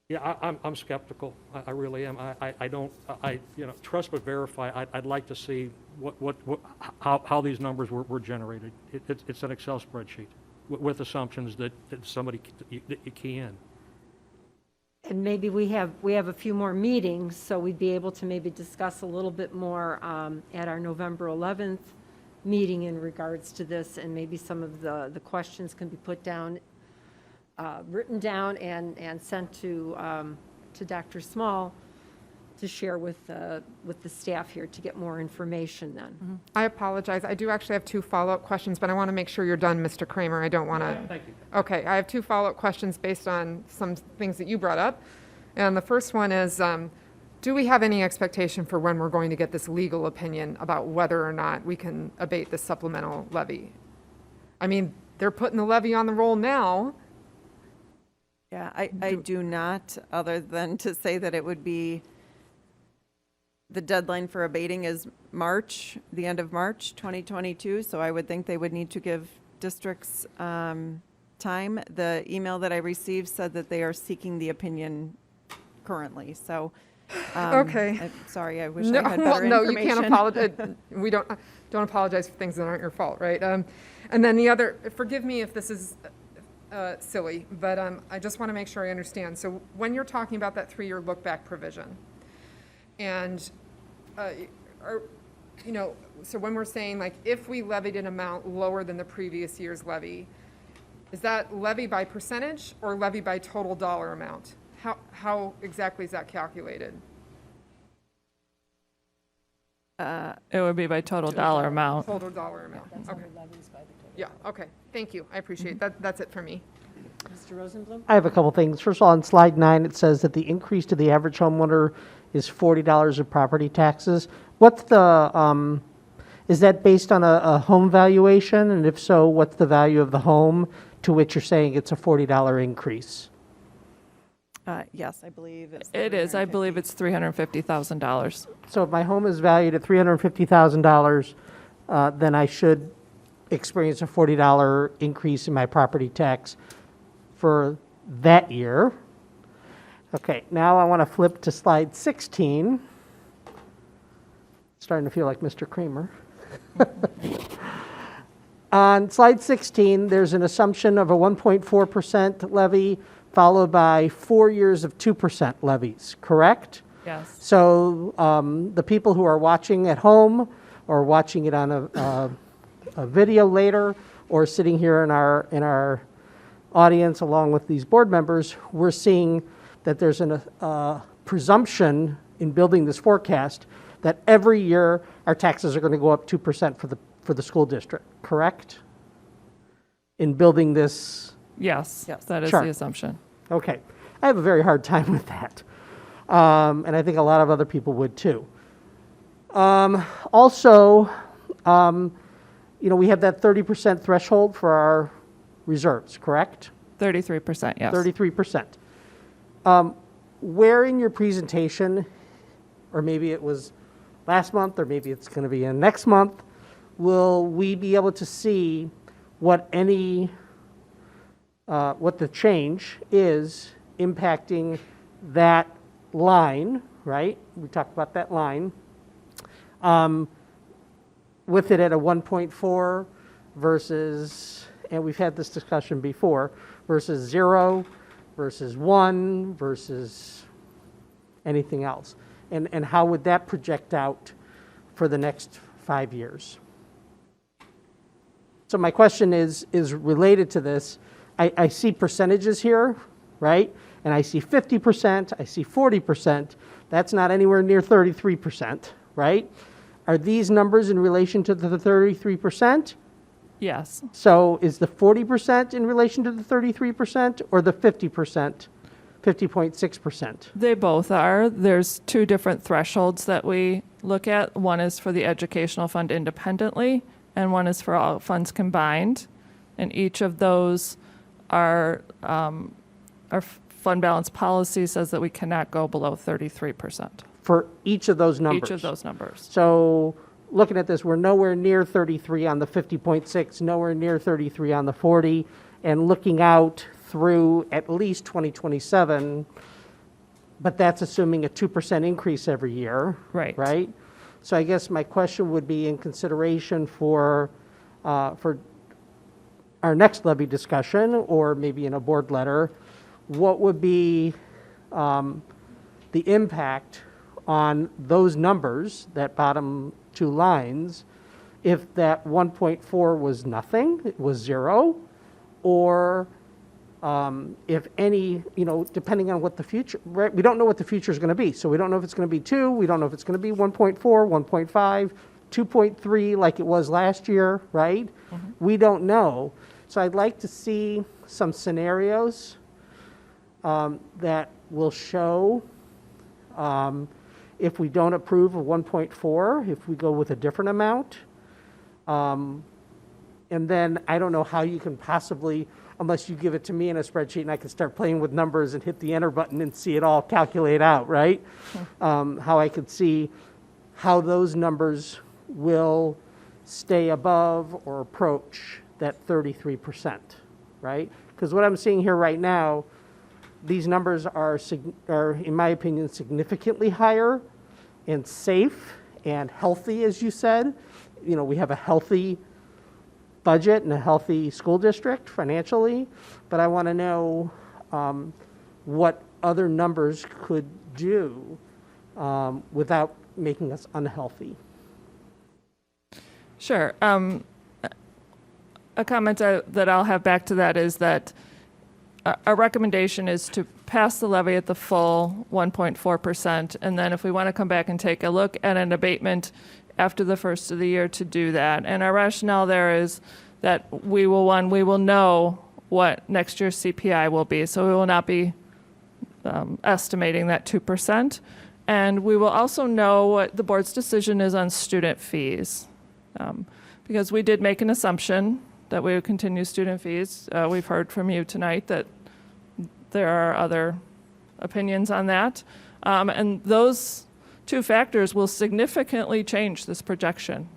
Yeah, I'm skeptical. I really am. I don't, you know, trust but verify. I'd like to see how these numbers were generated. It's an Excel spreadsheet with assumptions that somebody, that you key in. And maybe we have a few more meetings, so we'd be able to maybe discuss a little bit more at our November 11th meeting in regards to this, and maybe some of the questions can be put down, written down and sent to Dr. Small to share with the staff here to get more information then. I apologize. I do actually have 2 follow-up questions, but I want to make sure you're done, Mr. Kramer. I don't want to. Yeah, thank you. Okay, I have 2 follow-up questions based on some things that you brought up. And the first one is, do we have any expectation for when we're going to get this legal opinion about whether or not we can abate the supplemental levy? I mean, they're putting the levy on the roll now. Yeah, I do not, other than to say that it would be, the deadline for abating is March, the end of March 2022, so I would think they would need to give districts time. The email that I received said that they are seeking the opinion currently, so. Okay. I'm sorry, I wish I had better no, information. you can't apologize. We don't apologize for things that aren't your fault, right? And then the other, forgive me if this is silly, but I just want to make sure I understand. So when you're talking about that 3-year look-back provision, and, so when we're saying, like, if we levied an amount lower than the previous year's levy, is that levy by percentage or levy by total dollar amount? How exactly is that calculated? It would be by total dollar amount. Total dollar amount, okay. Yeah, okay, thank you, I appreciate that. That's it for me. Mr. Rosenblum? I have a couple things. First of all, on slide 9, it says that the increase to the average homeowner is $40 of property taxes. What's the, is that based on a home valuation? And if so, what's the value of the home to which you're saying it's a $40 increase? Yes, I believe it's. It is. I believe it's $350,000. So if my home is valued at $350,000, then I should experience a $40 increase in my property tax for that year. Okay, now I want to flip to slide 16. Starting to feel like Mr. Kramer. On slide 16, there's an assumption of a 1.4% levy followed by 4 years of 2% levies, correct? Yes. So the people who are watching at home or watching it on a video later or sitting here in our audience along with these board members, we're seeing that there's a presumption in building this forecast that every year our taxes are going to go up 2% for the school district, correct? In building this. Yes, that is Sure. the assumption. Okay. I have a very hard time with that. And I think a lot of other people would too. Also, we have that 30% threshold for our reserves, correct? 33%, yes. 33%. Where in your presentation, or maybe it was last month, or maybe it's going to be in next month, will we be able to see what the change is impacting that line, right? We talked about that line. With it at a 1.4 versus, and we've had this discussion before, versus 0, versus 1, versus anything else. And how would that project out for the next 5 years? So my question is related to this. I see percentages here, right? And I see 50%, I see 40%. That's not anywhere near 33%, right? Are these numbers in relation to the 33%? Yes. So is the 40% in relation to the 33% or the 50%, 50.6%? They both are. There's 2 different thresholds that we look at. One is for the educational fund independently, and one is for all funds combined. And each of those our fund balance policy says that we cannot go below 33%. For each of those numbers? Each of those numbers. So looking at this, we're nowhere near 33 on the 50.6, nowhere near 33 on the 40, and looking out through at least 2027, but that's assuming a 2% increase every year. Right. Right? So I guess my question would be in consideration for our next levy discussion, or maybe in a board letter, what would be the impact on those numbers, that bottom 2 lines, if that 1.4 was nothing, it was 0, or if any, depending on what the future, right? We don't know what the future is going to be. So we don't know if it's going to be 2, we don't know if it's going to be 1.4, 1.5, 2.3 like it was last year, right? Mm-hmm. We don't know. So I'd like to see some scenarios that will show if we don't approve of 1.4, if we go with a different amount. And then I don't know how you can possibly, unless you give it to me in a spreadsheet and I can start playing with numbers and hit the enter button and see it all calculate out, right? How I could see how those numbers will stay above or approach that 33%, right? Because what I'm seeing here right now, these numbers are, in my opinion, significantly higher and safe and healthy, as you said. You know, we have a healthy budget and a healthy school district financially, but I want to know what other numbers could do without making us unhealthy. Sure. A comment that I'll have back to that is that our recommendation is to pass the levy at the full 1.4%, and then if we want to come back and take a look at an abatement after the first of the year, to do that. And our rationale there is that we will know what next year's CPI will be, so we will not be estimating that 2%. And we will also know what the board's decision is on student fees, because we did make an assumption that we would continue student fees. We've heard from you tonight that there are other opinions on that. And those two factors will significantly change this projection.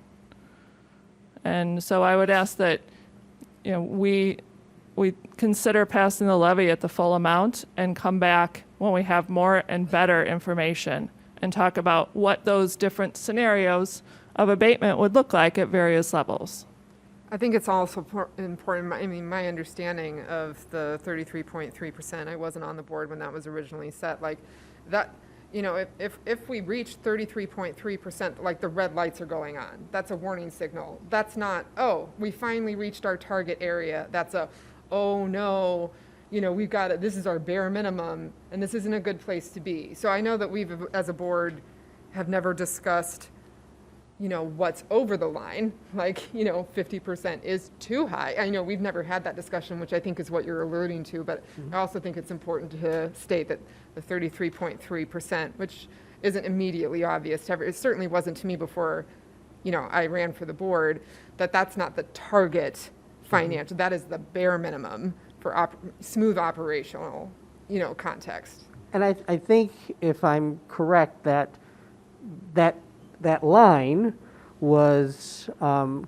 And so I would ask that, you know, we consider passing the levy at the full amount and come back when we have more and better information and talk about what those different scenarios of abatement would look like at various levels. I think it's also important, I mean, my understanding of the 33.3%, I wasn't on the board when that was originally set, like that, you know, if we reach 33.3%, like the red lights are going on, that's a warning signal. That's not, oh, we finally reached our target area. That's a, oh no, you know, we've got it, this is our bare minimum, and this isn't a good place to be. So I know that we've, as a board, have never discussed, you know, what's over the line, like, you know, 50% is too high. I know we've never had that discussion, which I think is what you're alluding to, but I also think it's important to state that the 33.3%, which isn't immediately obvious to it certainly wasn't to me before, you know, I ran for the board, that's not the target financial, that is the bare minimum for smooth operational, you know, context. And I think if I'm correct, that line was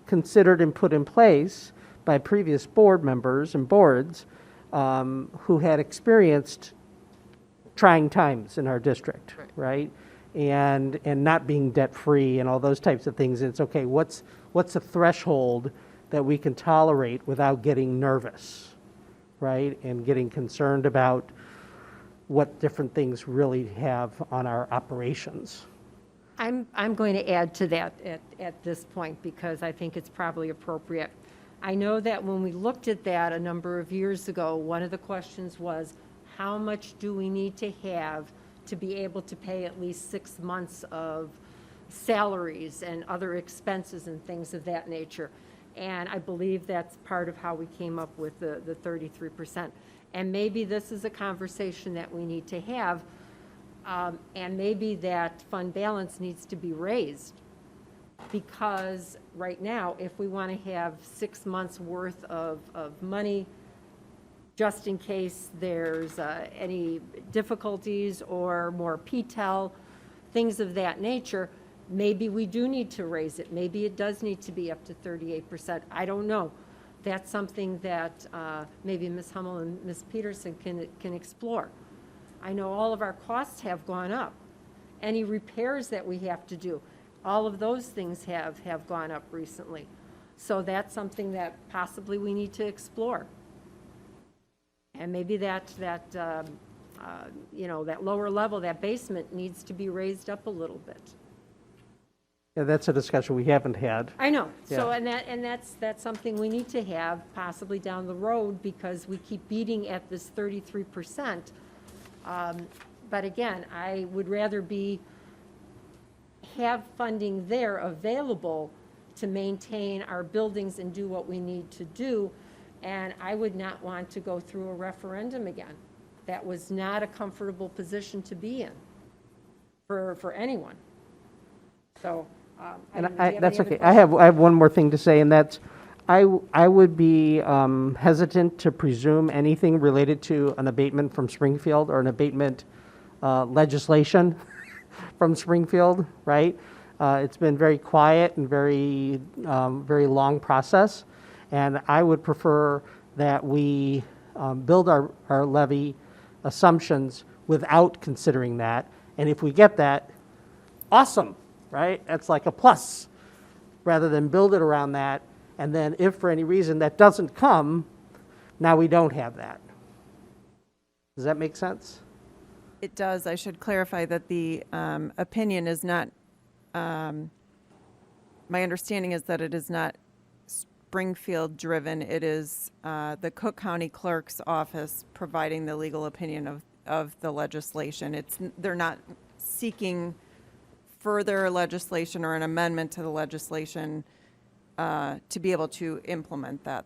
considered and put in place by previous board members and boards who had experienced trying times in our district, right? And not being debt-free and all those types of things. It's okay, what's a threshold that we can tolerate without getting nervous, right? And getting concerned about what different things really have on our operations. I'm going to add to that at this point because I think it's probably appropriate. I know that when we looked at that a number of years ago, one of the questions was, how much do we need to have to be able to pay at least 6 months of salaries and other expenses and things of that nature? And I believe that's part of how we came up with the 33%. And maybe this is a conversation that we need to have. And maybe that fund balance needs to be raised because right now, if we want to have 6 months worth of money, just in case there's any difficulties or more PTEL, things of that nature, maybe we do need to raise it. Maybe it does need to be up to 38%. I don't know. That's something that maybe Ms. Hummel and Ms. Peterson can explore. I know all of our costs have gone up. Any repairs that we have to do, all of those things have gone up recently. So that's something that possibly we need to explore. And maybe that you know, that lower level, that basement needs to be raised up a little bit. Yeah, that's a discussion we haven't had. I know. Yeah. So, and that's something we need to have possibly down the road because we keep beating at this 33%. But again, I would rather have funding there available to maintain our buildings and do what we need to do. And I would not want to go through a referendum again. That was not a comfortable position to be in. for anyone. So, And do you have that's any other okay. I have one more thing to say, and that's, I would be hesitant to presume anything related to an abatement from Springfield or an abatement legislation from Springfield, right? It's been very quiet and very long process, and I would prefer that we build our levy assumptions without considering that, and if we get that, awesome, right? That's like a plus, rather than build it around that, and then if for any reason that doesn't come, now we don't have that. Does that make sense? It does. I should clarify that the opinion is not, my understanding is that it is not Springfield-driven. It is the Cook County Clerk's office providing the legal opinion of the legislation. They're not seeking further legislation or an amendment to the legislation to be able to implement that.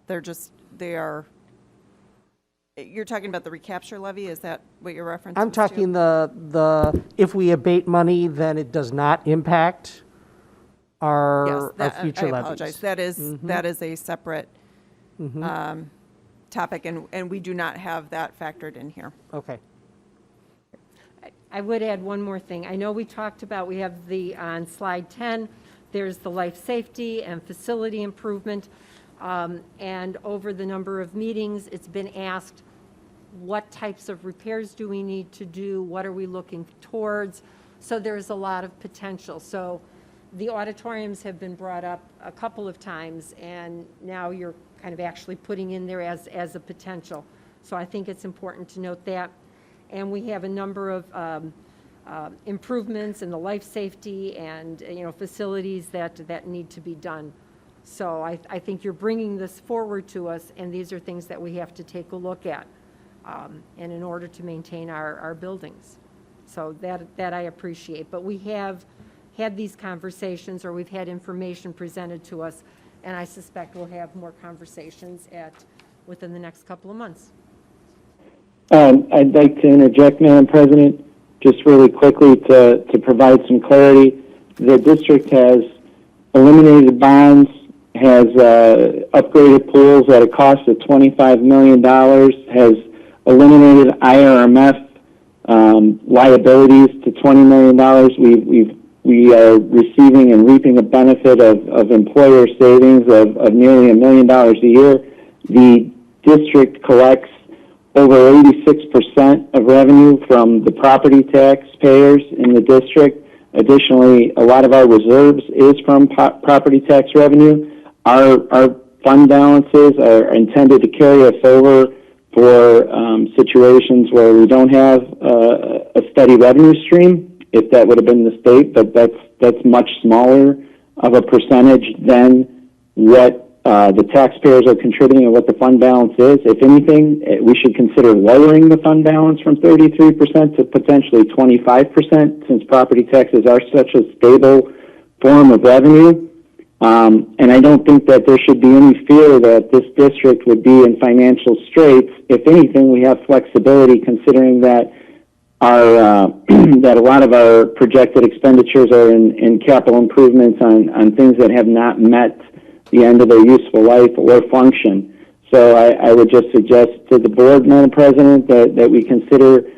You're talking about the recapture levy? Is that what you're referencing to? I'm talking the if we abate money, then it does not impact our future levies. I apologize. That is a separate topic, and we do not have that factored in here. Okay. I would add one more thing. I know we talked about, we have on slide 10, there's the life safety and facility improvement. And over the number of meetings, it's been asked, what types of repairs do we need to do? What are we looking towards? So there's a lot of potential. So the auditoriums have been brought up a couple of times, and now you're kind of actually putting in there as a potential. So I think it's important to note that. And we have a number of improvements in the life safety and facilities that need to be done. So I think you're bringing this forward to us, and these are things that we have to take a look at, and in order to maintain our buildings. So that I appreciate. But we have had these conversations, or we've had information presented to us, and I suspect we'll have more conversations within the next couple of months. I'd like to interject, Madam President, just really quickly to provide some clarity. The district has eliminated bonds, has upgraded pools at a cost of $25 million, has eliminated IRMF liabilities to $20 million. We are receiving and reaping a benefit of employer savings of nearly $1 million a year. The district collects over 86% of revenue from the property taxpayers in the district. Additionally, a lot of our reserves is from property tax revenue. Our fund balances are intended to carry us over for situations where we don't have a steady revenue stream, if that would have been the state, but that's much smaller of a percentage than what the taxpayers are contributing and what the fund balance is. If anything, we should consider lowering the fund balance from 33% to potentially 25%, since property taxes are such a stable form of revenue. And I don't think that there should be any fear that this district would be in financial straits. If anything, we have flexibility, considering that that a lot of our projected expenditures are in capital improvements on things that have not met the end of their useful life or function. So I would just suggest to the board, Madam President, that we consider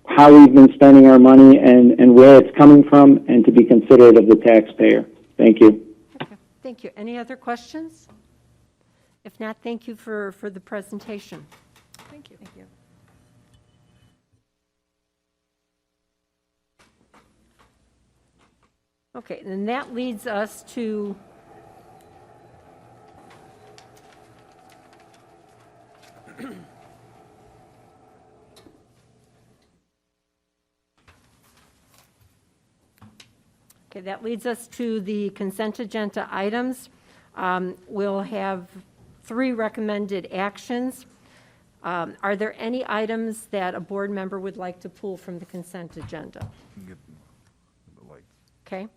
how we've been spending our money and where it's coming from, and to be considerate of the taxpayer. Thank you. Okay. Thank you. Any other questions? If not, thank you for the presentation. Thank you. Thank you. Okay, and that leads us to okay, that leads us to the consent agenda items. We'll have 3 recommended actions. Are there any items that a board member would like to pull from the consent agenda? Okay.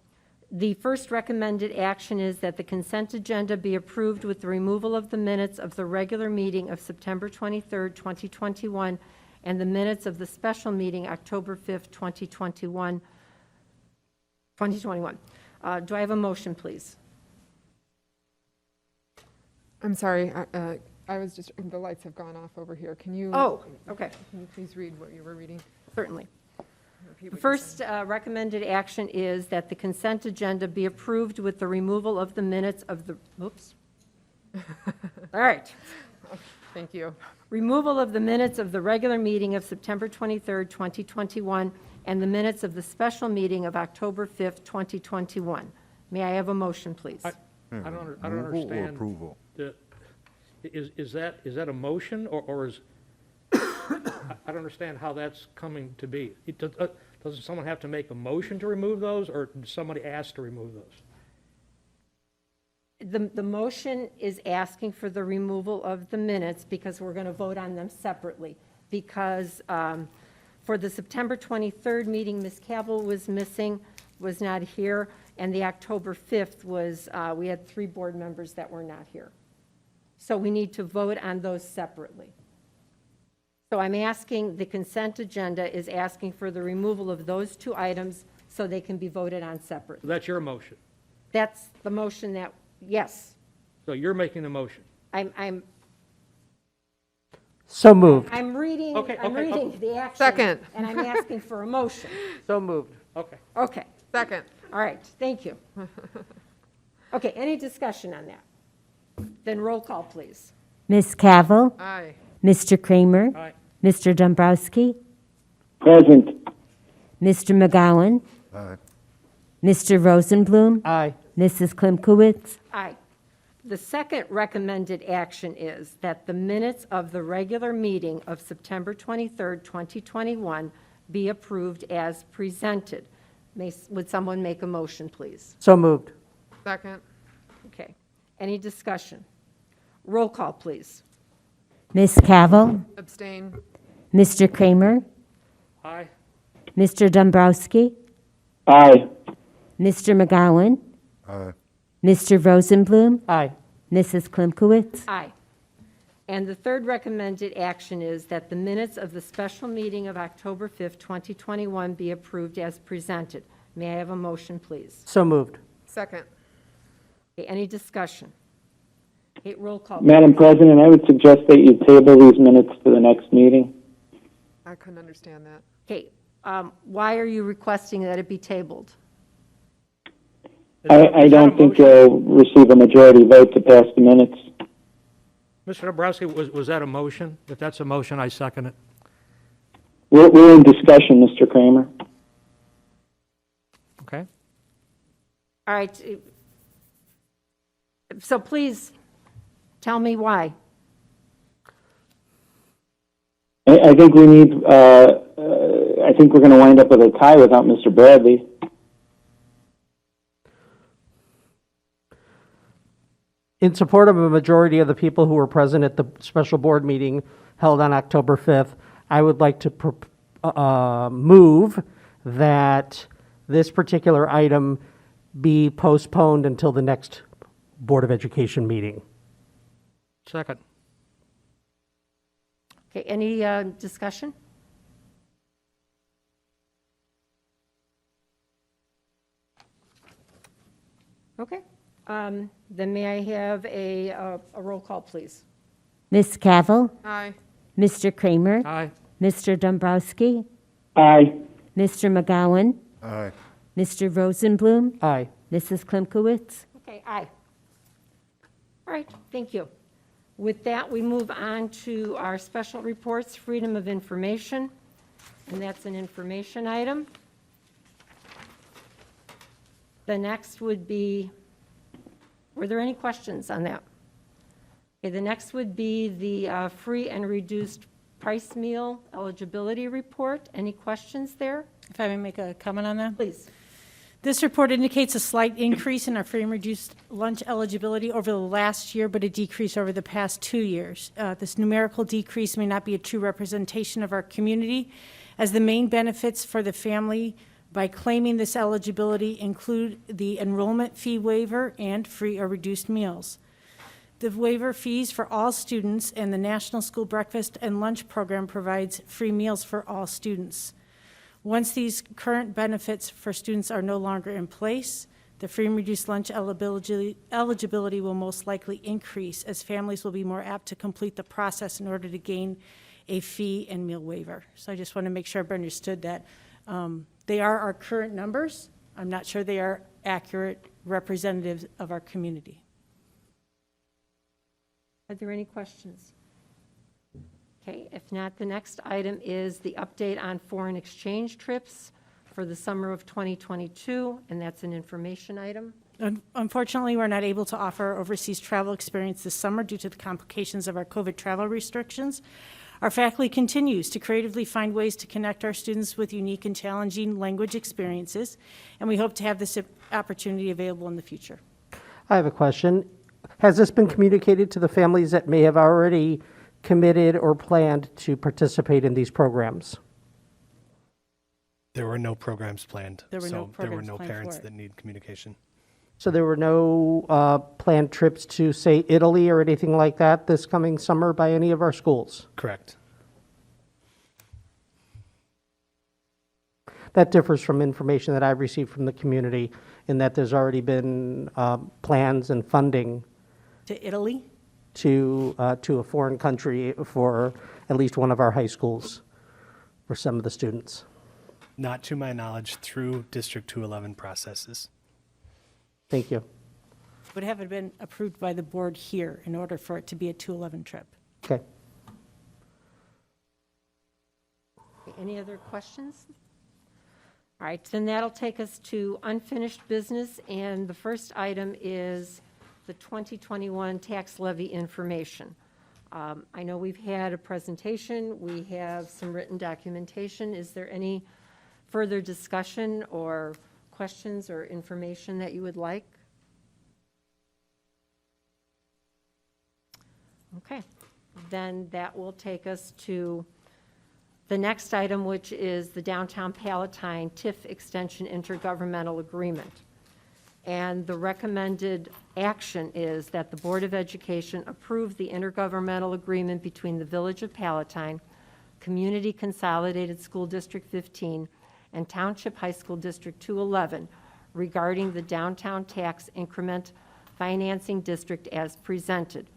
The first recommended action is that the consent agenda be approved with the removal of the minutes of the regular meeting of September 23rd, 2021, and the minutes of the special meeting October 5th, 2021. 2021. Do I have a motion, please? I'm sorry, I was just, the lights have gone off over here. Can you? Oh, okay. Can you please read what you were reading? Certainly. Repeat The what you first said. recommended action is that the consent agenda be approved with the removal of the minutes of the, oops. All right. Thank you. Removal of the minutes of the regular meeting of September 23rd, 2021, and the minutes of the special meeting of October 5th, 2021. May I have a motion, please? I don't Removal or understand. approval? Is that a motion, or is, I don't understand how that's coming to be. Doesn't someone have to make a motion to remove those, or did somebody ask to remove those? The motion is asking for the removal of the minutes because we're going to vote on them separately. Because for the September 23rd meeting, Ms. Cavill was missing, was not here, and the October 5th was, we had 3 board members that were not here. So we need to vote on those separately. So I'm asking, the consent agenda is asking for the removal of those 2 items so they can be voted on separately. That's your motion. That's the motion that, yes, So you're making the motion. I'm So moved. I'm reading, Okay, I'm okay, reading okay. the action. Second. And I'm asking for a motion. So moved. Okay. Okay, Second. all right, thank you. Okay, any discussion on that? Then roll call, please. Ms. Cavill. Aye. Mr. Kramer. Aye. Mr. Dombrowski. Present. Mr. McGowan. Aye. Mr. Rosenblum. Aye. Mrs. Klimkowitz. Aye. The second recommended action is that the minutes of the regular meeting of September 23rd, 2021 be approved as presented. Would someone make a motion, please? So moved. Second. Okay. Any discussion? Roll call, please. Ms. Cavill. Abstain. Mr. Kramer. Aye. Mr. Dombrowski. Aye. Mr. McGowan. Aye. Mr. Rosenblum. Aye. Mrs. Klimkowitz. Aye. And the third recommended action is that the minutes of the special meeting of October 5th, 2021 be approved as presented. May I have a motion, please? So moved. Second. Okay, any discussion? Okay, roll call. Madam President, I would suggest that you table these minutes to the next meeting. I couldn't understand that. Okay, why are you requesting that it be tabled? I don't think you'll receive a majority vote to pass the minutes. Mr. Dombrowski, was that a motion? If that's a motion, I second it. We're in discussion, Mr. Kramer. Okay? All right, so please tell me why. I think we need, I think we're going to wind up with a tie without Mr. Bradley. In support of a majority of the people who were present at the special board meeting held on October 5th, I would like to move that this particular item be postponed until the next Board of Education meeting. Second. Okay, any discussion? Okay, then may I have a roll call, please? Ms. Cavill. Aye. Mr. Kramer. Aye. Mr. Dombrowski. Aye. Mr. McGowan. Aye. Mr. Rosenblum. Aye. Mrs. Klimkowitz. Okay, aye. All right, thank you. With that, we move on to our special reports, freedom of information, and that's an information item. The next would be, were there any questions on that? Okay, the next would be the free and reduced price meal eligibility report. Any questions there? If I may make a comment on that? Please. This report indicates a slight increase in our free and reduced lunch eligibility over the last year, but a decrease over the past 2 years. This numerical decrease may not be a true representation of our community, as the main benefits for the family by claiming this eligibility include the enrollment fee waiver and free or reduced meals. The waiver fees for all students and the National School Breakfast and Lunch Program provides free meals for all students. Once these current benefits for students are no longer in place, the free and reduced lunch eligibility will most likely increase, as families will be more apt to complete the process in order to gain a fee and meal waiver. So I just want to make sure everybody understood that they are our current numbers. I'm not sure they are accurate representatives of our community. Are there any questions? Okay, if not, the next item is the update on foreign exchange trips for the summer of 2022, and that's an information item. Unfortunately, we're not able to offer overseas travel experience this summer due to the complications of our COVID travel restrictions. Our faculty continues to creatively find ways to connect our students with unique and challenging language experiences, and we hope to have this opportunity available in the future. I have a question. Has this been communicated to the families that may have already committed or planned to participate in these programs? There were no programs planned. There were no there were programs no planned parents for it. that need communication. So there were no planned trips to, say, Italy or anything like that this coming summer by any of our schools? Correct. That differs from information that I've received from the community in that there's already been plans and funding To Italy? to a foreign country for at least one of our high schools for some of the students. Not to my knowledge through District 211 processes. Thank you. Would have it been approved by the board here in order for it to be a 211 trip. Okay. Any other questions? All right, then that'll take us to unfinished business, and the first item is the 2021 tax levy information. I know we've had a presentation, we have some written documentation. Is there any further discussion or questions or information that you would like? Okay, then that will take us to the next item, which is the Downtown Palatine TIF Extension Intergovernmental Agreement. And the recommended action is that the Board of Education approve the intergovernmental agreement between the Village of Palatine, Community Consolidated School District 15, and Township High School District 211 regarding the Downtown Tax Increment Financing District as presented.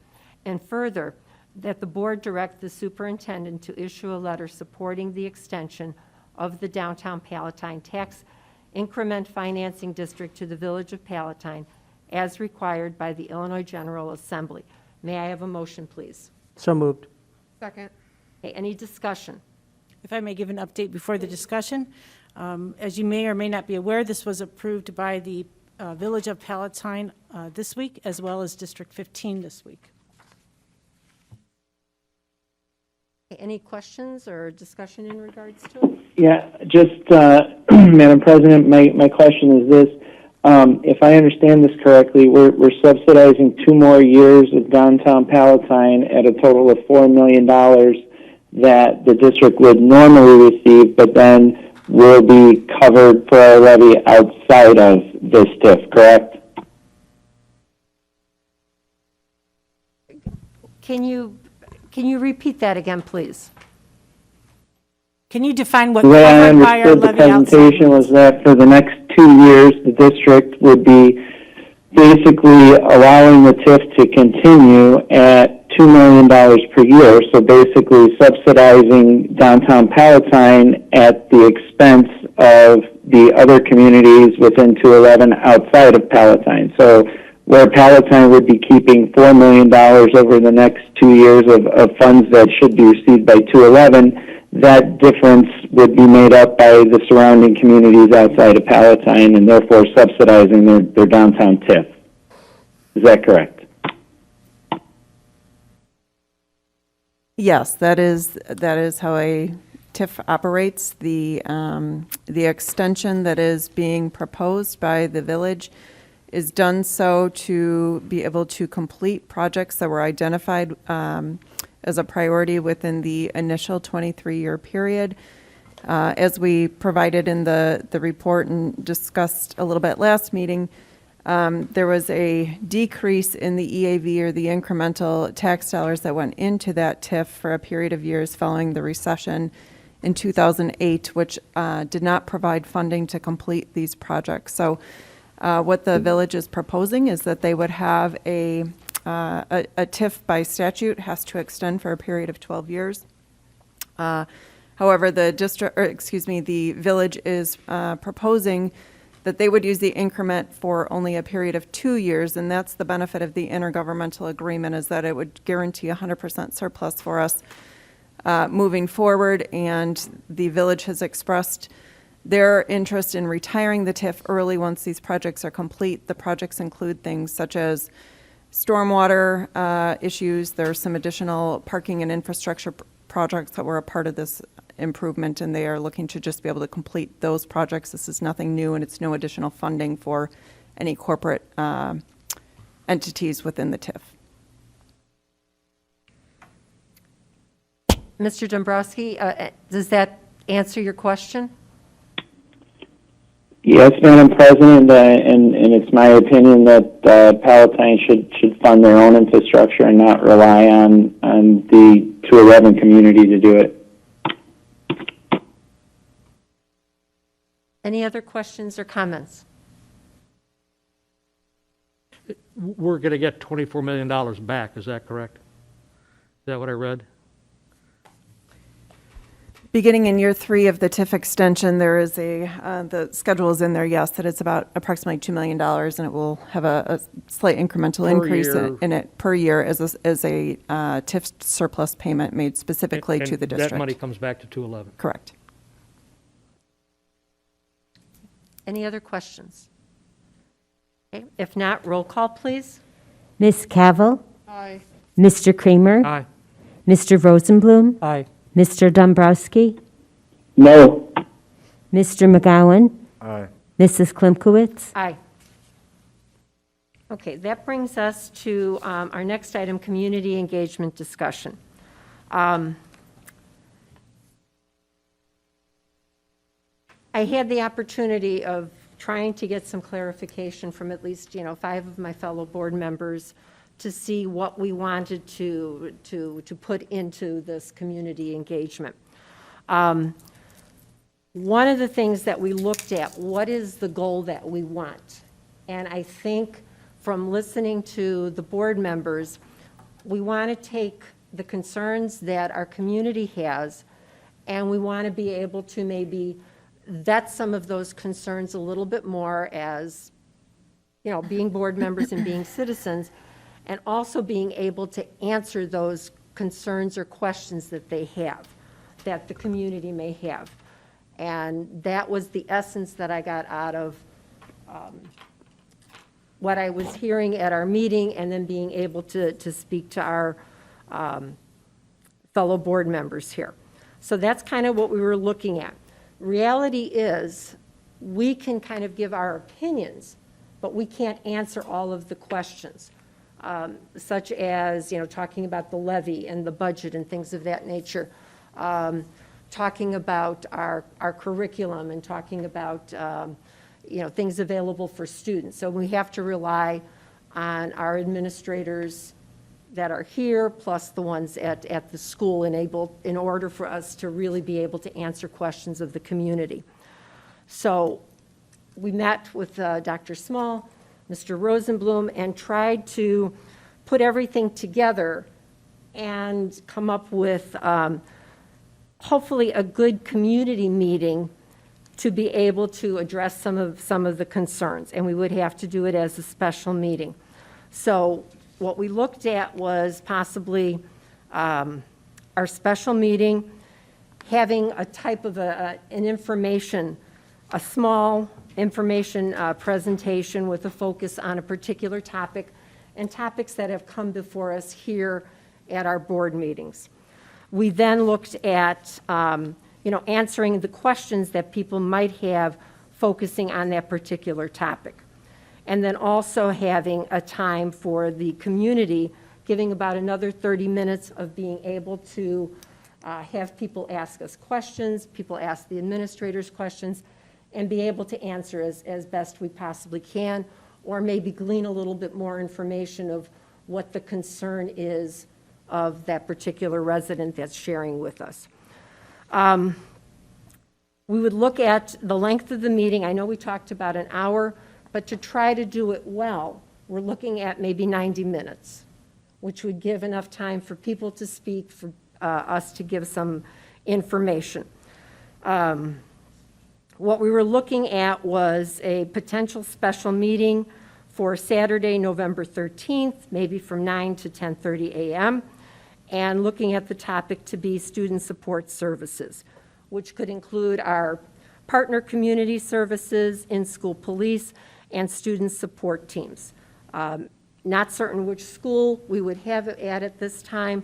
And further, that the board direct the superintendent to issue a letter supporting the extension of the Downtown Palatine Tax Increment Financing District to the Village of Palatine as required by the Illinois General Assembly. May I have a motion, please? So moved. Second. Okay, any discussion? If I may give an update before the discussion, as you may or may not be aware, this was approved by the Village of Palatine this week, as well as District 15 this week. Any questions or discussion in regards to it? Yeah, just, Madam President, my question is this. If I understand this correctly, we're subsidizing 2 more years of downtown Palatine at a total of $4 million that the district would normally receive, but then will be covered for our levy outside of this TIF, correct? Can you repeat that again, please? Can you define what The way I covered by our understood the levy outside? presentation was that for the next 2 years, the district would be basically allowing the TIF to continue at $2 million per year, so basically subsidizing downtown Palatine at the expense of the other communities within 211 outside of Palatine. So where Palatine would be keeping $4 million over the next 2 years of funds that should be received by 211, that difference would be made up by the surrounding communities outside of Palatine and therefore subsidizing their downtown TIF. Is that correct? Yes, that is how a TIF operates. The extension that is being proposed by the village is done so to be able to complete projects that were identified as a priority within the initial 23-year period. As we provided in the report and discussed a little bit last meeting, there was a decrease in the EAV, or the incremental tax dollars that went into that TIF for a period of years following the recession in 2008, which did not provide funding to complete these projects. So what the village is proposing is that they would have a TIF by statute has to extend for a period of 12 years. However, the village is proposing that they would use the increment for only a period of 2 years, and that's the benefit of the intergovernmental agreement, is that it would guarantee 100% surplus for us moving forward, and the village has expressed their interest in retiring the TIF early once these projects are complete. The projects include things such as stormwater issues. There are some additional parking and infrastructure projects that were a part of this improvement, and they are looking to just be able to complete those projects. This is nothing new, and it's no additional funding for any corporate entities within the TIF. Mr. Dombrowski, does that answer your question? Yes, Madam President, and it's my opinion that Palatine should fund their own infrastructure and not rely on the 211 community to do it. Any other questions or comments? We're going to get $24 million back, is that correct? Is that what I read? Beginning in year 3 of the TIF extension, there is the schedule is in there, yes, that it's about approximately $2 million, and it will have a slight incremental increase in it per year as a TIF surplus payment made specifically to the district. That money comes back to 211. Correct. Any other questions? Okay. If not, roll call, please. Ms. Cavill? Aye. Mr. Kramer? Aye. Mr. Rosenblum? Aye. Mr. Dombrowski? No. Mr. McGowan? Aye. Mrs. Klimkowitz? Aye. Okay, that brings us to our next item, community engagement discussion. I had the opportunity of trying to get some clarification from at least, 5 of my fellow board members to see what we wanted to put into this community engagement. One of the things that we looked at, what is the goal that we want? And I think from listening to the board members, we want to take the concerns that our community has, and we want to be able to maybe vet some of those concerns a little bit more as, being board members and being citizens, and also being able to answer those concerns or questions that they have, that the community may have. And that was the essence that I got out of what I was hearing at our meeting, and then being able to speak to our fellow board members here. So that's kind of what we were looking at. Reality is, we can kind of give our opinions, but we can't answer all of the questions, such as, talking about the levy and the budget and things of that nature, talking about our curriculum and talking about, things available for students. So we have to rely on our administrators that are here, plus the ones at the school, in order for us to really be able to answer questions of the community. So we met with Dr. Small, Mr. Rosenblum, and tried to put everything together and come up with hopefully a good community meeting to be able to address some of the concerns, and we would have to do it as a special meeting. So what we looked at was possibly our special meeting, having a type of a small information presentation with a focus on a particular topic, and topics that have come before us here at our board meetings. We then looked at answering the questions that people might have, focusing on that particular topic. And then also having a time for the community, giving about another 30 minutes of being able to have people ask us questions, people ask the administrators questions, and be able to answer as best we possibly can, or maybe glean a little bit more information of what the concern is of that particular resident that's sharing with us. We would look at the length of the meeting. I know we talked about an hour, but to try to do it well, we're looking at maybe 90 minutes, which would give enough time for people to speak, for us to give some information. What we were looking at was a potential special meeting for Saturday, November 13th, maybe from 9 to 10:30 a.m., and looking at the topic to be student support services, which could include our partner community services, in-school police, and student support teams. Not certain which school we would have it at this time.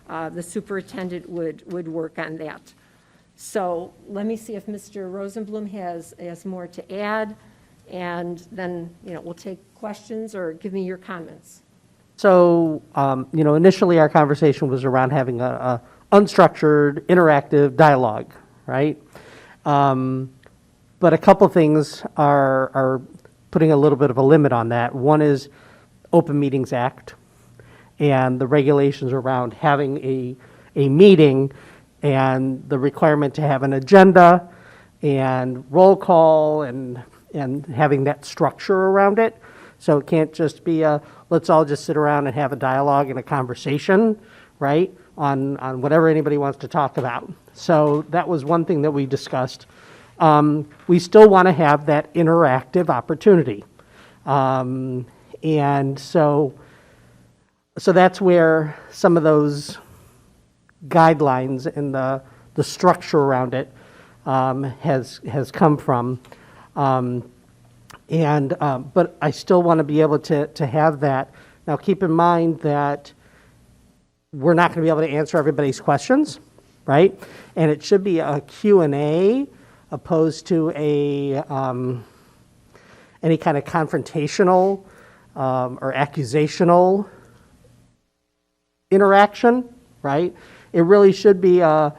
The superintendent would work on that. So let me see if Mr. Rosenblum has more to add, and then, we'll take questions or give me your comments. So, initially our conversation was around having a unstructured, interactive dialogue, right? But a couple things are putting a little bit of a limit on that. One is Open Meetings Act and the regulations around having a meeting and the requirement to have an agenda and roll call and having that structure around it. So it can't just be let's all just sit around and have a dialogue and a conversation, right, on whatever anybody wants to talk about. So that was one thing that we discussed. We still want to have that interactive opportunity. And so that's where some of those guidelines and the structure around it has come from. But I still want to be able to have that. Now, keep in mind that we're not going to be able to answer everybody's questions, right? And it should be a Q&A opposed to any kind of confrontational or accusational interaction, right? It really should be a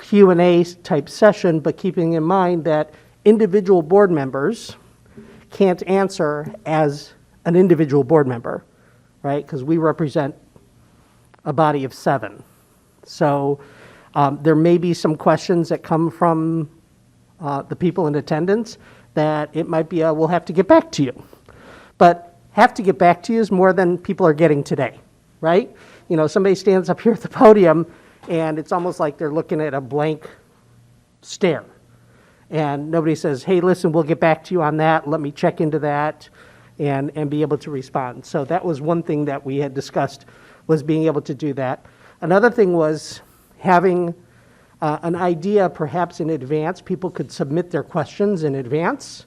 Q&A type session, but keeping in mind that individual board members can't answer as an individual board member, right? Because we represent a body of 7. So there may be some questions that come from the people in attendance that it might be we'll have to get back to you. But have to get back to you is more than people are getting today, right? Somebody stands up here at the podium and it's almost like they're looking at a blank stare. And nobody says, hey, listen, we'll get back to you on that. Let me check into that and be able to respond. So that was one thing that we had discussed, was being able to do that. Another thing was having an idea perhaps in advance. People could submit their questions in advance.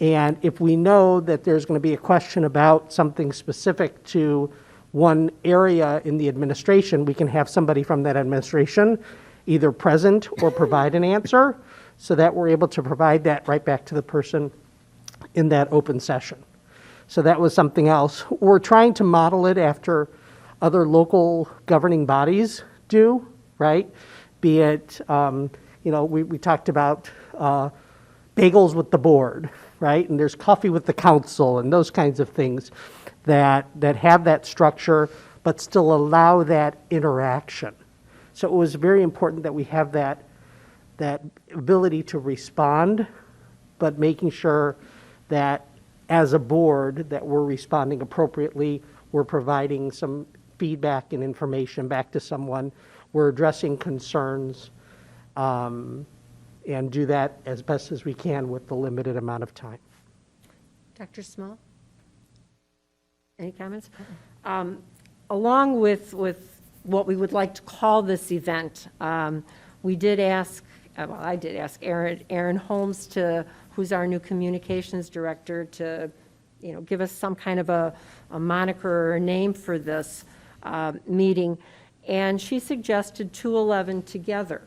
And if we know that there's going to be a question about something specific to one area in the administration, we can have somebody from that administration either present or provide an answer, so that we're able to provide that right back to the person in that open session. So that was something else. We're trying to model it after other local governing bodies do, right? Be it, we talked about bagels with the board, right? And there's coffee with the council and those kinds of things that have that structure but still allow that interaction. So it was very important that we have that ability to respond, but making sure that as a board that we're responding appropriately, we're providing some feedback and information back to someone, we're addressing concerns, and do that as best as we can with the limited amount of time. Dr. Small? Any comments? Along with what we would like to call this event, we did ask, I did ask Aaron Holmes, who's our new communications director, to give us some kind of a moniker or a name for this meeting. And she suggested 211 together.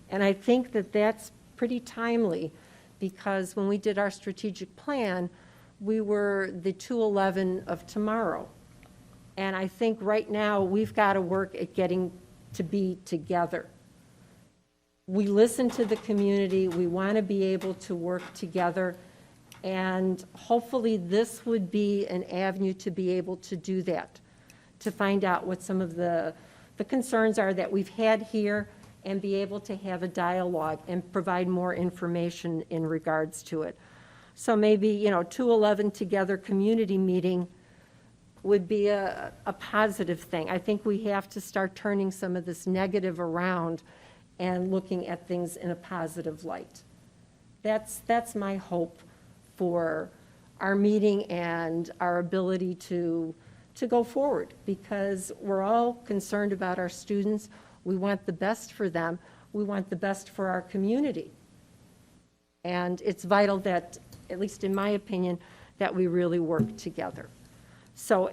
And I think that that's pretty timely, because when we did our strategic plan, we were the 211 of tomorrow. And I think right now we've got to work at getting to be together. We listen to the community. We want to be able to work together. And hopefully this would be an avenue to be able to do that, to find out what some of the concerns are that we've had here, and be able to have a dialogue and provide more information in regards to it. So maybe, 211 Together community meeting would be a positive thing. I think we have to start turning some of this negative around and looking at things in a positive light. That's my hope for our meeting and our ability to go forward, because we're all concerned about our students. We want the best for them. We want the best for our community. And it's vital that, at least in my opinion, that we really work together. So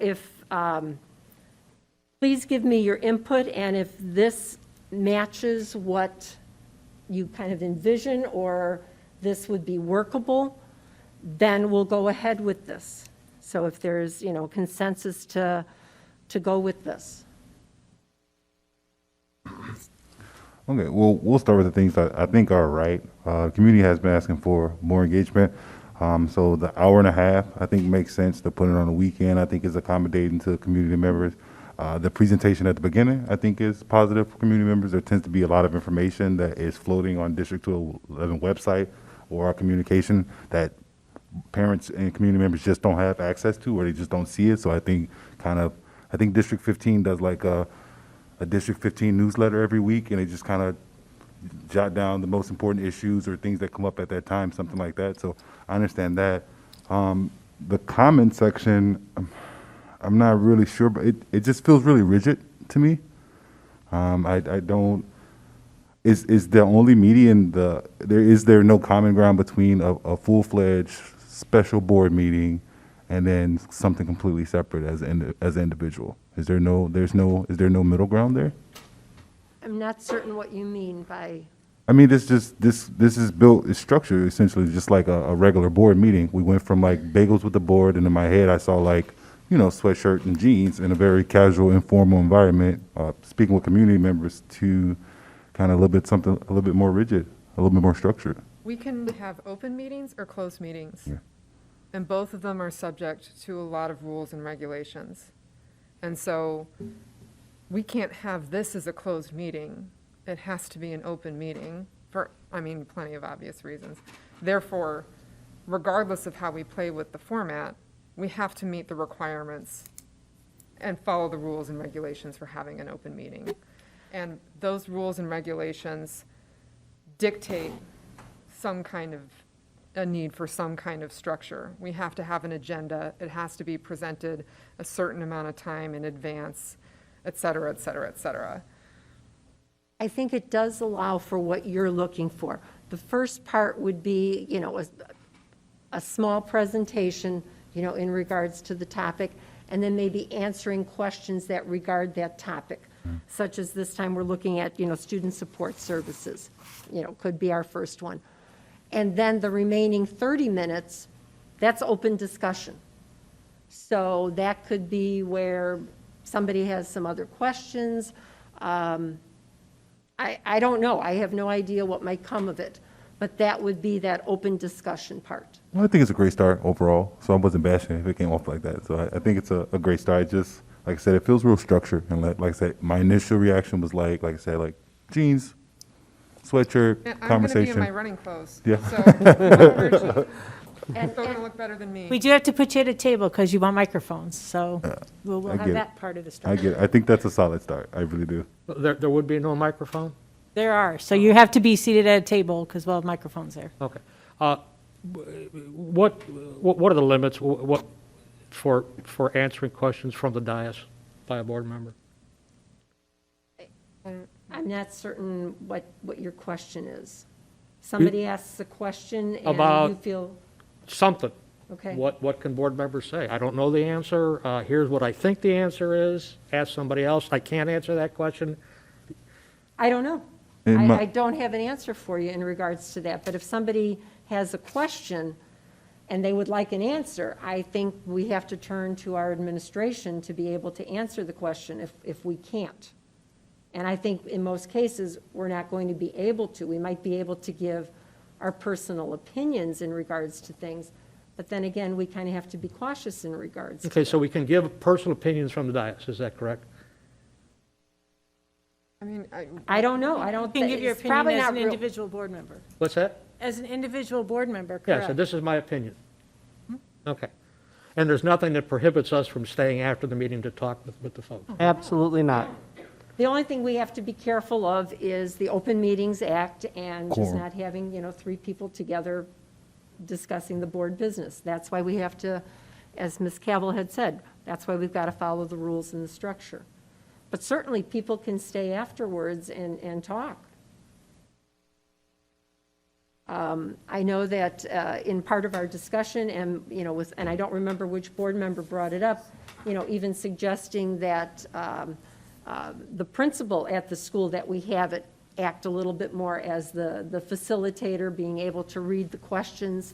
please give me your input, and if this matches what you kind of envision or this would be workable, then we'll go ahead with this. So if there's, consensus to go with this. Okay, well, we'll start with the things that I think are right. Community has been asking for more engagement. So the hour and a half, I think, makes sense to put it on the weekend. I think is accommodating to community members. The presentation at the beginning, I think, is positive for community members. There tends to be a lot of information that is floating on District 211 website or our communication that parents and community members just don't have access to, or they just don't see it. So I think District 15 does like a District 15 newsletter every week, and they just kind of jot down the most important issues or things that come up at that time, something like that. So I understand that. The comment section, I'm not really sure, but it just feels really rigid to me. I don't. Is the only median is there no common ground between a full-fledged special board meeting and then something completely separate as an individual? Is there no middle ground there? I'm not certain what you mean by, I mean, this is built, it's structured essentially just like a regular board meeting. We went from like bagels with the board, and in my head I saw like, sweatshirt and jeans in a very casual, informal environment, speaking with community members, to kind of a little bit more rigid, a little bit more structured. We can have open meetings or closed meetings. Yeah. And both of them are subject to a lot of rules and regulations. And so we can't have this as a closed meeting. It has to be an open meeting for, plenty of obvious reasons. Therefore, regardless of how we play with the format, we have to meet the requirements and follow the rules and regulations for having an open meeting. And those rules and regulations dictate a need for some kind of structure. We have to have an agenda. It has to be presented a certain amount of time in advance, et cetera, et cetera, et cetera. I think it does allow for what you're looking for. The first part would be, a small presentation, in regards to the topic, and then maybe answering questions that regard that topic, such as this time we're looking at, student support services, could be our first one. And then the remaining 30 minutes, that's open discussion. So that could be where somebody has some other questions. I don't know. I have no idea what might come of it, but that would be that open discussion part. Well, I think it's a great start overall, so I wasn't bashing if it came off like that. So I think it's a great start. Just, like I said, it feels real structured. And like I said, my initial reaction was like I said, like jeans, sweatshirt, Yeah, I'm conversation. going to be in my running clothes. Yeah. So it's still going to look better than me. We do have to put you at a table because you want microphones, so we'll I have get that it. part of the I story. get it. I think that's a solid start. I really do. There would be no microphone? There are, so you have to be seated at a table because we'll have microphones there. Okay. What are the limits for answering questions from the dais by a board member? I'm not certain what your question is. Somebody asks a question and About you feel, something. okay. What can board members say? I don't know the answer. Here's what I think the answer is. Ask somebody else. I can't answer that question. I don't know. I don't have an answer for you in regards to that, but if somebody has a question and they would like an answer, I think we have to turn to our administration to be able to answer the question if we can't. And I think in most cases, we're not going to be able to. We might be able to give our personal opinions in regards to things, but then again, we kind of have to be cautious in regards to Okay, so we can give personal opinions from the dais, is that correct? I mean, I don't know. I You don't can think, give your it's opinion probably as not an real. individual board member. What's that? As an individual board member, Yeah, correct? so this is my opinion. Okay. And there's nothing that prohibits us from staying after the meeting to talk with the folks. Absolutely not. The only thing we have to be careful of is the Open Meetings Act and just Quorum. not having, 3 people together discussing the board business. That's why we have to, as Ms. Cavill had said, that's why we've got to follow the rules and the structure. But certainly, people can stay afterwards and talk. I know that in part of our discussion, and, and I don't remember which board member brought it up, even suggesting that the principal at the school that we have it act a little bit more as the facilitator, being able to read the questions.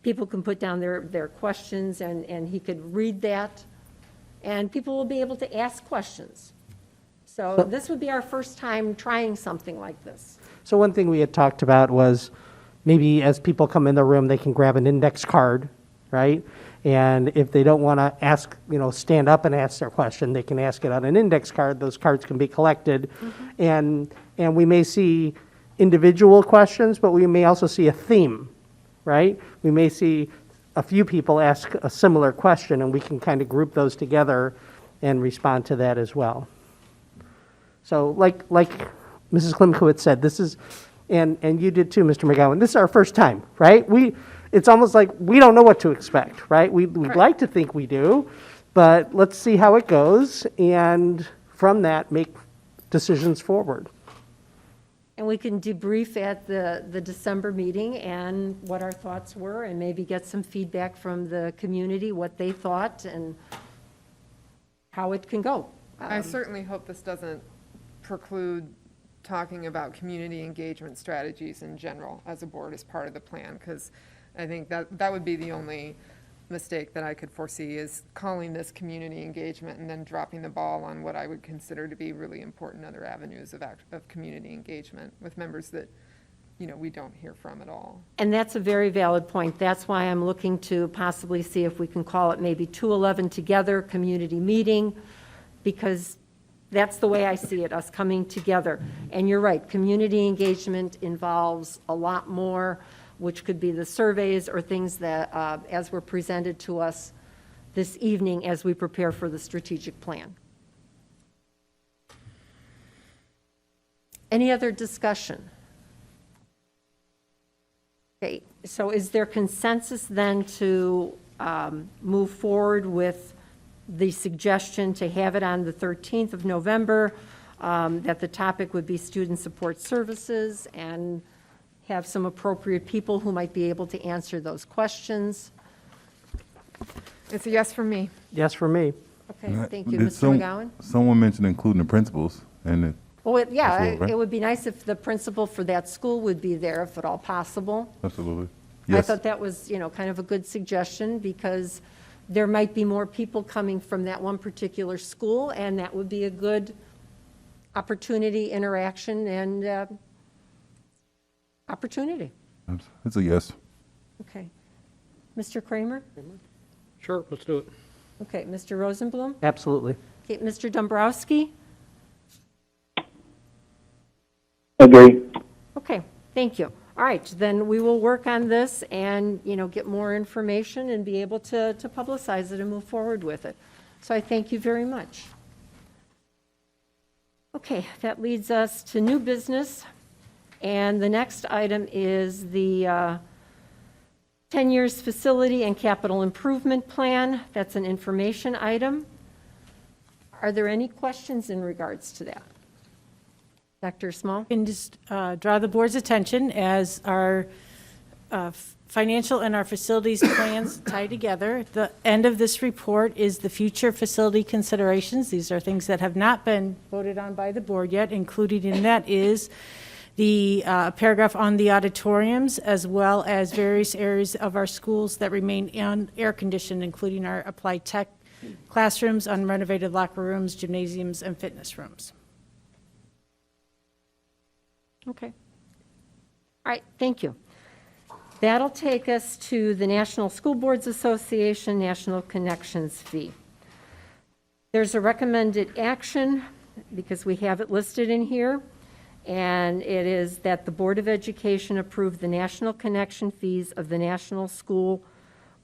People can put down their questions, and he could read that, and people will be able to ask questions. So this would be our first time trying something like this. So one thing we had talked about was maybe as people come in the room, they can grab an index card, right? And if they don't want to ask, stand up and ask their question, they can ask it on an index card. Those cards can be collected. And we may see individual questions, but we may also see a theme, right? We may see a few people ask a similar question, and we can kind of group those together and respond to that as well. So like Mrs. Klimkowitz said, this is, and you did too, Mr. McGowan, this is our first time, right? It's almost like we don't know what to expect, right? We'd like to think we do, but let's see how it goes, and from that, make decisions forward. And we can debrief at the December meeting and what our thoughts were, and maybe get some feedback from the community, what they thought, and how it can go. I certainly hope this doesn't preclude talking about community engagement strategies in general as a board as part of the plan, because I think that would be the only mistake that I could foresee, is calling this community engagement and then dropping the ball on what I would consider to be really important other avenues of community engagement with members that, we don't hear from at all. And that's a very valid point. That's why I'm looking to possibly see if we can call it maybe 211 together, community meeting, because that's the way I see it, us coming together. And you're right, community engagement involves a lot more, which could be the surveys or things that, as were presented to us this evening as we prepare for the strategic plan. Any other discussion? Okay, so is there consensus then to move forward with the suggestion to have it on the 13th of November, that the topic would be student support services, and have some appropriate people who might be able to answer those questions? It's a yes from me. Yes for me. Okay, thank you. Did Mr. McGowan? Someone mentioned including the principals and the. Well, yeah, Absolutely, right? it would be nice if the principal for that school would be there, if at all possible. Absolutely. I Yes. thought that was, kind of a good suggestion, because there might be more people coming from that one particular school, and that would be a good opportunity, interaction, and opportunity. It's a yes. Okay. Mr. Kramer? Sure, let's do it. Okay, Mr. Rosenblum? Absolutely. Okay, Mr. Dombrowski? Agree. Okay, thank you. All right, then we will work on this and, get more information and be able to publicize it and move forward with it. So I thank you very much. Okay, that leads us to new business. And the next item is the 10 years facility and capital improvement plan. That's an information item. Are there any questions in regards to that? Dr. Small? Can just draw the board's attention as our financial and our facilities plans tie together. The end of this report is the future facility considerations. These are things that have not been voted on by the board yet. Included in that is the paragraph on the auditoriums, as well as various areas of our schools that remain air conditioned, including our applied tech classrooms, unrenovated locker rooms, gymnasiums, and fitness rooms. Okay. All right, thank you. That'll take us to the National School Boards Association National Connections Fee. There's a recommended action because we have it listed in here. And it is that the Board of Education approve the national connection fees of the National School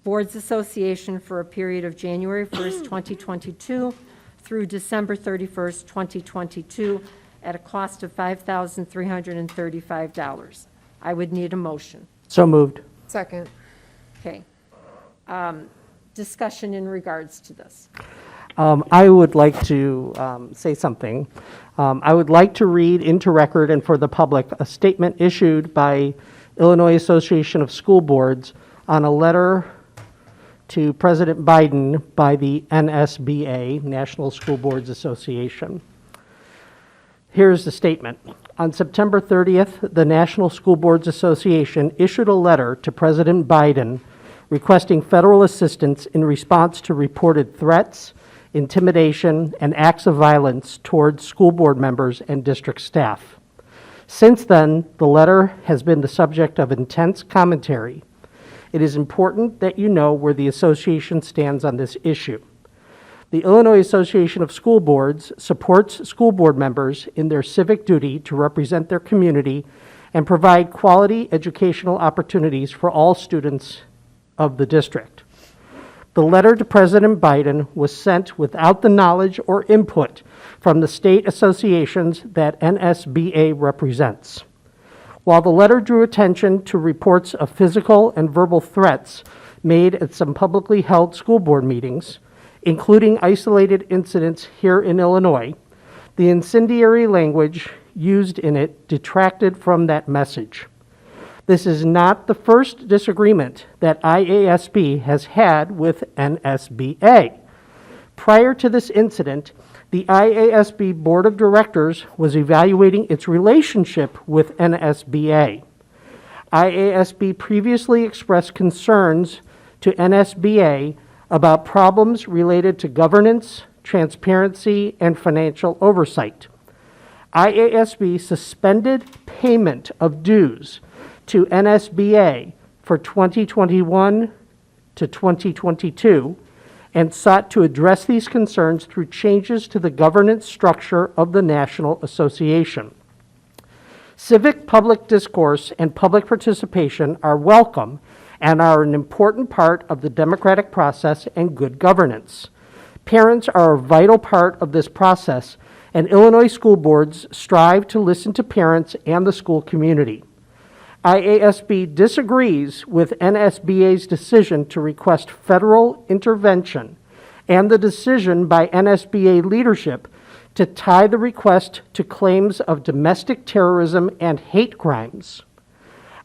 Boards Association for a period of January 1st, 2022 through December 31st, 2022 at a cost of $5,335. I would need a motion. So moved. Second. Okay. Discussion in regards to this. I would like to say something. I would like to read into record and for the public a statement issued by Illinois Association of School Boards on a letter to President Biden by the NSBA, National School Boards Association. Here's the statement. On September 30th, the National School Boards Association issued a letter to President Biden requesting federal assistance in response to reported threats, intimidation, and acts of violence towards school board members and district staff. Since then, the letter has been the subject of intense commentary. It is important that you know where the association stands on this issue. The Illinois Association of School Boards supports school board members in their civic duty to represent their community and provide quality educational opportunities for all students of the district. The letter to President Biden was sent without the knowledge or input from the state associations that NSBA represents. While the letter drew attention to reports of physical and verbal threats made at some publicly held school board meetings, including isolated incidents here in Illinois, the incendiary language used in it detracted from that message. This is not the first disagreement that IASB has had with NSBA. Prior to this incident, the IASB Board of Directors was evaluating its relationship with NSBA. IASB previously expressed concerns to NSBA about problems related to governance, transparency, and financial oversight. IASB suspended payment of dues to NSBA for 2021 to 2022 and sought to address these concerns through changes to the governance structure of the National Association. Civic public discourse and public participation are welcome and are an important part of the democratic process and good governance. Parents are a vital part of this process, and Illinois school boards strive to listen to parents and the school community. IASB disagrees with NSBA's decision to request federal intervention and the decision by NSBA leadership to tie the request to claims of domestic terrorism and hate crimes.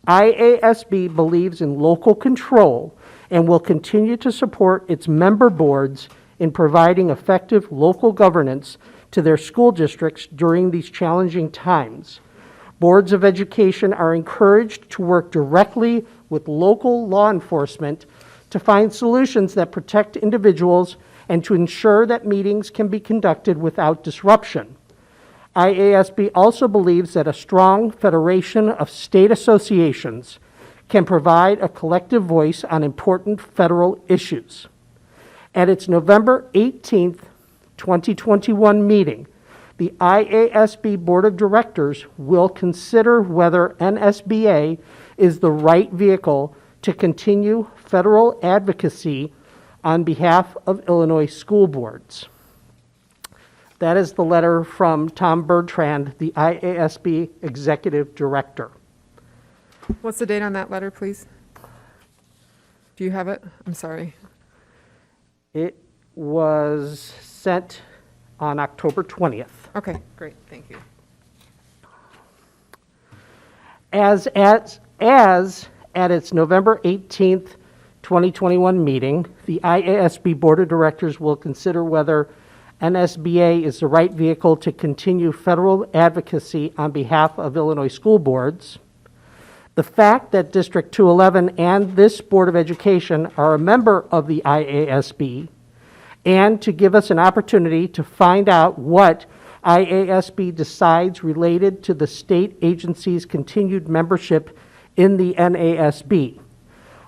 IASB believes in local control and will continue to support its member boards in providing effective local governance to their school districts during these challenging times. Boards of education are encouraged to work directly with local law enforcement to find solutions that protect individuals and to ensure that meetings can be conducted without disruption. IASB also believes that a strong federation of state associations can provide a collective voice on important federal issues. At its November 18th, 2021 meeting, the IASB Board of Directors will consider whether NSBA is the right vehicle to continue federal advocacy on behalf of Illinois school boards. That is the letter from Tom Bertrand, the IASB Executive Director. What's the date on that letter, please? Do you have it? I'm sorry. It was sent on October 20th. Okay, great, thank you. As at its November 18th, 2021 meeting, the IASB Board of Directors will consider whether NSBA is the right vehicle to continue federal advocacy on behalf of Illinois school boards. The fact that District 211 and this Board of Education are a member of the IASB, and to give us an opportunity to find out what IASB decides related to the state agency's continued membership in the NASB.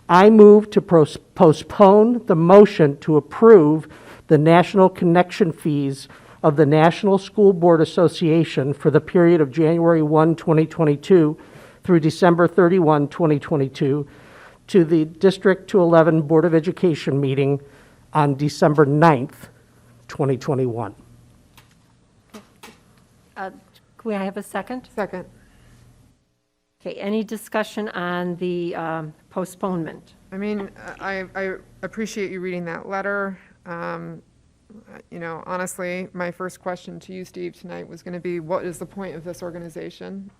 I move to postpone the motion to approve the national connection fees of the National School Board Association for the period of January 1, 2022 through December 31, 2022, to the District 211 Board of Education meeting on December 9th, 2021. Can we have a second? Second. Okay, any discussion on the postponement? I mean, I appreciate you reading that letter. You know, honestly, my first question to you, Steve, tonight was going to be, what is the point of this organization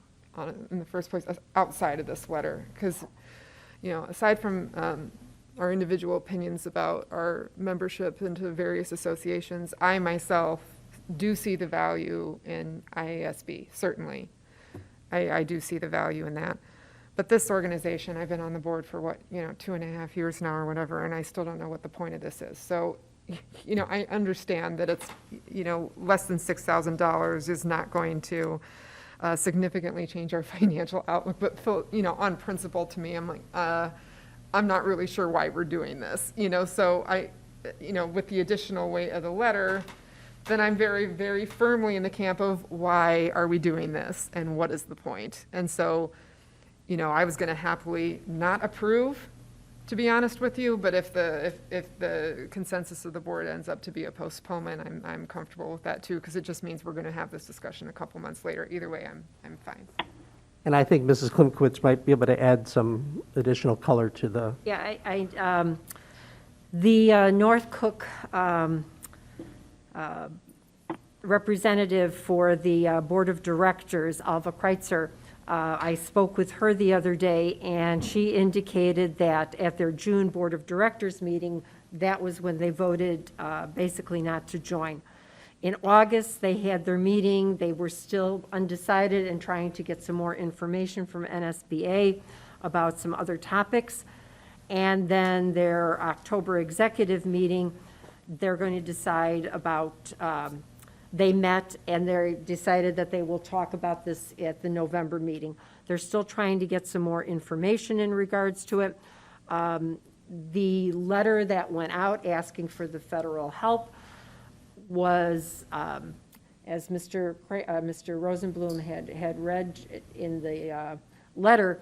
in the first place outside of this letter? Because, you know, aside from our individual opinions about our membership into various associations, I myself do see the value in IASB, certainly. I do see the value in that. But this organization, I've been on the board for 2.5 years now or whatever, and I still don't know what the point of this is. So, you know, I understand that it's, less than $6,000 is not going to significantly change our financial outlook, but, on principle to me, I'm like, I'm not really sure why we're doing this, so with the additional weight of the letter, then I'm very, very firmly in the camp of why are we doing this and what is the point? And so, I was going to happily not approve, to be honest with you, but if the consensus of the board ends up to be a postponement, I'm comfortable with that too, because it just means we're going to have this discussion a couple months later. Either way, I'm fine. And I think Mrs. Klimkowitz might be able to add some additional color to the. Yeah, the North Cook representative for the Board of Directors, Alva Kreitzer, I spoke with her the other day, and she indicated that at their June Board of Directors meeting, that was when they voted basically not to join. In August, they had their meeting. They were still undecided and trying to get some more information from NSBA about some other topics. And then their October executive meeting, they're going to decide about, they met and they decided that they will talk about this at the November meeting. They're still trying to get some more information in regards to it. The letter that went out asking for the federal help was, as Mr. Rosenblum had read in the letter,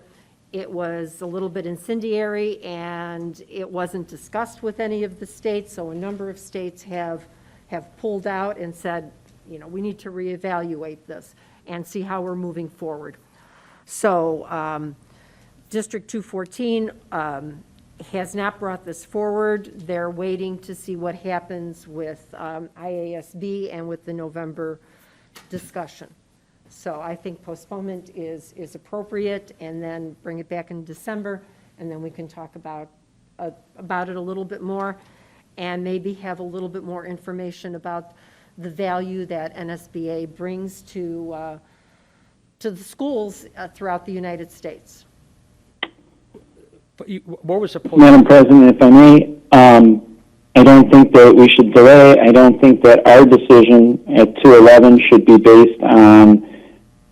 it was a little bit incendiary and it wasn't discussed with any of the states, so a number of states have pulled out and said, we need to reevaluate this and see how we're moving forward. So District 214 has not brought this forward. They're waiting to see what happens with IASB and with the November discussion. So I think postponement is appropriate, and then bring it back in December, and then we can talk about it a little bit more, and maybe have a little bit more information about the value that NSBA brings to the schools throughout the United States. But what was the point? Madam President, if I may, I don't think that we should delay. I don't think that our decision at 211 should be based on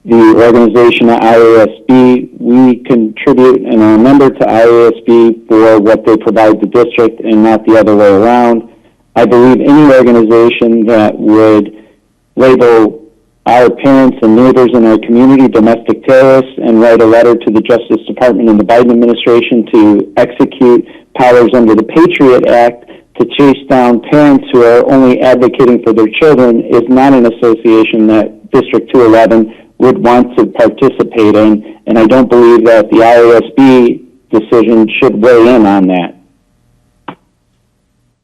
the organization of IASB. We contribute and are a member to IASB for what they provide the district and not the other way around. I believe any organization that would label our parents and neighbors in our community domestic terrorists and write a letter to the Justice Department and the Biden administration to execute powers under the Patriot Act to chase down parents who are only advocating for their children is not an association that District 211 would want to participate in, and I don't believe that the IASB decision should weigh in on that.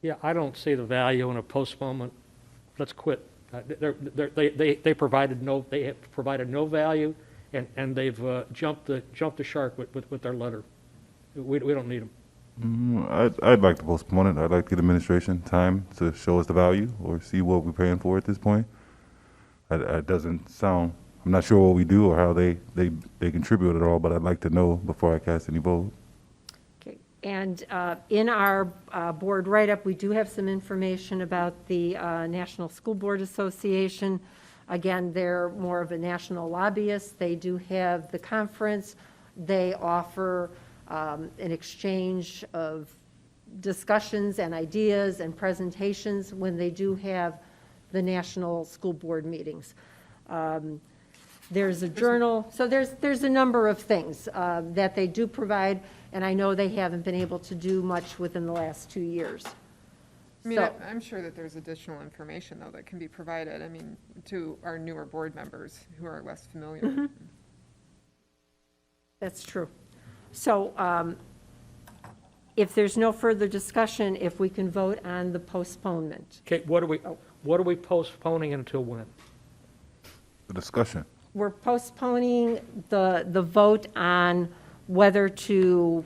Yeah, I don't see the value in a postponement. Let's quit. They provided no value, and they've jumped the shark with their letter. We don't need them. I'd like to postpone it. I'd like to give the administration time to show us the value or see what we're paying for at this point. It doesn't sound. I'm not sure what we do or how they contribute at all, but I'd like to know before I cast any vote. Okay. And in our board write-up, we do have some information about the National School Board Association. Again, they're more of a national lobbyist. They do have the conference. They offer an exchange of discussions and ideas and presentations when they do have the national school board meetings. There's a journal, so there's a number of things that they do provide, and I know they haven't been able to do much within the last 2 years. I mean, So- I'm sure that there's additional information, though, that can be provided, I mean, to our newer board members who are less familiar. Mhm. That's true. So if there's no further discussion, if we can vote on the postponement. Okay, what are we postponing until when? The discussion. We're postponing the vote on whether to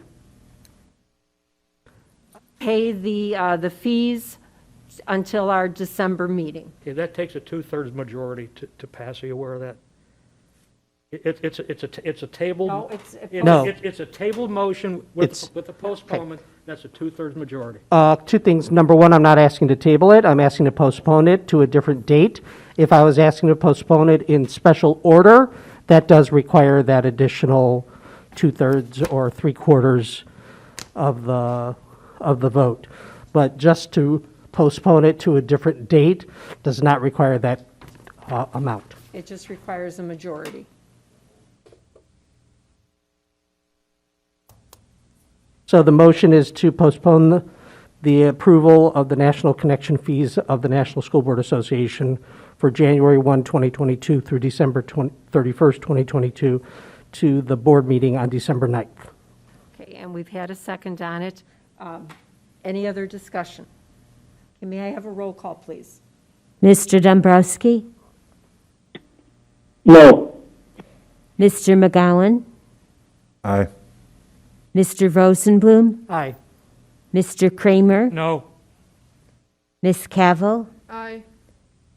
pay the fees until our December meeting. Okay, that takes a 2/3 majority to pass. Are you aware of that? It's a table. No, it's a- No. It's a tabled motion with a postponement. That's a 2/3 majority. Two things. Number one, I'm not asking to table it. I'm asking to postpone it to a different date. If I was asking to postpone it in special order, that does require that additional 2/3 or 3/4 of the vote. But just to postpone it to a different date does not require that amount. It just requires a majority. So the motion is to postpone the approval of the national connection fees of the National School Board Association for January 1, 2022 through December 31st, 2022 to the board meeting on December 9th. Okay, and we've had a second on it. Any other discussion? Okay, may I have a roll call, please? Mr. Dombrowski? No. Mr. McGowan? Aye. Mr. Rosenblum? Aye. Mr. Kramer? No. Ms. Cavill? Aye.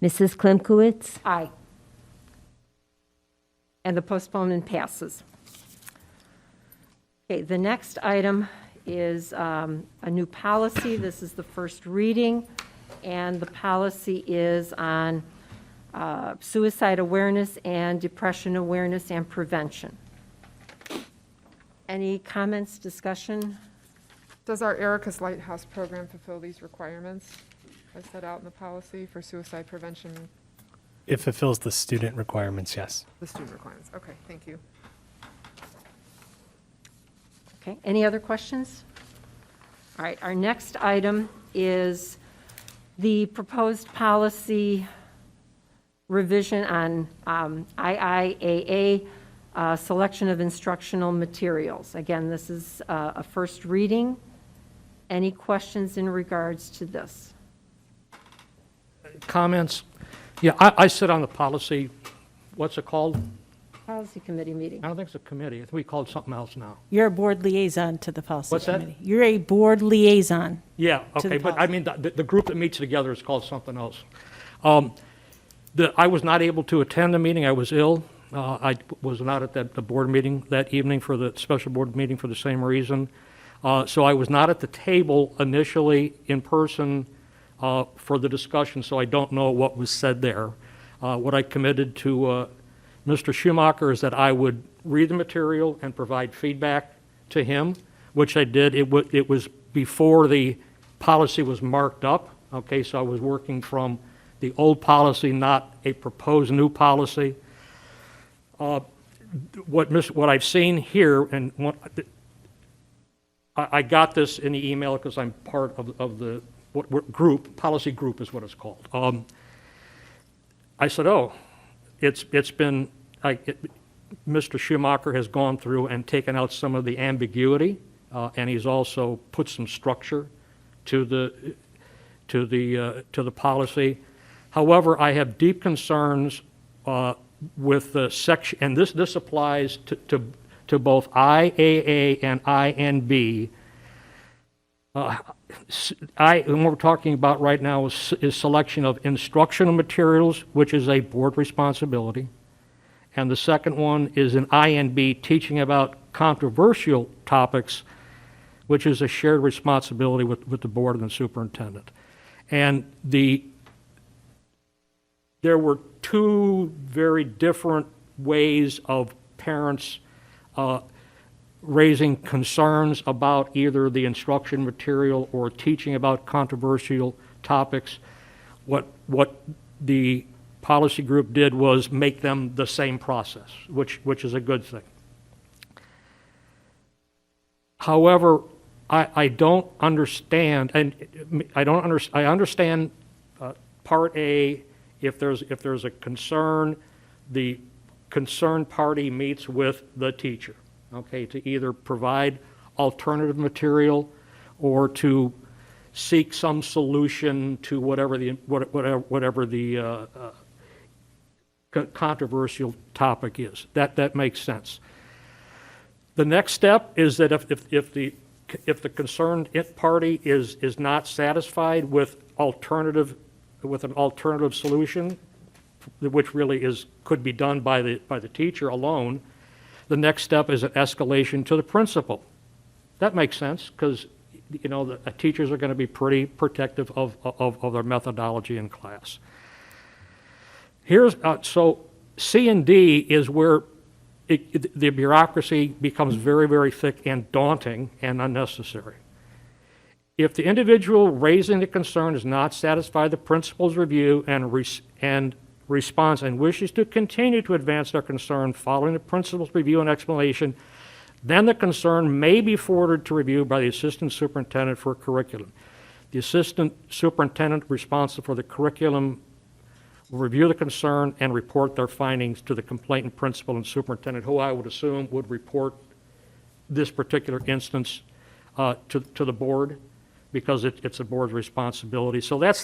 Mrs. Klimkowitz? Aye. And the postponement passes. Okay, the next item is a new policy. This is the first reading, and the policy is on suicide awareness and depression awareness and prevention. Any comments, discussion? Does our Erica's Lighthouse program fulfill these requirements as set out in the policy for suicide prevention, It fulfills the student requirements, yes. the student requirements? Okay, thank you. Okay, any other questions? All right, our next item is the proposed policy revision on IIAA, selection of instructional materials. Again, this is a first reading. Any questions in regards to this? Comments? Yeah, I sit on the policy, what's it called? Policy committee meeting. I don't think it's a committee. I think we call it something else now. You're a board liaison to the policy What's that? committee. You're a board liaison. Yeah, to the okay, but I mean, the group that meets together is called something else. I was not able to attend the meeting. I was ill. I was not at the board meeting that evening for the special board meeting for the same reason. So I was not at the table initially in person for the discussion, so I don't know what was said there. What I committed to Mr. Schumacher is that I would read the material and provide feedback to him, which I did. It was before the policy was marked up, okay, so I was working from the old policy, not a proposed new policy. What I've seen here, and I got this in the email because I'm part of the group, policy group is what it's called. I said, oh, it's been, Mr. Schumacher has gone through and taken out some of the ambiguity, and he's also put some structure to the policy. However, I have deep concerns with the section, and this applies to both IAA and INB. And what we're talking about right now is selection of instructional materials, which is a board responsibility. And the second one is in INB, teaching about controversial topics, which is a shared responsibility with the board and the superintendent. And there were two very different ways of parents raising concerns about either the instruction material or teaching about controversial topics. What the policy group did was make them the same process, which is a good thing. However, I don't understand, and I understand Part A, if there's a concern, the concerned party meets with the teacher, okay, to either provide alternative material or to seek some solution to whatever the controversial topic is. That makes sense. The next step is that if the concerned party is not satisfied with an alternative solution, which really could be done by the teacher alone, the next step is an escalation to the principal. That makes sense, because the teachers are going to be pretty protective of their methodology in class. So C and D is where the bureaucracy becomes very, very thick and daunting and unnecessary. If the individual raising the concern is not satisfied with the principal's review and response and wishes to continue to advance their concern following the principal's review and explanation, then the concern may be forwarded to review by the assistant superintendent for curriculum. The assistant superintendent responsible for the curriculum will review the concern and report their findings to the complainant principal and superintendent, who I would assume would report this particular instance to the board, because it's a board's responsibility. So that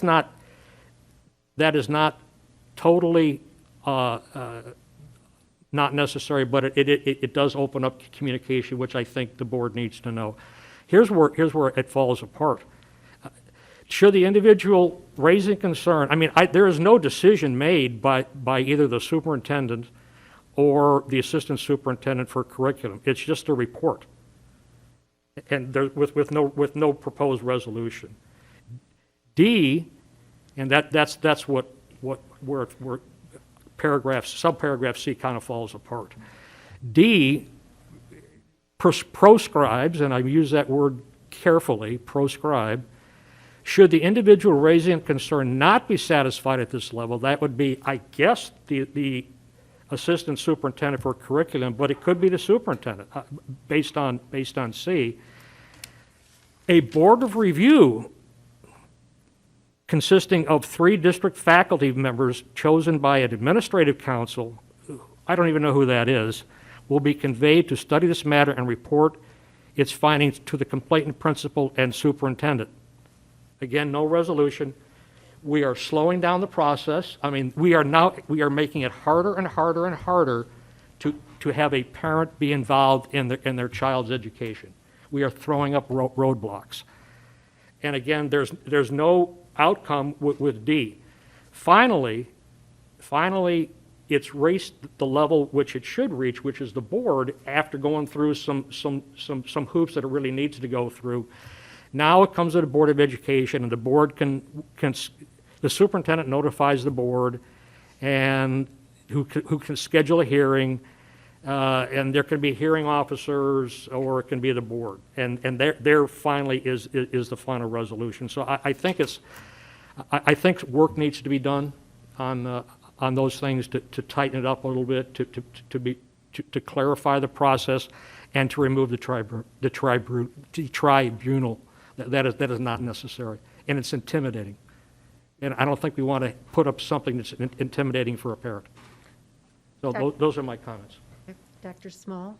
is not totally not necessary, but it does open up communication, which I think the board needs to know. Here's where it falls apart. Should the individual raising concern, there is no decision made by either the superintendent or the assistant superintendent for curriculum. It's just a report, and with no proposed resolution. D, and that's where subparagraph C kind of falls apart. D proscribes, and I use that word carefully, proscribe. Should the individual raising a concern not be satisfied at this level, that would be, I guess, the assistant superintendent for curriculum, but it could be the superintendent, based on C. A board of review consisting of 3 district faculty members chosen by an administrative council, I don't even know who that is, will be conveyed to study this matter and report its findings to the complainant principal and superintendent. Again, no resolution. We are slowing down the process. We are making it harder and harder and harder to have a parent be involved in their child's education. We are throwing up roadblocks. And again, there's no outcome with D. Finally, it's reached the level which it should reach, which is the board, after going through some hoops that it really needs to go through. Now it comes to the Board of Education, and the board the superintendent notifies the board, and who can schedule a hearing, and there can be hearing officers, or it can be the board, and there finally is the final resolution. So I think work needs to be done on those things to tighten it up a little bit, to clarify the process, and to remove the tribunal. That is not necessary, and it's intimidating. And I don't think we want to put up something that's intimidating for a parent. So those are my comments. Dr. Small?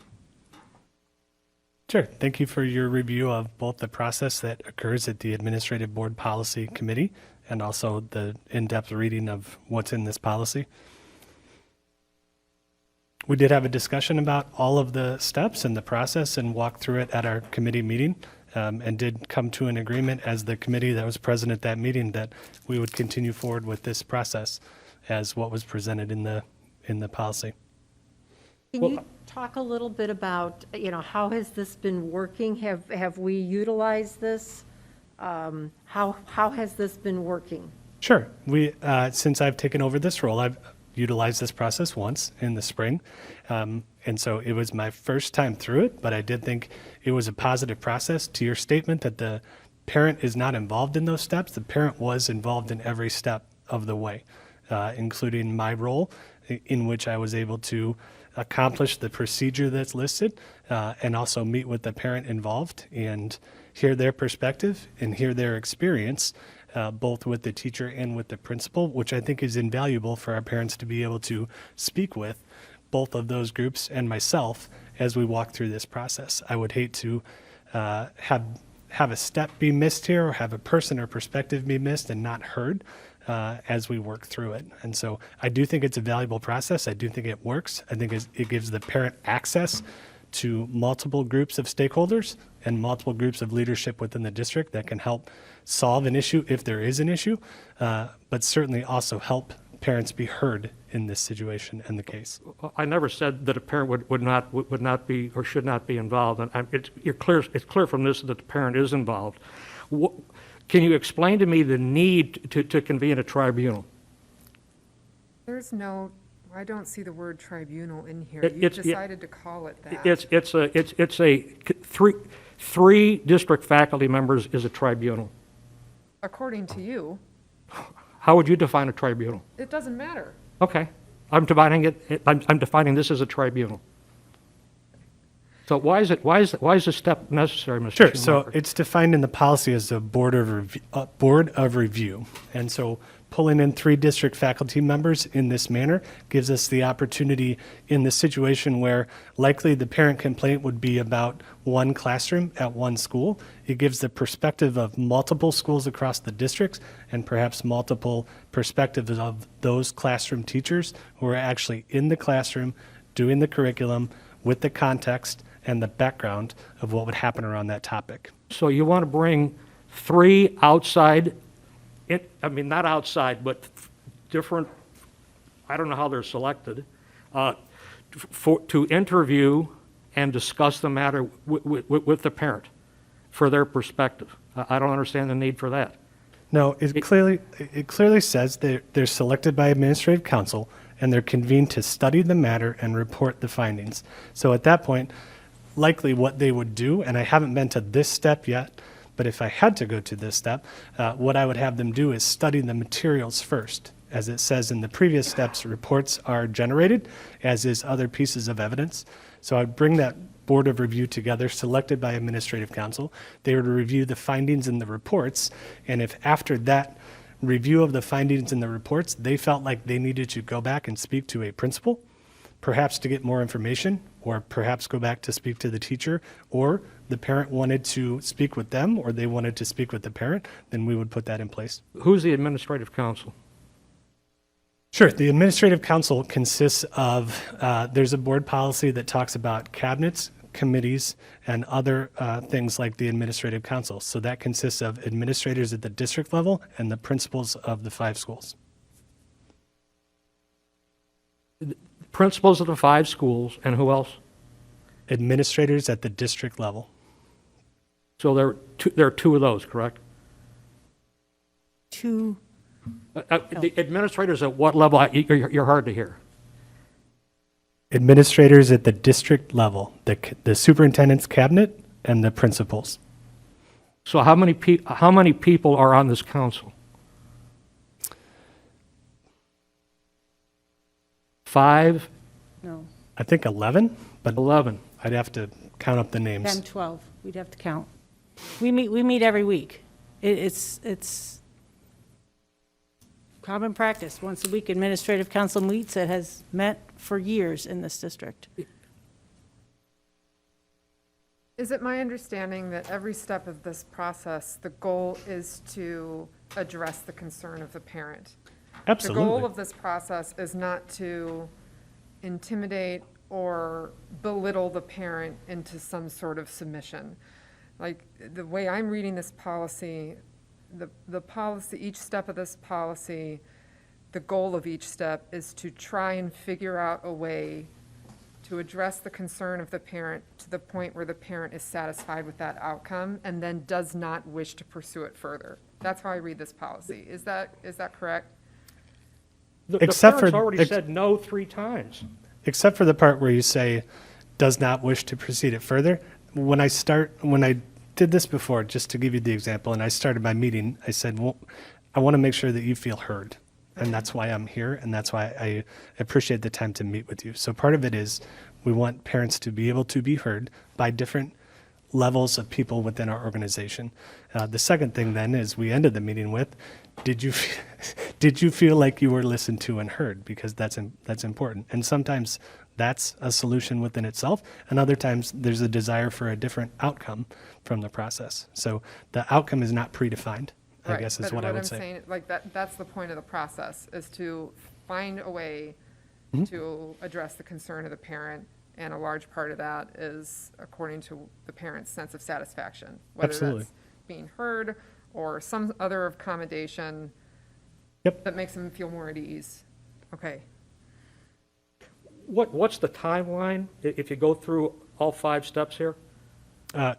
Sure. Thank you for your review of both the process that occurs at the Administrative Board Policy Committee and also the in-depth reading of what's in this policy. We did have a discussion about all of the steps and the process and walked through it at our committee meeting, and did come to an agreement as the committee that was present at that meeting that we would continue forward with this process as what was presented in the policy. Can you talk a little bit about, how has this been working? Have we utilized this? How has this been working? Sure. We, since I've taken over this role, I've utilized this process once in the spring. And so it was my first time through it, but I did think it was a positive process. To your statement that the parent is not involved in those steps, the parent was involved in every step of the way. including my role in which I was able to accomplish the procedure that's listed, and also meet with the parent involved and hear their perspective and hear their experience, both with the teacher and with the principal, which I think is invaluable for our parents to be able to speak with both of those groups and myself as we walk through this process. I would hate to have a step be missed here, or have a person or perspective be missed and not heard as we work through it. And so I do think it's a valuable process. I do think it works. I think it gives the parent access to multiple groups of stakeholders and multiple groups of leadership within the district that can help solve an issue if there is an issue, but certainly also help parents be heard in this situation and the case. I never said that a parent would not be or should not be involved, and it's clear from this that the parent is involved. Can you explain to me the need to convene a tribunal? I don't see the word tribunal in here. You decided to call it that. It's a three district faculty members is a tribunal. According to you, How would you define a tribunal? it doesn't matter. Okay, I'm defining this as a tribunal. So why is this step necessary, Mr. Sure. Schumacher? So it's defined in the policy as a board of review. And so pulling in 3 district faculty members in this manner gives us the opportunity in the situation where likely the parent complaint would be about one classroom at one school. It gives the perspective of multiple schools across the districts and perhaps multiple perspectives of those classroom teachers who are actually in the classroom doing the curriculum with the context and the background of what would happen around that topic. So you want to bring 3 outside, not outside, but different, I don't know how they're selected, to interview and discuss the matter with the parent for their perspective. I don't understand the need for that. No, it clearly says they're selected by administrative council and they're convened to study the matter and report the findings. So at that point, likely what they would do, and I haven't been to this step yet, but if I had to go to this step, what I would have them do is study the materials first. As it says in the previous steps, reports are generated, as is other pieces of evidence. So I'd bring that board of review together, selected by administrative council. They would review the findings in the reports, and if after that review of the findings in the reports, they felt like they needed to go back and speak to a principal, perhaps to get more information, or perhaps go back to speak to the teacher, or the parent wanted to speak with them, or they wanted to speak with the parent, then we would put that in place. Who's the administrative council? Sure. The administrative council consists of, there's a board policy that talks about cabinets, committees, and other things like the administrative council. So that consists of administrators at the district level and the principals of the 5 schools. Principals of the 5 schools, and who else? Administrators at the district level. So there are 2 of those, correct? 2. The administrators at what level? You're hard to hear. Administrators at the district level, the superintendent's cabinet and the principals. So how many people are on this council? 5? No, I think 11, but 11. I'd have to count up the names. 10, 12. We'd have to count. We meet every week. It's common practice. Once a week, administrative council meets. It has met for years in this district. Is it my understanding that every step of this process, the goal is to address the concern of the parent? Absolutely. The goal of this process is not to intimidate or belittle the parent into some sort of submission. Like, the way I'm reading this policy, the policy, each step of this policy, the goal of each step is to try and figure out a way to address the concern of the parent to the point where the parent is satisfied with that outcome and then does not wish to pursue it further. That's how I read this policy. Is that correct? The Except parents for- already said no 3 times. Except for the part where you say, does not wish to proceed it further. When I did this before, just to give you the example, and I started my meeting, I said, well, I want to make sure that you feel heard. And that's why I'm here, and that's why I appreciate the time to meet with you. So part of it is we want parents to be able to be heard by different levels of people within our organization. The second thing then is we ended the meeting with, did you feel like you were listened to and heard? Because that's important. And sometimes that's a solution within itself, and other times there's a desire for a different outcome from the process. So the outcome is not predefined, I guess is what I would say. I'm saying, like, that's the point of the process, is to find a way to address the concern of the parent, and a large part of that is according to the parent's sense of satisfaction. Whether that's being heard or some other accommodation that makes them feel more at ease. Okay. What's the timeline if you go through all 5 steps here?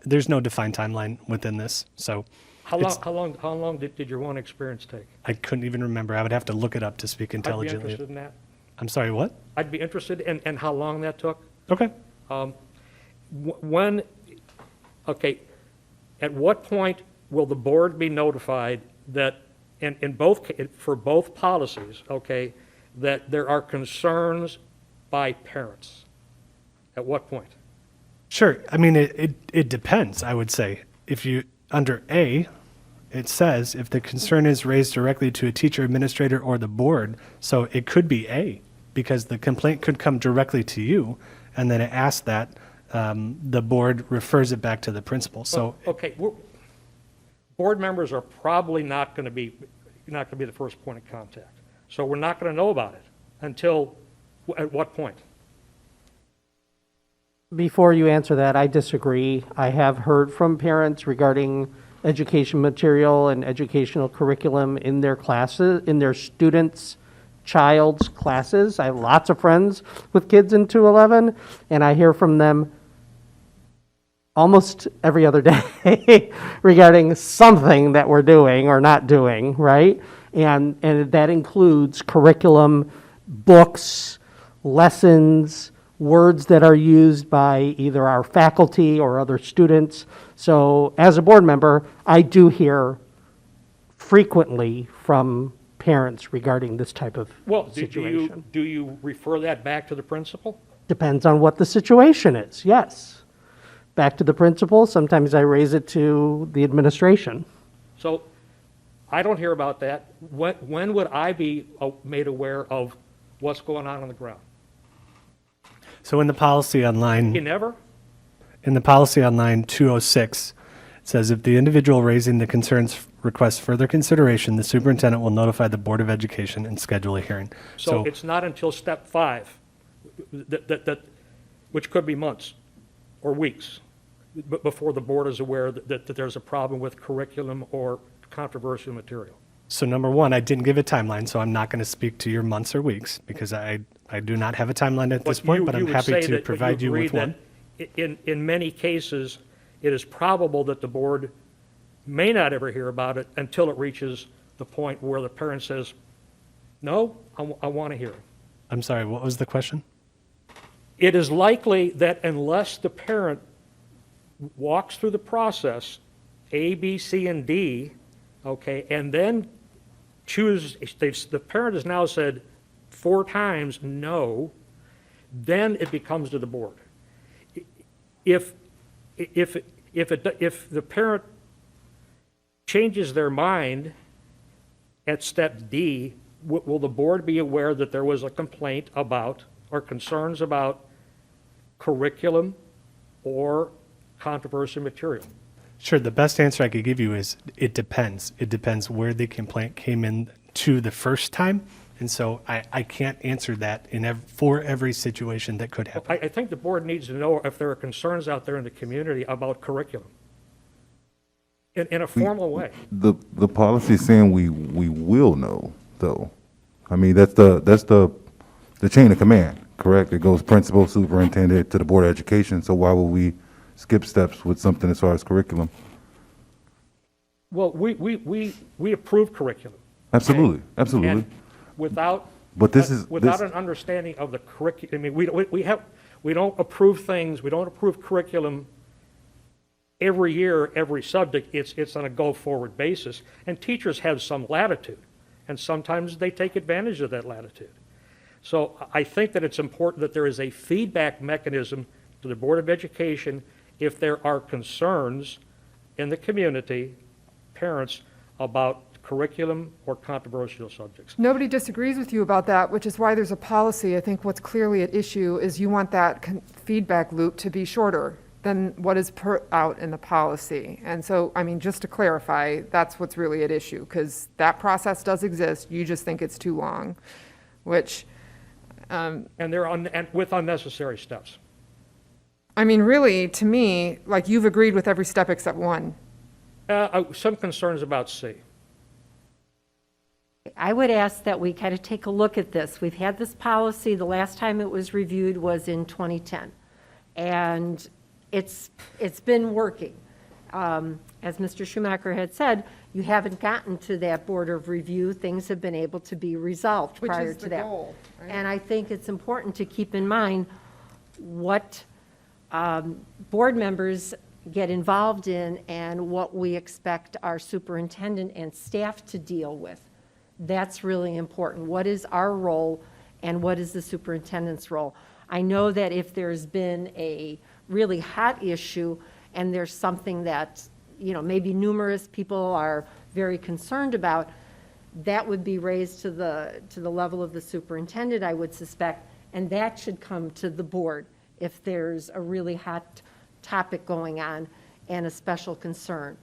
There's no defined timeline within this, so. How long did your one experience take? I couldn't even remember. I would have to look it up to speak intelligently. I'd be interested in that. I'm sorry, what? I'd be interested in how long that took. Okay. At what point will the board be notified that, for both policies, that there are concerns by parents? At what point? Sure. I mean, it depends, I would say. If you, under A, it says if the concern is raised directly to a teacher, administrator, or the board, so it could be A, because the complaint could come directly to you, and then it asks that the board refers it back to the principal. So, board members are probably not going to be the first point of contact. So we're not going to know about it until at what point? Before you answer that, I disagree. I have heard from parents regarding education material and educational curriculum in their classes, in their students' child's classes. I have lots of friends with kids in 211, and I hear from them almost every other day regarding something that we're doing or not doing, right? And that includes curriculum, books, lessons, words that are used by either our faculty or other students. So as a board member, I do hear frequently from parents regarding this type of situation. Do you refer that back to the principal? Depends on what the situation is, yes. Back to the principal, sometimes I raise it to the administration. So I don't hear about that. When would I be made aware of what's going on the ground? so in the policy online, You never? in the policy online 206, it says if the individual raising the concerns requests further consideration, the superintendent will notify the Board of Education and schedule a hearing. So it's not until step 5, which could be months or weeks, before the board is aware that there's a problem with curriculum or controversial material. So number one, I didn't give a timeline, so I'm not going to speak to your months or weeks because I do not have a timeline at this point, but I'm happy to provide you with one. In many cases, it is probable that the board may not ever hear about it until it reaches the point where the parent says, no, I want to hear it. I'm sorry, what was the question? It is likely that unless the parent walks through the process, A, B, C, and D, and then chooses, the parent has now said 4 times no, then it becomes to the board. If the parent changes their mind at step D, will the board be aware that there was a complaint about or concerns about curriculum or controversial material? Sure, the best answer I could give you is it depends. It depends where the complaint came in to the first time. And so I can't answer that for every situation that could happen. I think the board needs to know if there are concerns out there in the community about curriculum in a formal way. The policy is saying we will know, though. I mean, that's the chain of command, correct? It goes principal, superintendent to the Board of Education. So why would we skip steps with something as far as curriculum? Well, we approve curriculum. Absolutely, absolutely. And without an understanding of the curriculum, I mean, we don't approve things, we don't approve curriculum every year, every subject. It's on a go-forward basis, and teachers have some latitude. and sometimes they take advantage of that latitude. So I think that it's important that there is a feedback mechanism to the Board of Education if there are concerns in the community, parents, about curriculum or controversial subjects. Nobody disagrees with you about that, which is why there's a policy. I think what's clearly at issue is you want that feedback loop to be shorter than what is put out in the policy. And so, I mean, just to clarify, that's what's really at issue, because that process does exist. You just think it's too long, which... and with unnecessary steps. I mean, really, to me, like, you've agreed with every step except one. Some concerns about C. I would ask that we kind of take a look at this. We've had this policy, the last time it was reviewed was in 2010. And it's been working. As Mr. Schumacher had said, you haven't gotten to that board of review. Things have been able to be resolved prior to that. Which is the goal, right? And I think it's important to keep in mind what board members get involved in and what we expect our superintendent and staff to deal with. That's really important. What is our role and what is the superintendent's role? I know that if there's been a really hot issue and there's something that, you know, maybe numerous people are very concerned about, that would be raised to the level of the superintendent, I would suspect, and that should come to the board if there's a really hot topic going on and a special concern.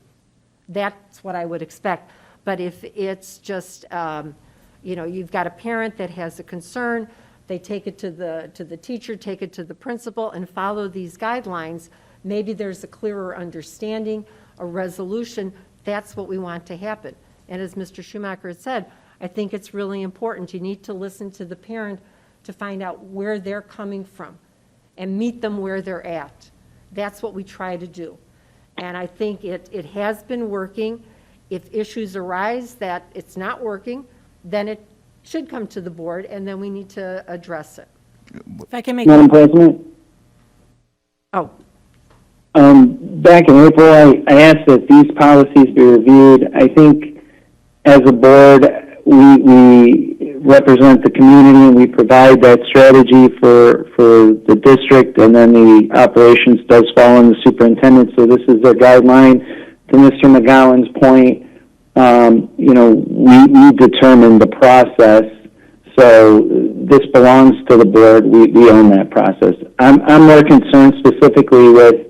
That's what I would expect. But if it's just, you know, you've got a parent that has a concern, they take it to the teacher, take it to the principal, and follow these guidelines, maybe there's a clearer understanding, a resolution. That's what we want to happen. And as Mr. Schumacher had said, I think it's really important. You need to listen to the parent to find out where they're coming from and meet them where they're at. That's what we try to do. And I think it has been working. If issues arise that it's not working, then it should come to the board, and then we need to address it. If I can make Madam President? Oh. Back in April, I asked that these policies be reviewed. I think as a board, we represent the community and we provide that strategy for the district, and then the operations does fall on the superintendent, so this is their guideline. To Mr. McGowan's point, you know, we determine the process, so this belongs to the board. We own that process. I'm more concerned specifically with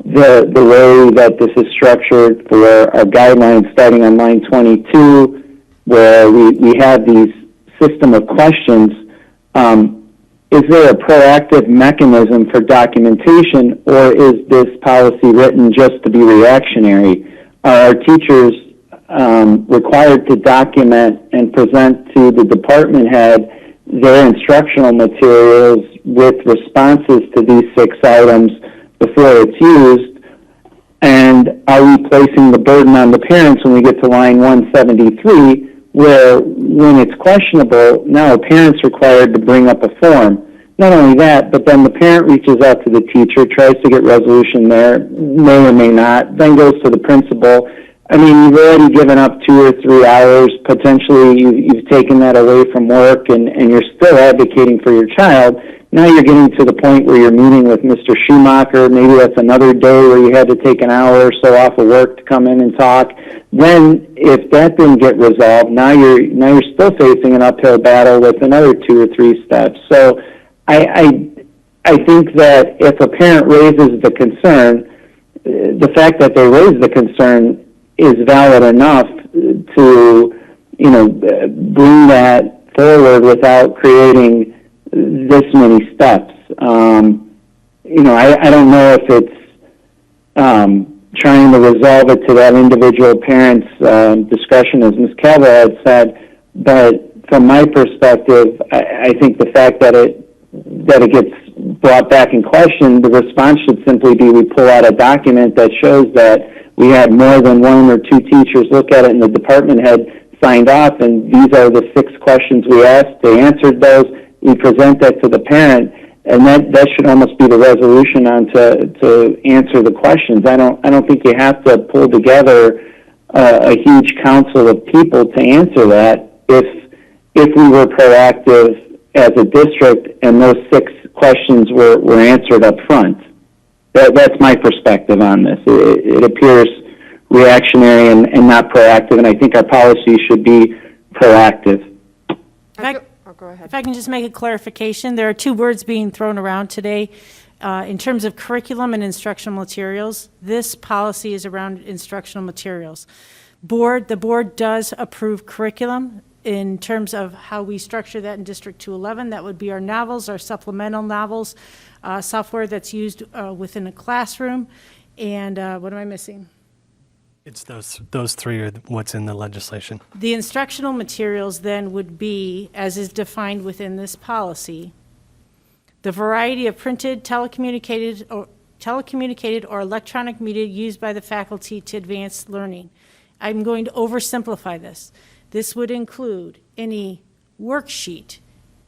the way that this is structured for our guidelines starting on line 22, where we have these system of questions. Is there a proactive mechanism for documentation, or is this policy written just to be reactionary? Are our teachers required to document and present to the department head their instructional materials with responses to these 6 items before it's used? And are we placing the burden on the parents when we get to line 173, where when it's questionable, now a parent's required to bring up a form? Not only that, but then the parent reaches out to the teacher, tries to get resolution there, may or may not, then goes to the principal. I mean, you've already given up 2 or 3 hours. Potentially, you've taken that away from work, and you're still advocating for your child. Now you're getting to the point where you're meeting with Mr. Schumacher. Maybe that's another day where you had to take an hour or so off of work to come in and talk. Then, if that didn't get resolved, now you're still facing an uphill battle with another 2 or 3 steps. So, I think that if a parent raises the concern, the fact that they raise the concern is valid enough to, you know, bring that forward without creating this many steps. You know, I don't know if it's trying to resolve it to that individual parent's discretion, as Ms. Calvo had said, but from my perspective, I think the fact that it gets brought back in question, the response should simply be we pull out a document that shows that we had more than 1 or 2 teachers look at it and the department head signed off, and these are the 6 questions we asked. They answered those. We present that to the parent, and that should almost be the resolution on to answer the questions. I don't think you have to pull together a huge council of people to answer that. if we were proactive as a district and those 6 questions were answered up front. That's my perspective on this. It appears reactionary and not proactive, and I think our policy should be proactive. Go ahead. If I can just make a clarification, there are 2 words being thrown around today. In terms of curriculum and instructional materials, this policy is around instructional materials. The board does approve curriculum in terms of how we structure that in District 211. That would be our novels, our supplemental novels, software that's used within a classroom. And what am I missing? It's those 3 are what's in the legislation. The instructional materials then would be, as is defined within this policy, the variety of printed, telecommunicated, or electronic media used by the faculty to advance learning. I'm going to oversimplify this. This would include any worksheet,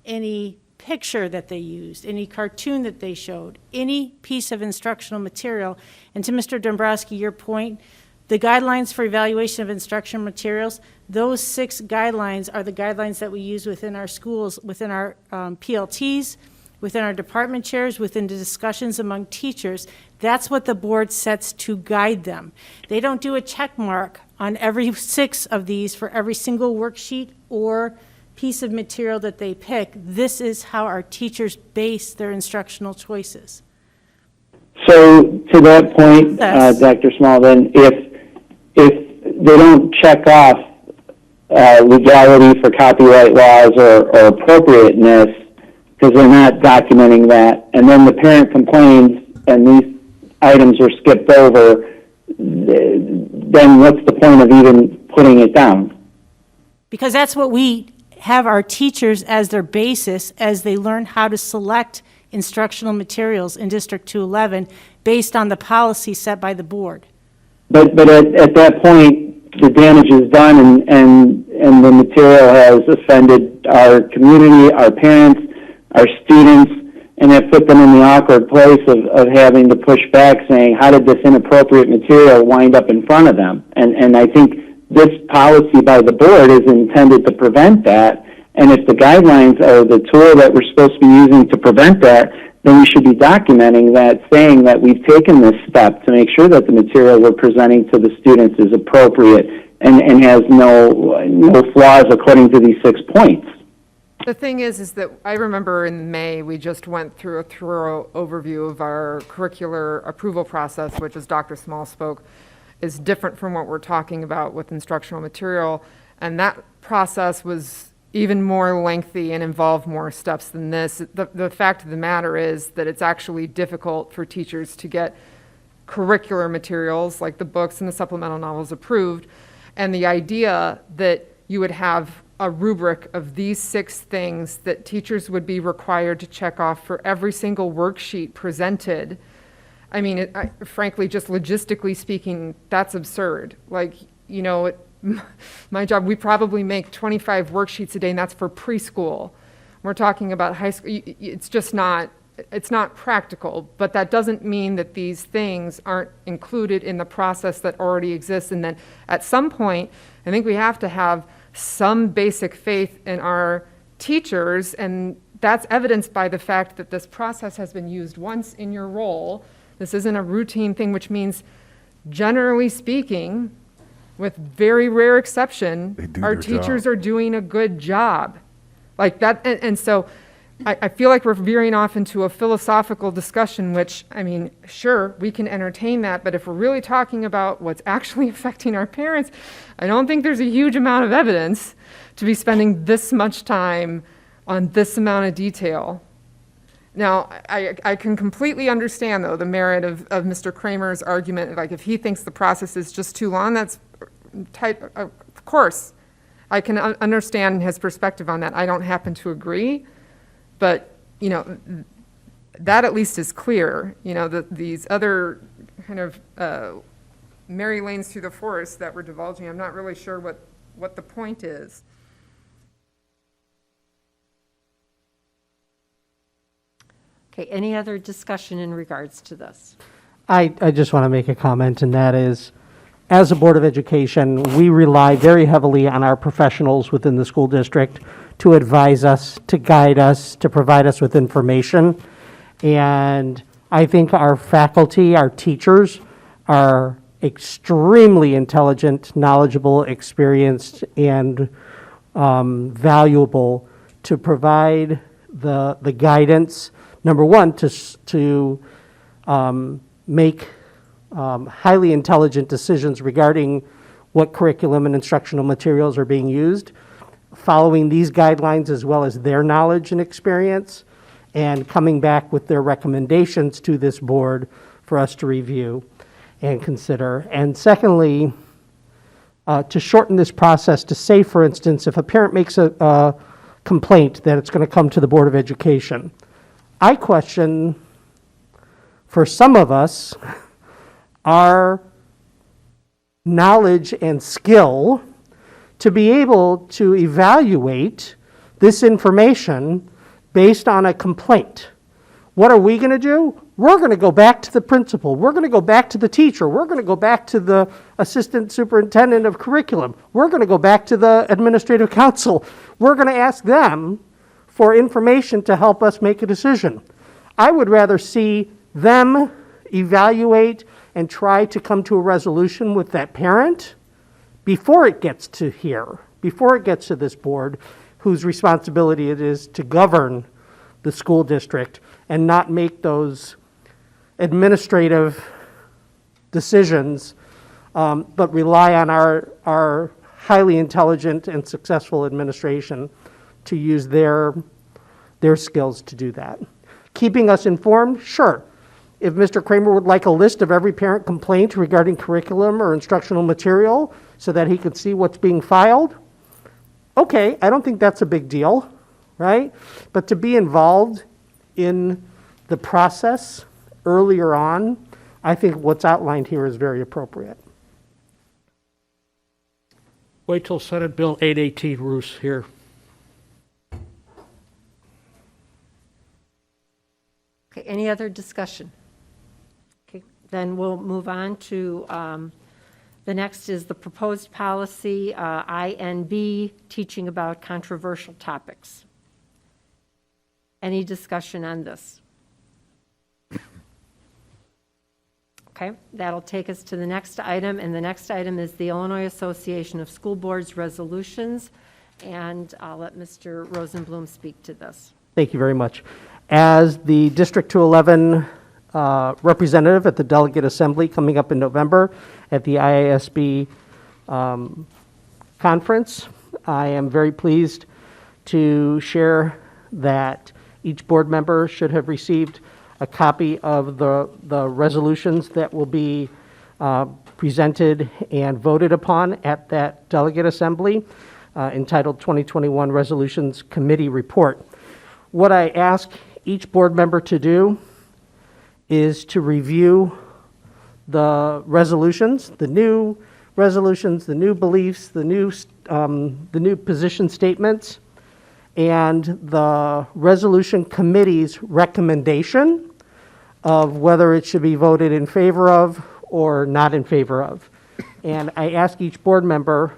any picture that they used, any cartoon that they showed, any piece of instructional material. And to Mr. Dombrowski, your point, the guidelines for evaluation of instructional materials, those 6 guidelines are the guidelines that we use within our schools, within our PLTs, within our department chairs, within the discussions among teachers. That's what the board sets to guide them. They don't do a check mark on every 6 of these for every single worksheet or piece of material that they pick. This is how our teachers base their instructional choices. So to that point, Yes. Dr. Small, then if they don't check off legality for copyright laws or appropriateness because they're not documenting that, and then the parent complains and these items are skipped over, then what's the point of even putting it down? Because that's what we have our teachers as their basis as they learn how to select instructional materials in District 211 based on the policy set by the board. But at that point, the damage is done and the material has offended our community, our parents, our students, and it put them in the awkward place of having to push back saying, how did this inappropriate material wind up in front of them? And I think this policy by the board is intended to prevent that. And if the guidelines are the tool that we're supposed to be using to prevent that, then we should be documenting that, saying that we've taken this step to make sure that the material we're presenting to the students is appropriate and has no flaws according to these 6 points. The thing is that I remember in May, we just went through a thorough overview of our curricular approval process, which, as Dr. Small spoke, is different from what we're talking about with instructional material. And that process was even more lengthy and involved more steps than this. The fact of the matter is that it's actually difficult for teachers to get curricular materials like the books and the supplemental novels approved. And the idea that you would have a rubric of these 6 things that teachers would be required to check off for every single worksheet presented, I mean, frankly, just logistically speaking, that's absurd. Like, you know, my job, we probably make 25 worksheets a day, and that's for preschool. We're talking about high school. It's just not, it's not practical, but that doesn't mean that these things aren't included in the process that already exists. And then at some point, I think we have to have some basic faith in our teachers, and that's evidenced by the fact that this process has been used once in your role. This isn't a routine thing, which means, generally speaking, with very rare exception, our teachers are doing a good job. Like that, and so I feel like we're veering off into a philosophical discussion, which, I mean, sure, we can entertain that, but if we're really talking about what's actually affecting our parents, I don't think there's a huge amount of evidence to be spending this much time on this amount of detail. Now, I can completely understand, though, the merit of Mr. Kramer's argument. Like, if he thinks the process is just too long, that's tight. Of course, I can understand his perspective on that. I don't happen to agree. But, you know, that at least is clear. You know, these other kind of merry lanes through the forest that we're divulging, I'm not really sure what the point is. Okay, any other discussion in regards to this? I just want to make a comment, and that is, as a Board of Education, we rely very heavily on our professionals within the school district to advise us, to guide us, to provide us with information. And I think our faculty, our teachers, are extremely intelligent, knowledgeable, experienced, and valuable to provide the guidance, number one, to make highly intelligent decisions regarding what curriculum and instructional materials are being used, following these guidelines as well as their knowledge and experience, and coming back with their recommendations to this board for us to review and consider. And secondly, to shorten this process, to say, for instance, if a parent makes a complaint that it's going to come to the Board of Education, I question, for some of us, our knowledge and skill to be able to evaluate this information based on a complaint. What are we going to do? We're going to go back to the principal. We're going to go back to the teacher. We're going to go back to the assistant superintendent of curriculum. We're going to go back to the administrative council. We're going to ask them for information to help us make a decision. I would rather see them evaluate and try to come to a resolution with that parent before it gets to here, before it gets to this board, whose responsibility it is to govern the school district and not make those administrative decisions, but rely on our highly intelligent and successful administration to use their skills to do that. Keeping us informed, sure. If Mr. Kramer would like a list of every parent complaint regarding curriculum or instructional material so that he could see what's being filed, okay, I don't think that's a big deal, right? But to be involved in the process earlier on, I think what's outlined here is very appropriate. Wait till Senate Bill 818 roosts here. Okay, any other discussion? Okay, then we'll move on to the next is the proposed policy, INB, teaching about controversial topics. Any discussion on this? Okay, that'll take us to the next item, and the next item is the Illinois Association of School Boards resolutions, and I'll let Mr. Rosenblum speak to this. Thank you very much. As the District 211 representative at the Delegate Assembly coming up in November at the IASB conference, I am very pleased to share that each board member should have received a copy of the resolutions that will be presented and voted upon at that Delegate Assembly, entitled 2021 Resolutions Committee Report. What I ask each board member to do is to review the resolutions, the new resolutions, the new beliefs, the new position statements, and the resolution committee's recommendation of whether it should be voted in favor of or not in favor of. And I ask each board member,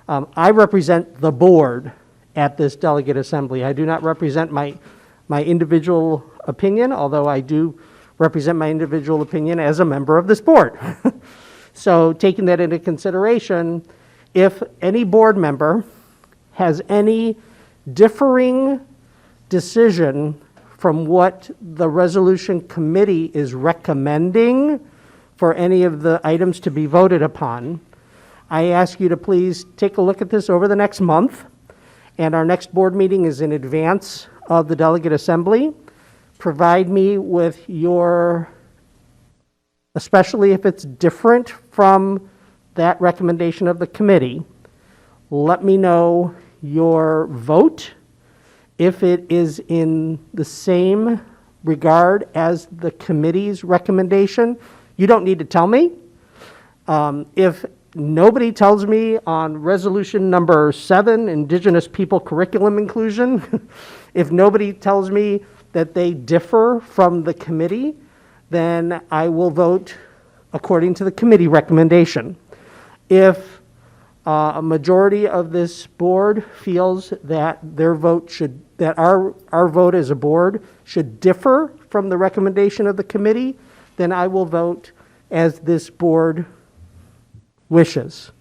I represent the board at this Delegate Assembly. I do not represent my individual opinion, although I do represent my individual opinion as a member of this board. So taking that into consideration, if any board member has any differing decision from what the resolution committee is recommending for any of the items to be voted upon, I ask you to please take a look at this over the next month, and our next board meeting is in advance of the Delegate Assembly. Provide me with your, especially if it's different from that recommendation of the committee, let me know your vote. If it is in the same regard as the committee's recommendation, you don't need to tell me. If nobody tells me on resolution number 7, Indigenous People Curriculum Inclusion, if nobody tells me that they differ from the committee, then I will vote according to the committee recommendation. if a majority of this board feels that their vote should, that our vote as a board should differ from the recommendation of the committee, then I will vote as this board wishes.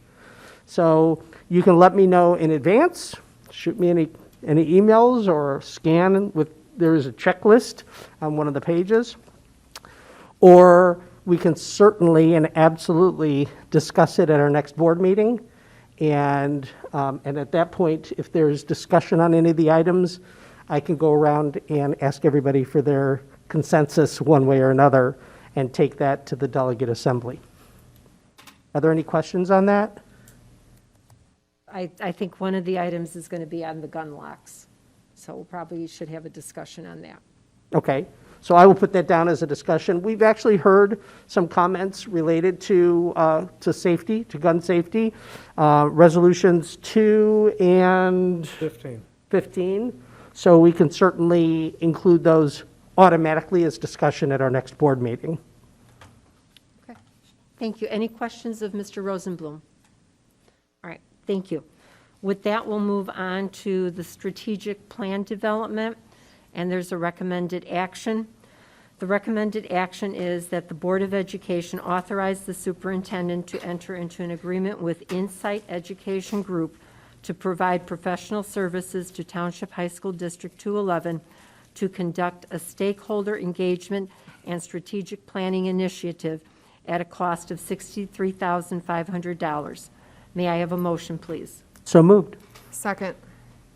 So you can let me know in advance, shoot me any emails or scan with, there is a checklist on one of the pages. Or we can certainly and absolutely discuss it at our next board meeting. And at that point, if there's discussion on any of the items, I can go around and ask everybody for their consensus one way or another and take that to the delegate assembly. Are there any questions on that? I think one of the items is going to be on the gun locks. So we'll probably should have a discussion on that. Okay, so I will put that down as a discussion. We've actually heard some comments related to safety, to gun safety, resolutions 2 and 15. So we can certainly include those automatically as discussion at our next board meeting. Okay, thank you. Any questions of Mr. Rosenblum? All right, thank you. With that, we'll move on to the strategic plan development, and there's a recommended action. The recommended action is that the Board of Education authorize the superintendent to enter into an agreement with Insight Education Group to provide professional services to Township High School District 211 to conduct a stakeholder engagement and strategic planning initiative at a cost of $63,500. May I have a motion, please? So moved. Second.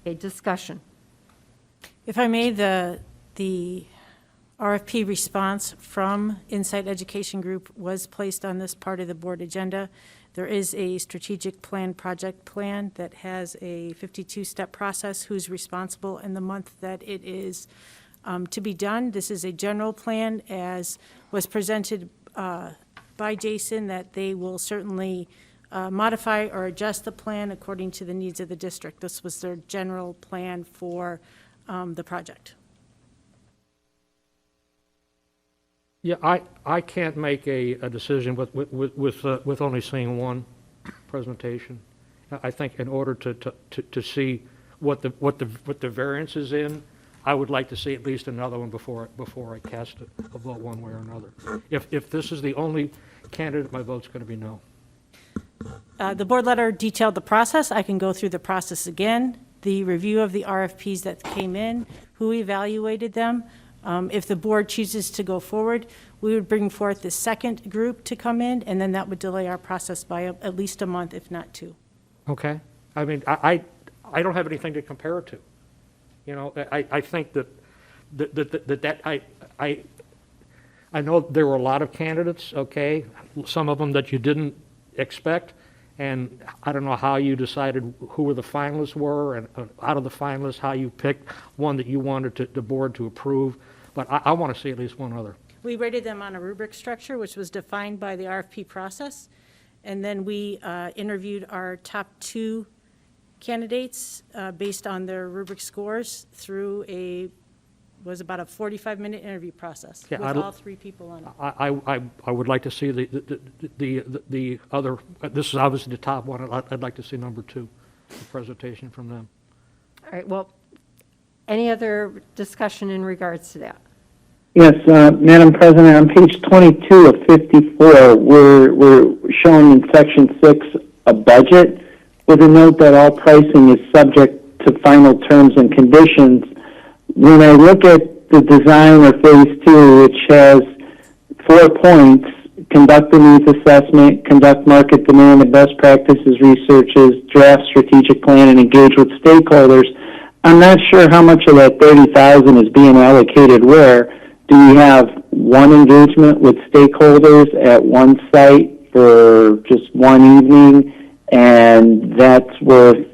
A discussion. If I may, the RFP response from Insight Education Group was placed on this part of the board agenda. There is a strategic plan, project plan that has a 52-step process, who's responsible in the month that it is to be done. This is a general plan, as was presented by Jason, that they will certainly modify or adjust the plan according to the needs of the district. This was their general plan for the project. Yeah, I can't make a decision with only seeing one presentation. I think in order to see what the variance is in, I would like to see at least another one before I cast a vote one way or another. If this is the only candidate, my vote's going to be no. The board letter detailed the process. I can go through the process again. The review of the RFPs that came in, who evaluated them. If the board chooses to go forward, we would bring forth the second group to come in, and then that would delay our process by at least a month, if not 2. Okay? I mean, I don't have anything to compare it to. You know, I think that I know there were a lot of candidates, okay? Some of them that you didn't expect, and I don't know how you decided who the finalists were, and out of the finalists, how you picked one that you wanted the board to approve, but I want to see at least one other. We rated them on a rubric structure, which was defined by the RFP process, and then we interviewed our top 2 candidates based on their rubric scores through was about a 45-minute interview process with all 3 people on it. I would like to see the other, this is obviously the top one, I'd like to see number 2, the presentation from them. All right, well, any other discussion in regards to that? Yes, Madam President, on page 22 of 54, we're showing in section 6 a budget with a note that all pricing is subject to final terms and conditions. When I look at the design of phase 2, which has 4 points, conduct the needs assessment, conduct market demand and best practices researches, draft strategic plan, and engage with stakeholders, I'm not sure how much of that $30,000 is being allocated where. Do we have one engagement with stakeholders at one site for just one evening, and that's worth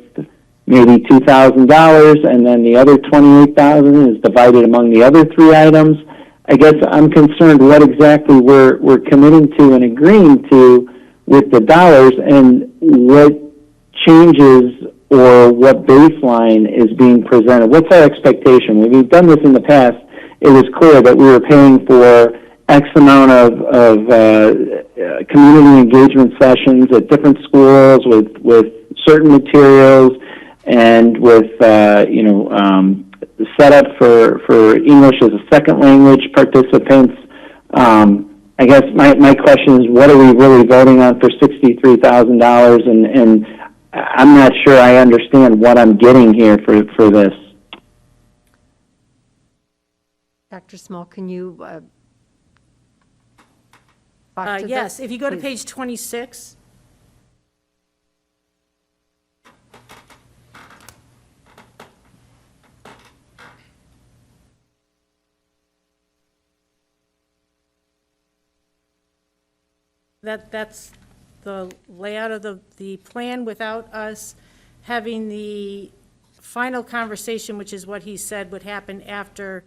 maybe $2,000, and then the other $28,000 is divided among the other 3 items? I guess I'm concerned what exactly we're committing to and agreeing to with the dollars, and what changes or what baseline is being presented. What's our expectation? When we've done this in the past, it was clear that we were paying for X amount of community engagement sessions at different schools with certain materials and with setup for English as a second language participants. I guess my question is, what are we really voting on for $63,000? And I'm not sure I understand what I'm getting here for this. Dr. Small, can you talk to Yes, this, if you go to please? page 26. That's the layout of the plan without us having the final conversation, which is what he said would happen after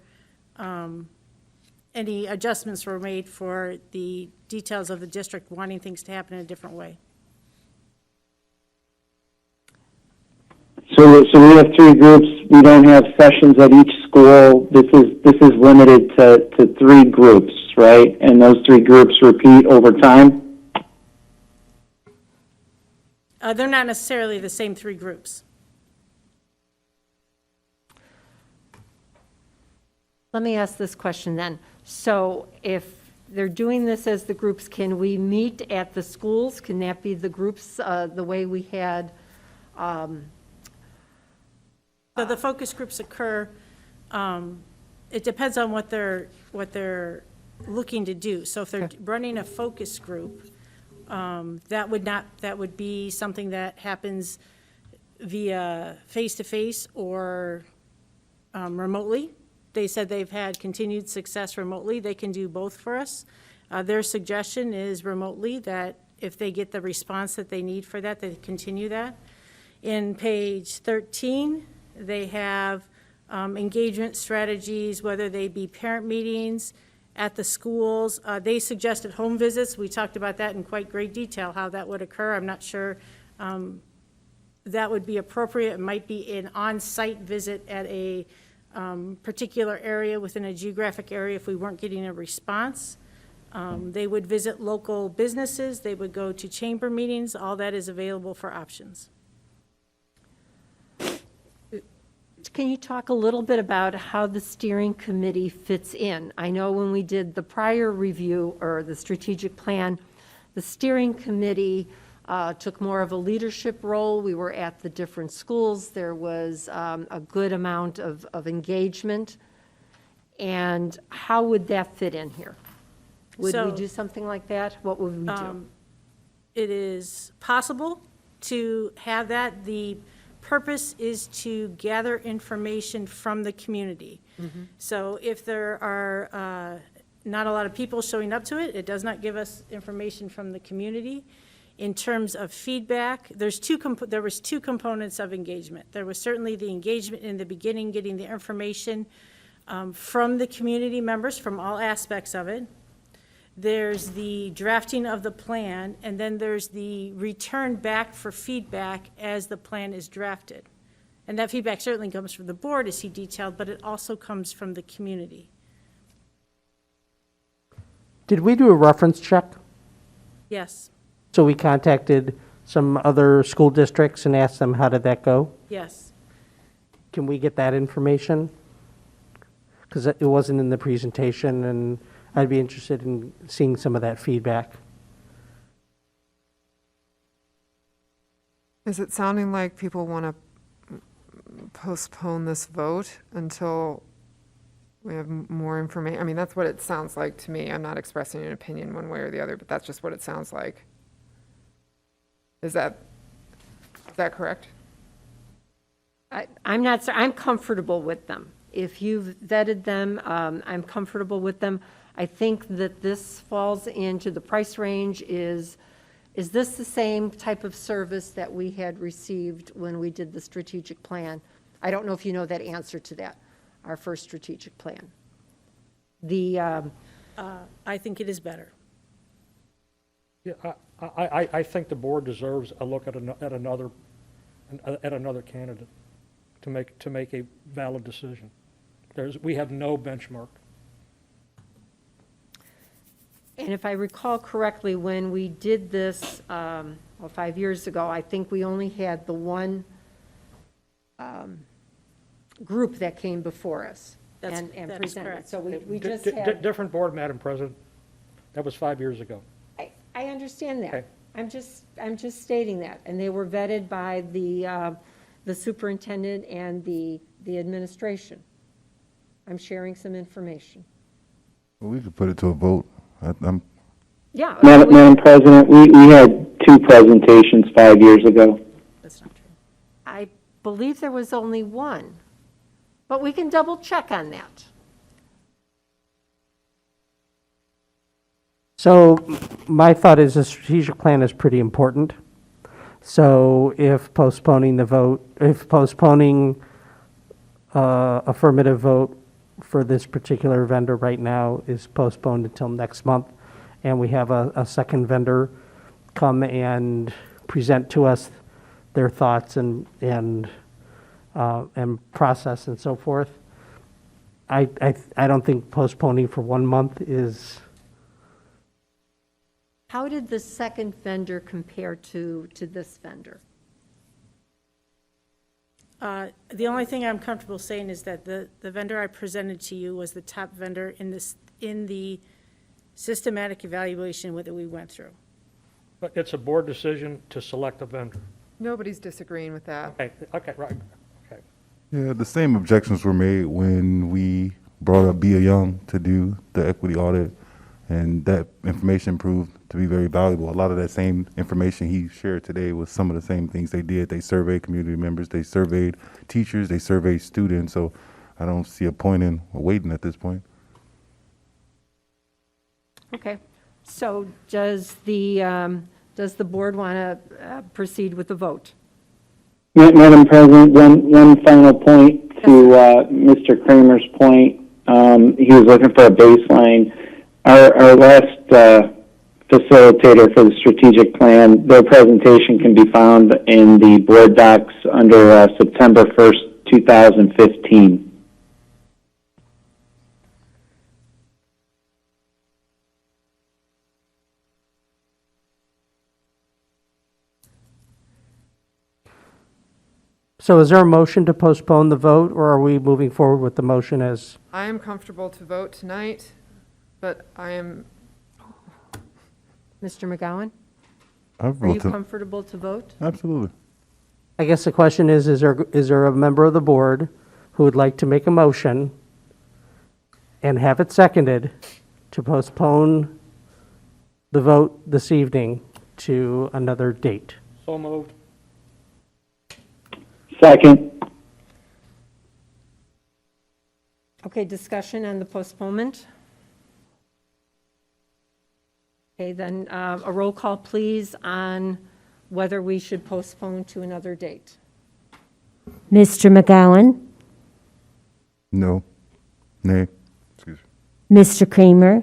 any adjustments were made for the details of the district wanting things to happen in a different way. So we have 3 groups. We don't have sessions at each school. This is limited to 3 groups, right? And those 3 groups repeat over time. They're not necessarily the same 3 groups. Let me ask this question then. So if they're doing this as the groups, can we meet at the schools? Can that be the groups the way we had? So the focus groups occur, it depends on what they're looking to do. So if they're running a focus group, that would be something that happens via face-to-face or remotely. They said they've had continued success remotely. They can do both for us. Their suggestion is remotely, that if they get the response that they need for that, they continue that. In page 13, they have engagement strategies, whether they be parent meetings at the schools. They suggested home visits. We talked about that in quite great detail, how that would occur. I'm not sure that would be appropriate. It might be an on-site visit at a particular area within a geographic area if we weren't getting a response. They would visit local businesses. They would go to chamber meetings. All that is available for options. Can you talk a little bit about how the steering committee fits in? I know when we did the prior review or the strategic plan, the steering committee took more of a leadership role. We were at the different schools. There was a good amount of engagement. And how would that fit in here? Would we do something like that? What would we do? It is possible to have that. The purpose is to gather information from the community. So if there are not a lot of people showing up to it, it does not give us information from the community. In terms of feedback, there was two components of engagement. There was certainly the engagement in the beginning, getting the information from the community members, from all aspects of it. There's the drafting of the plan, and then there's the return back for feedback as the plan is drafted. And that feedback certainly comes from the board, as he detailed, but it also comes from the community. Did we do a reference check? Yes, So we contacted some other school districts and asked them, how did that go? yes. Can we get that information? Because it wasn't in the presentation, and I'd be interested in seeing some of that feedback. Is it sounding like people want to postpone this vote until we have more information? I mean, that's what it sounds like to me. I'm not expressing an opinion one way or the other, but that's just what it sounds like. Is that correct? I'm comfortable with them. If you've vetted them, I'm comfortable with them. I think that this falls into the price range. Is this the same type of service that we had received when we did the strategic plan? I don't know if you know that answer to that, our first strategic plan. I think it is better. Yeah, I think the board deserves a look at another candidate to make a valid decision. We have no benchmark. And if I recall correctly, when we did this, 5 years ago, I think we only had the one group that came before us and that is presented. correct. So we just had, Different board, Madam President. That was 5 years ago. I understand that. Okay. I'm just stating that. And they were vetted by the superintendent and the administration. I'm sharing some information. Well, we could put it to a vote. Yeah. Madam President, we had 2 presentations 5 years ago. That's not true. I believe there was only one, but we can double check on that. So my thought is a strategic plan is pretty important. So if postponing the vote, if postponing affirmative vote for this particular vendor right now is postponed until next month, and we have a second vendor come and present to us their thoughts and process and so forth, I don't think postponing for 1 month is. How did the second vendor compare to this vendor? The only thing I'm comfortable saying is that the vendor I presented to you was the top vendor in the systematic evaluation that we went through. But it's a board decision to select a vendor. Nobody's disagreeing with that. Okay, right. Okay. Yeah, the same objections were made when we brought up Bia Young to do the equity audit, and that information proved to be very valuable. A lot of that same information he shared today was some of the same things they did. They surveyed community members, they surveyed teachers, they surveyed students, so I don't see a point in waiting at this point. Okay, so does the board want to proceed with the vote? Madam President, one final point to Mr. Kramer's point. He was looking for a baseline. Our last facilitator for the strategic plan, their presentation can be found in the board docs under September 1st, 2015. So is there a motion to postpone the vote, or are we moving forward with the motion as? I am comfortable to vote tonight, but I am, Mr. McGowan? I Are you comfortable to vote? Absolutely. I guess the question is there a member of the board who would like to make a motion and have it seconded to postpone the vote this evening to another date? So moved. Second. Okay, discussion on the postponement? Okay, then a roll call, please, on whether we should postpone to another date. Mr. McGowan, No. Nay. Excuse me. Mr. Kramer,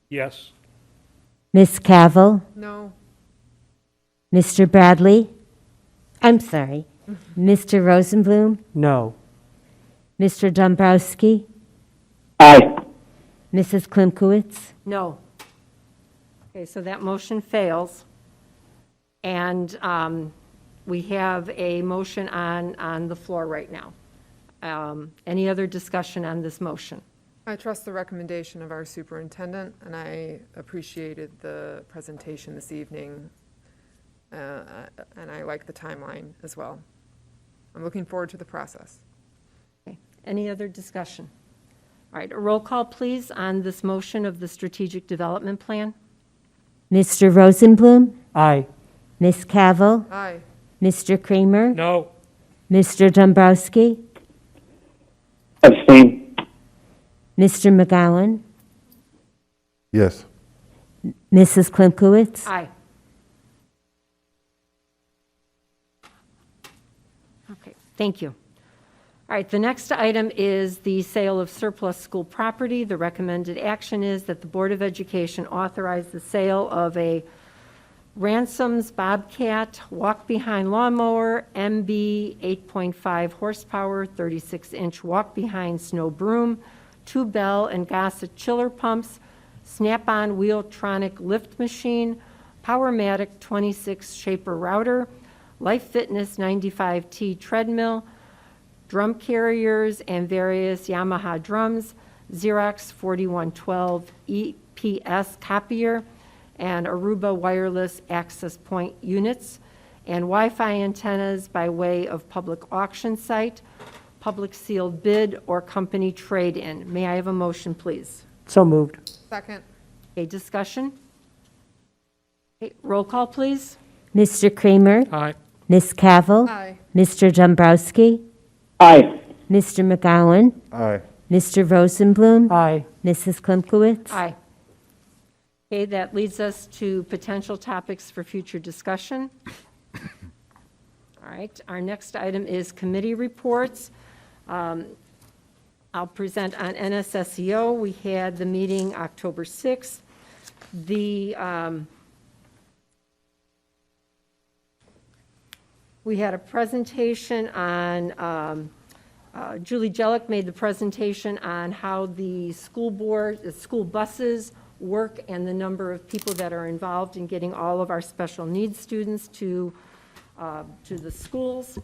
Yes. Ms. Cavill, no. Mr. Bradley, I'm sorry, Mr. Rosenblum, No. Mr. Dombrowski, Aye. Mrs. Klimkowitz. No. Okay, so that motion fails. And we have a motion on the floor right now. Any other discussion on this motion? I trust the recommendation of our superintendent, and I appreciated the presentation this evening, and I like the timeline as well. I'm looking forward to the process. Okay. Any other discussion? All right, a roll call, please, on this motion of the strategic development plan. Mr. Rosenblum, Aye. Ms. Cavill, Aye. Mr. Kramer, No. Mr. Dombrowski, Abstain. Mr. McGowan, Yes. Mrs. Klimkowitz. Aye. Okay, thank you. All right, the next item is the sale of surplus school property. The recommended action is that the Board of Education authorize the sale of a Ransom's Bobcat walk-behind lawnmower, MB 8.5 horsepower, 36-inch walk-behind snow broom, 2 Bell and Gossett chiller pumps, Snap-on Wheeltronic Lift Machine, Powermatic 26 Shaper Router, Life Fitness 95T Treadmill, drum carriers and various Yamaha drums, Xerox 4112 EPS copier, and Aruba wireless access point units, and Wi-Fi antennas by way of public auction site, public sealed bid, or company trade-in. May I have a motion, please? So moved. Second. A discussion? Okay, roll call, please. Mr. Kramer? Aye. Ms. Cavill? Aye. Mr. Dombrowski? Aye. Mr. McGowan? Aye. Mr. Rosenblum? Aye. Mrs. Klimkowitz? Aye. Okay, that leads us to potential topics for future discussion. All right, our next item is committee reports. I'll present on NSSEO. We had the meeting October 6th. We had a presentation on, Julie Jellick made the presentation on how the school buses work and the number of people that are involved in getting all of our special needs students to the schools.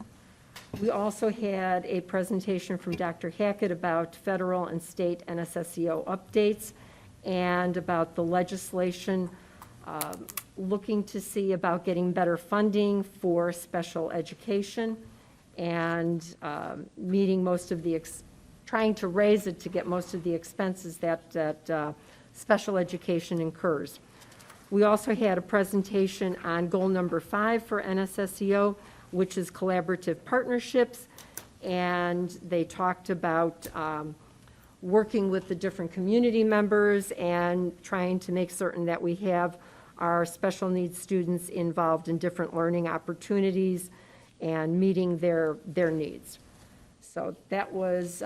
We also had a presentation from Dr. Hackett about federal and state NSSEO updates and about the legislation looking to see about getting better funding for special education and meeting most of the, trying to raise it to get most of the expenses that special education incurs. We also had a presentation on goal number 5 for NSSEO, which is collaborative partnerships, and they talked about working with the different community members and trying to make certain that we have our special needs students involved in different learning opportunities and meeting their needs. So that was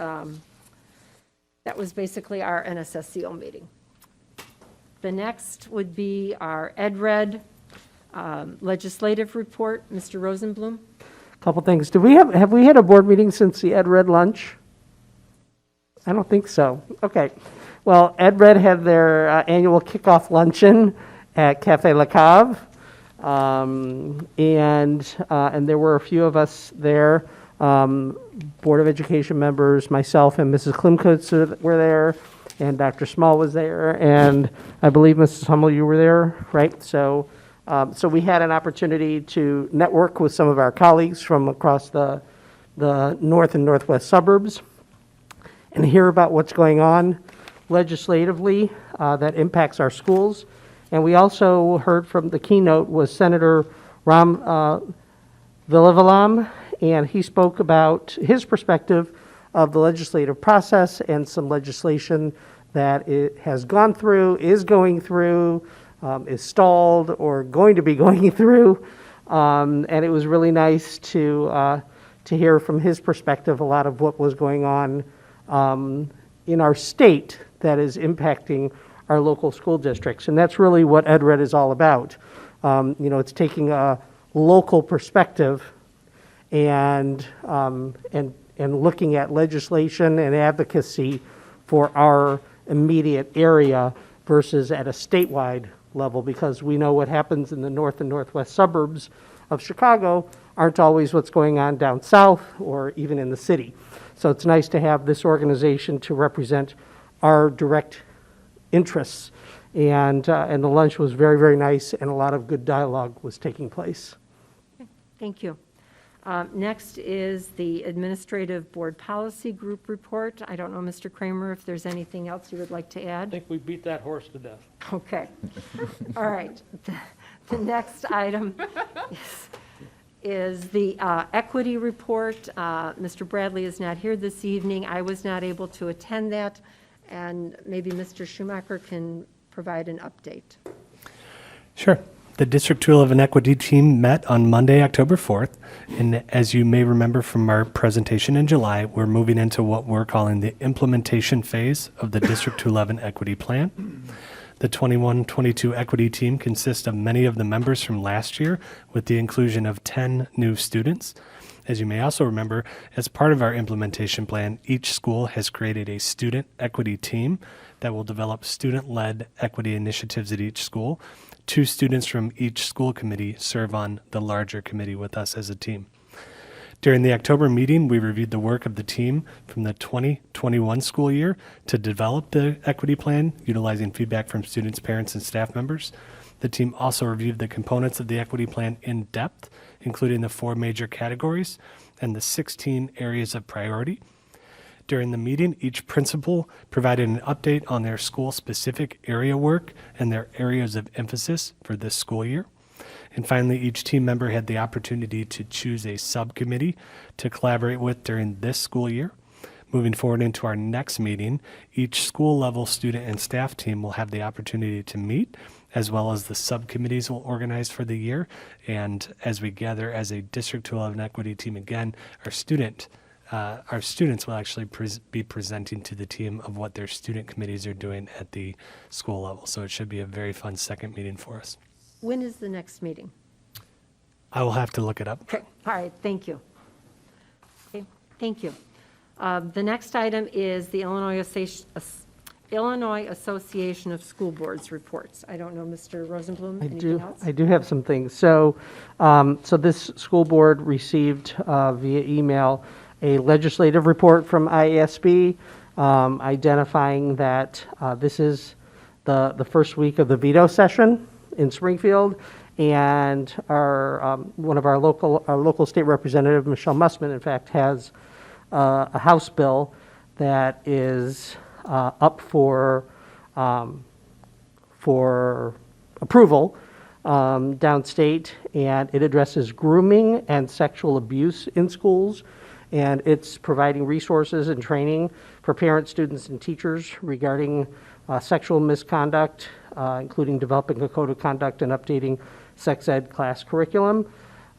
basically our NSSEO meeting. The next would be our EdRed legislative report. Mr. Rosenblum? Couple things. Have we had a board meeting since the EdRed lunch? I don't think so. Okay. Well, EdRed had their annual kickoff luncheon at Cafe La Cave, and there were a few of us there. Board of Education members, myself and Mrs. Klimkowitz were there, and Dr. Small was there, and I believe Mrs. Hummel, you were there, right? So we had an opportunity to network with some of our colleagues from across the north and northwest suburbs and hear about what's going on legislatively that impacts our schools. And we also heard from the keynote was Senator Ram Villavalam, and he spoke about his perspective of the legislative process and some legislation that it has gone through, is going through, is stalled, or going to be going through. And it was really nice to hear from his perspective a lot of what was going on in our state that is impacting our local school districts. And that's really what EdRed is all about. It's taking a local perspective and looking at legislation and advocacy for our immediate area versus at a statewide level, because we know what happens in the north and northwest suburbs of Chicago aren't always what's going on down south or even in the city. So it's nice to have this organization to represent our direct interests. And the lunch was very, very nice, and a lot of good dialogue was taking place. Thank you. Next is the Administrative Board Policy Group report. I don't know, Mr. Kramer, if there's anything else you would like to I add? think we beat that horse to death. Okay. All right. The next item is the equity report. Mr. Bradley is not here this evening. I was not able to attend that, and maybe Mr. Schumacher can provide an update. Sure. The District 211 Equity Team met on Monday, October 4th, and as you may remember from our presentation in July, we're moving into what we're calling the implementation phase of the District 211 Equity Plan. The 21-22 Equity Team consists of many of the members from last year, with the inclusion of 10 new students. As you may also remember, as part of our implementation plan, each school has created a student equity team that will develop student-led equity initiatives at each school. 2 students from each school committee serve on the larger committee with us as a team. During the October meeting, we reviewed the work of the team from the 2021 school year to develop the equity plan, utilizing feedback from students, parents, and staff members. The team also reviewed the components of the equity plan in depth, including the 4 major categories and the 16 areas of priority. During the meeting, each principal provided an update on their school-specific area work and their areas of emphasis for this school year. And finally, each team member had the opportunity to choose a subcommittee to collaborate with during this school year. Moving forward into our next meeting, each school-level student and staff team will have the opportunity to meet, as well as the subcommittees will organize for the year. And as we gather as a District 211 equity team again, our students will actually be presenting to the team of what their student committees are doing at the school level. So it should be a very fun second meeting for us. When is the next meeting? I will have to look it up. Okay, all right, thank you. Okay, thank you. The next item is the Illinois Association of School Boards reports. I don't know, Mr. Rosenblum, anything else? I do have some things. So this school board received via email a legislative report from IASB identifying that this is the first week of the veto session in Springfield, and one of our local state representative, Michelle Mussman, in fact, has a House bill that is up for approval downstate, and it addresses grooming and sexual abuse in schools, and it's providing resources and training for parents, students, and teachers regarding sexual misconduct, including developing a code of conduct and updating sex ed class curriculum,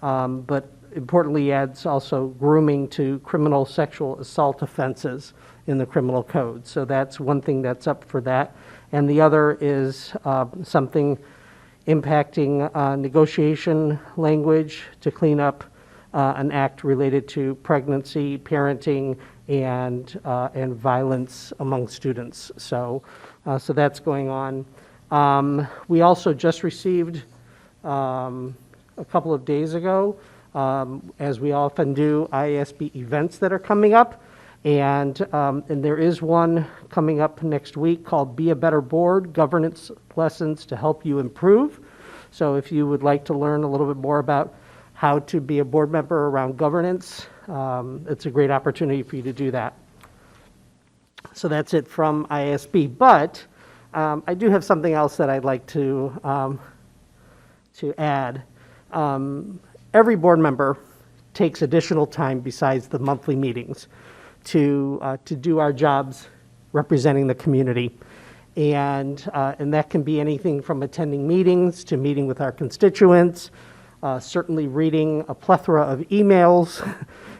but importantly adds also grooming to criminal sexual assault offenses in the criminal code. So that's one thing that's up for that. And the other is something impacting negotiation language to clean up an act related to pregnancy, parenting, and violence among students. So that's going on. We also just received a couple of days ago, as we often do, IASB events that are coming up. And there is one coming up next week called Be a Better Board, Governance Lessons to Help You Improve. So if you would like to learn a little bit more about how to be a board member around governance, it's a great opportunity for you to do that. So that's it from IASB. But I do have something else that I'd like to add. Every board member takes additional time besides the monthly meetings to do our jobs representing the community. And that can be anything from attending meetings to meeting with our constituents, certainly reading a plethora of emails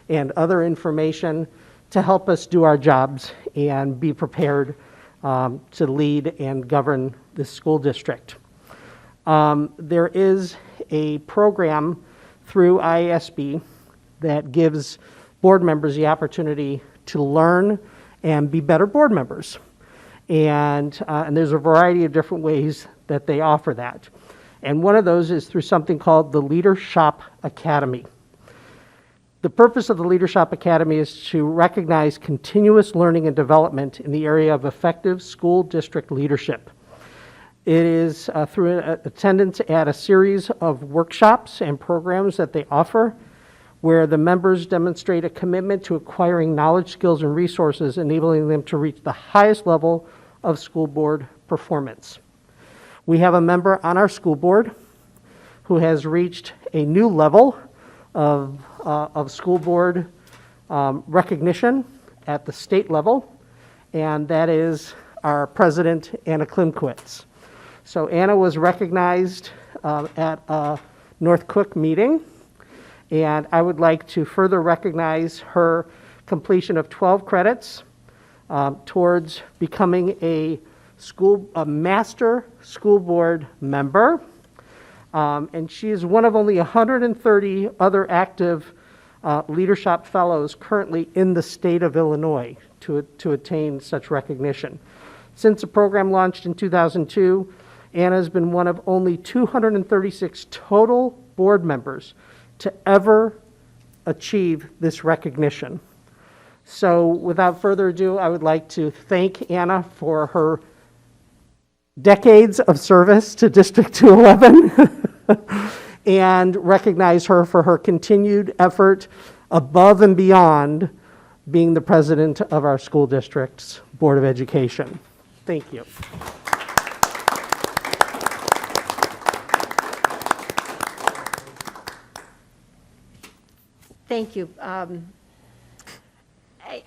and other information to help us do our jobs and be prepared to lead and govern this school district. There is a program through IASB that gives board members the opportunity to learn and be better board members. And there's a variety of different ways that they offer that. And one of those is through something called the Leadership Academy. The purpose of the Leadership Academy is to recognize continuous learning and development in the area of effective school district leadership. It is through attendance at a series of workshops and programs that they offer, where the members demonstrate a commitment to acquiring knowledge, skills, and resources, enabling them to reach the highest level of school board performance. We have a member on our school board who has reached a new level of school board recognition at the state level, and that is our president, Anna Klimkowitz. So Anna was recognized at a North Cook meeting, and I would like to further recognize her completion of 12 credits towards becoming a master school board member. And she is one of only 130 other active leadership fellows currently in the state of Illinois to attain such recognition. Since the program launched in 2002, Anna has been one of only 236 total board members to ever achieve this recognition. So without further ado, I would like to thank Anna for her decades of service to District 211 and recognize her for her continued effort above and beyond being the president of our school district's Board of Education. Thank you. Thank you.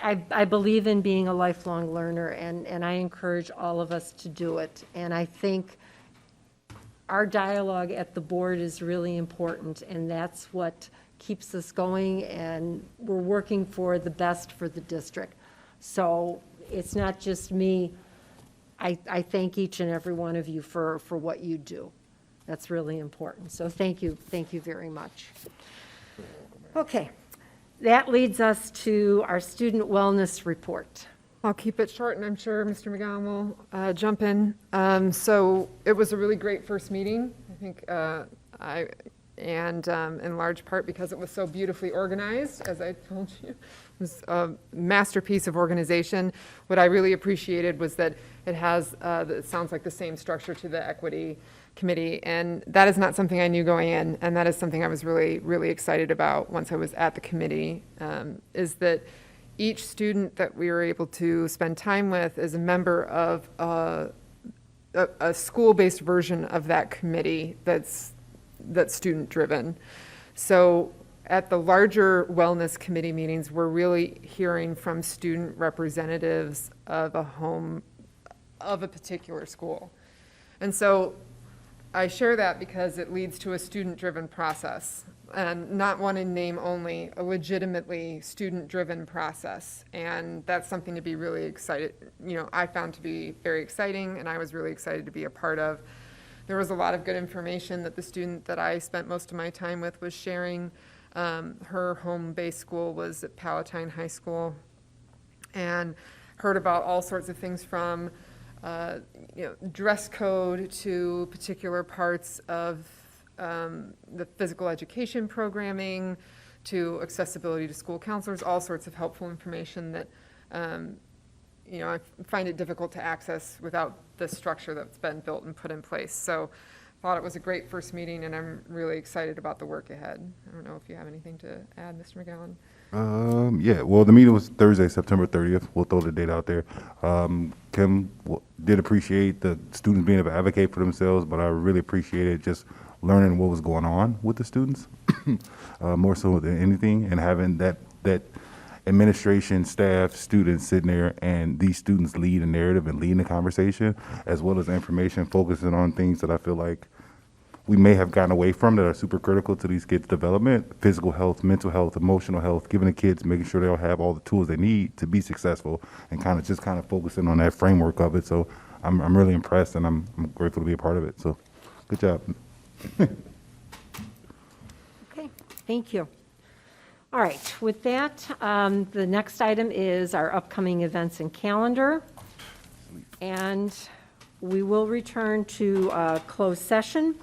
I believe in being a lifelong learner, and I encourage all of us to do it. And I think our dialogue at the board is really important, and that's what keeps us going, and we're working for the best for the district. So it's not just me. I thank each and every one of you for what you do. That's really important. So thank you very much. Okay, that leads us to our student wellness report. I'll keep it short, and I'm sure Mr. McGowan will jump in. So it was a really great first meeting, I think, in large part because it was so beautifully organized, as I told you. It was a masterpiece of organization. What I really appreciated was that it has, it sounds like the same structure to the equity committee, and that is not something I knew going in, and that is something I was really, really excited about once I was at the committee, is that each student that we were able to spend time with is a member of a school-based version of that committee that's student-driven. So at the larger wellness committee meetings, we're really hearing from student representatives of a particular school. And so I share that because it leads to a student-driven process, and not one in name only, a legitimately student-driven process. And that's something to be really excited, I found to be very exciting, and I was really excited to be a part of. There was a lot of good information that the student that I spent most of my time with was sharing. Her home-based school was at Palatine High School, and heard about all sorts of things from dress code to particular parts of the physical education programming to accessibility to school counselors, all sorts of helpful information that I find it difficult to access without the structure that's been built and put in place. So I thought it was a great first meeting, and I'm really excited about the work ahead. I don't know if you have anything to add, Mr. McGowan. Yeah, well, the meeting was Thursday, September 30th. We'll throw the date out there. Kim did appreciate the students being able to advocate for themselves, but I really appreciated just learning what was going on with the students, more so than anything, and having that administration, staff, students sitting there, and these students lead a narrative and lead the conversation, as well as information focusing on things that I feel like we may have gotten away from that are super critical to these kids' development: physical health, mental health, emotional health, giving the kids, making sure they'll have all the tools they need to be successful, and kind of focusing on that framework of it. So I'm really impressed, and I'm grateful to be a part of it. So good job. Okay, thank you. All right, with that, the next item is our upcoming events and calendar. And we will return to closed session.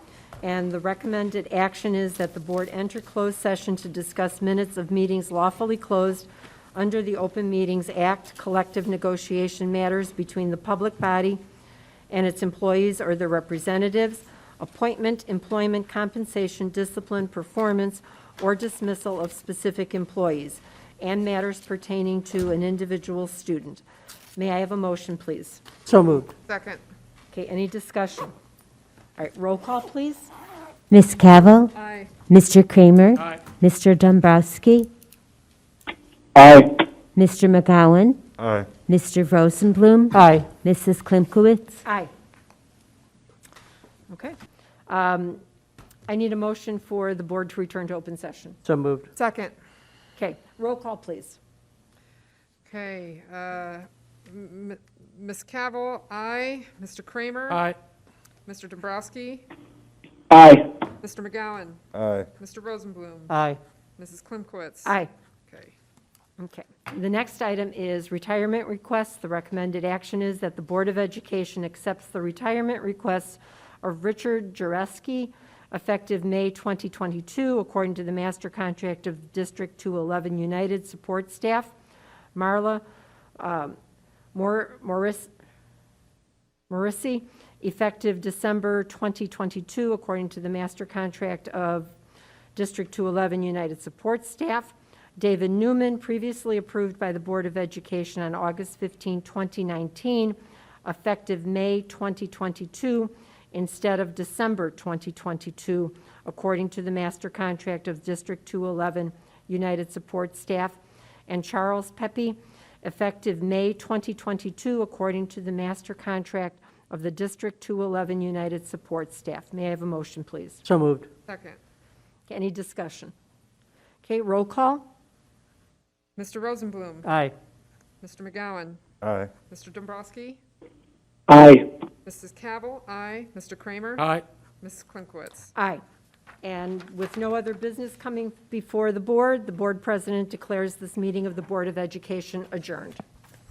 And the recommended action is that the board enter closed session to discuss minutes of meetings lawfully closed under the Open Meetings Act, collective negotiation matters between the public body and its employees or their representatives, appointment, employment, compensation, discipline, performance, or dismissal of specific employees, and matters pertaining to an individual student. May I have a motion, please? So moved. Second. Okay, any discussion? All right, roll call, please. Ms. Cavill? Aye. Mr. Kramer? Aye. Mr. Dombrowski? Aye. Mr. McGowan? Aye. Mr. Rosenblum? Aye. Mrs. Klimkowitz? Aye. Okay. I need a motion for the board to return to open session. So moved. Second. Okay, roll call, please. Okay, Ms. Cavill, aye. Mr. Kramer? Aye. Mr. Dombrowski? Aye. Mr. McGowan? Aye. Mr. Rosenblum? Aye. Mrs. Klimkowitz? Aye. Okay. Okay. The next item is retirement requests. The recommended action is that the Board of Education accepts the retirement requests of Richard Jareski, effective May 2022, according to the master contract of District 211 United Support Staff. Marla Morrissey, effective December 2022, according to the master contract of District 211 United Support Staff. David Newman, previously approved by the Board of Education on August 15, 2019, effective May 2022, instead of December 2022, according to the master contract of District 211 United Support Staff. And Charles Pepe, effective May 2022, according to the master contract of the District 211 United Support Staff. May I have a motion, please? So moved. Second. Any discussion? Okay, roll call. Mr. Rosenblum? Aye. Mr. McGowan? Aye. Mr. Dombrowski? Aye. Mrs. Cavill? Aye. Mr. Kramer? Aye. Mrs. Klimkowitz? Aye. And with no other business coming before the board president declares this meeting of the Board of Education adjourned.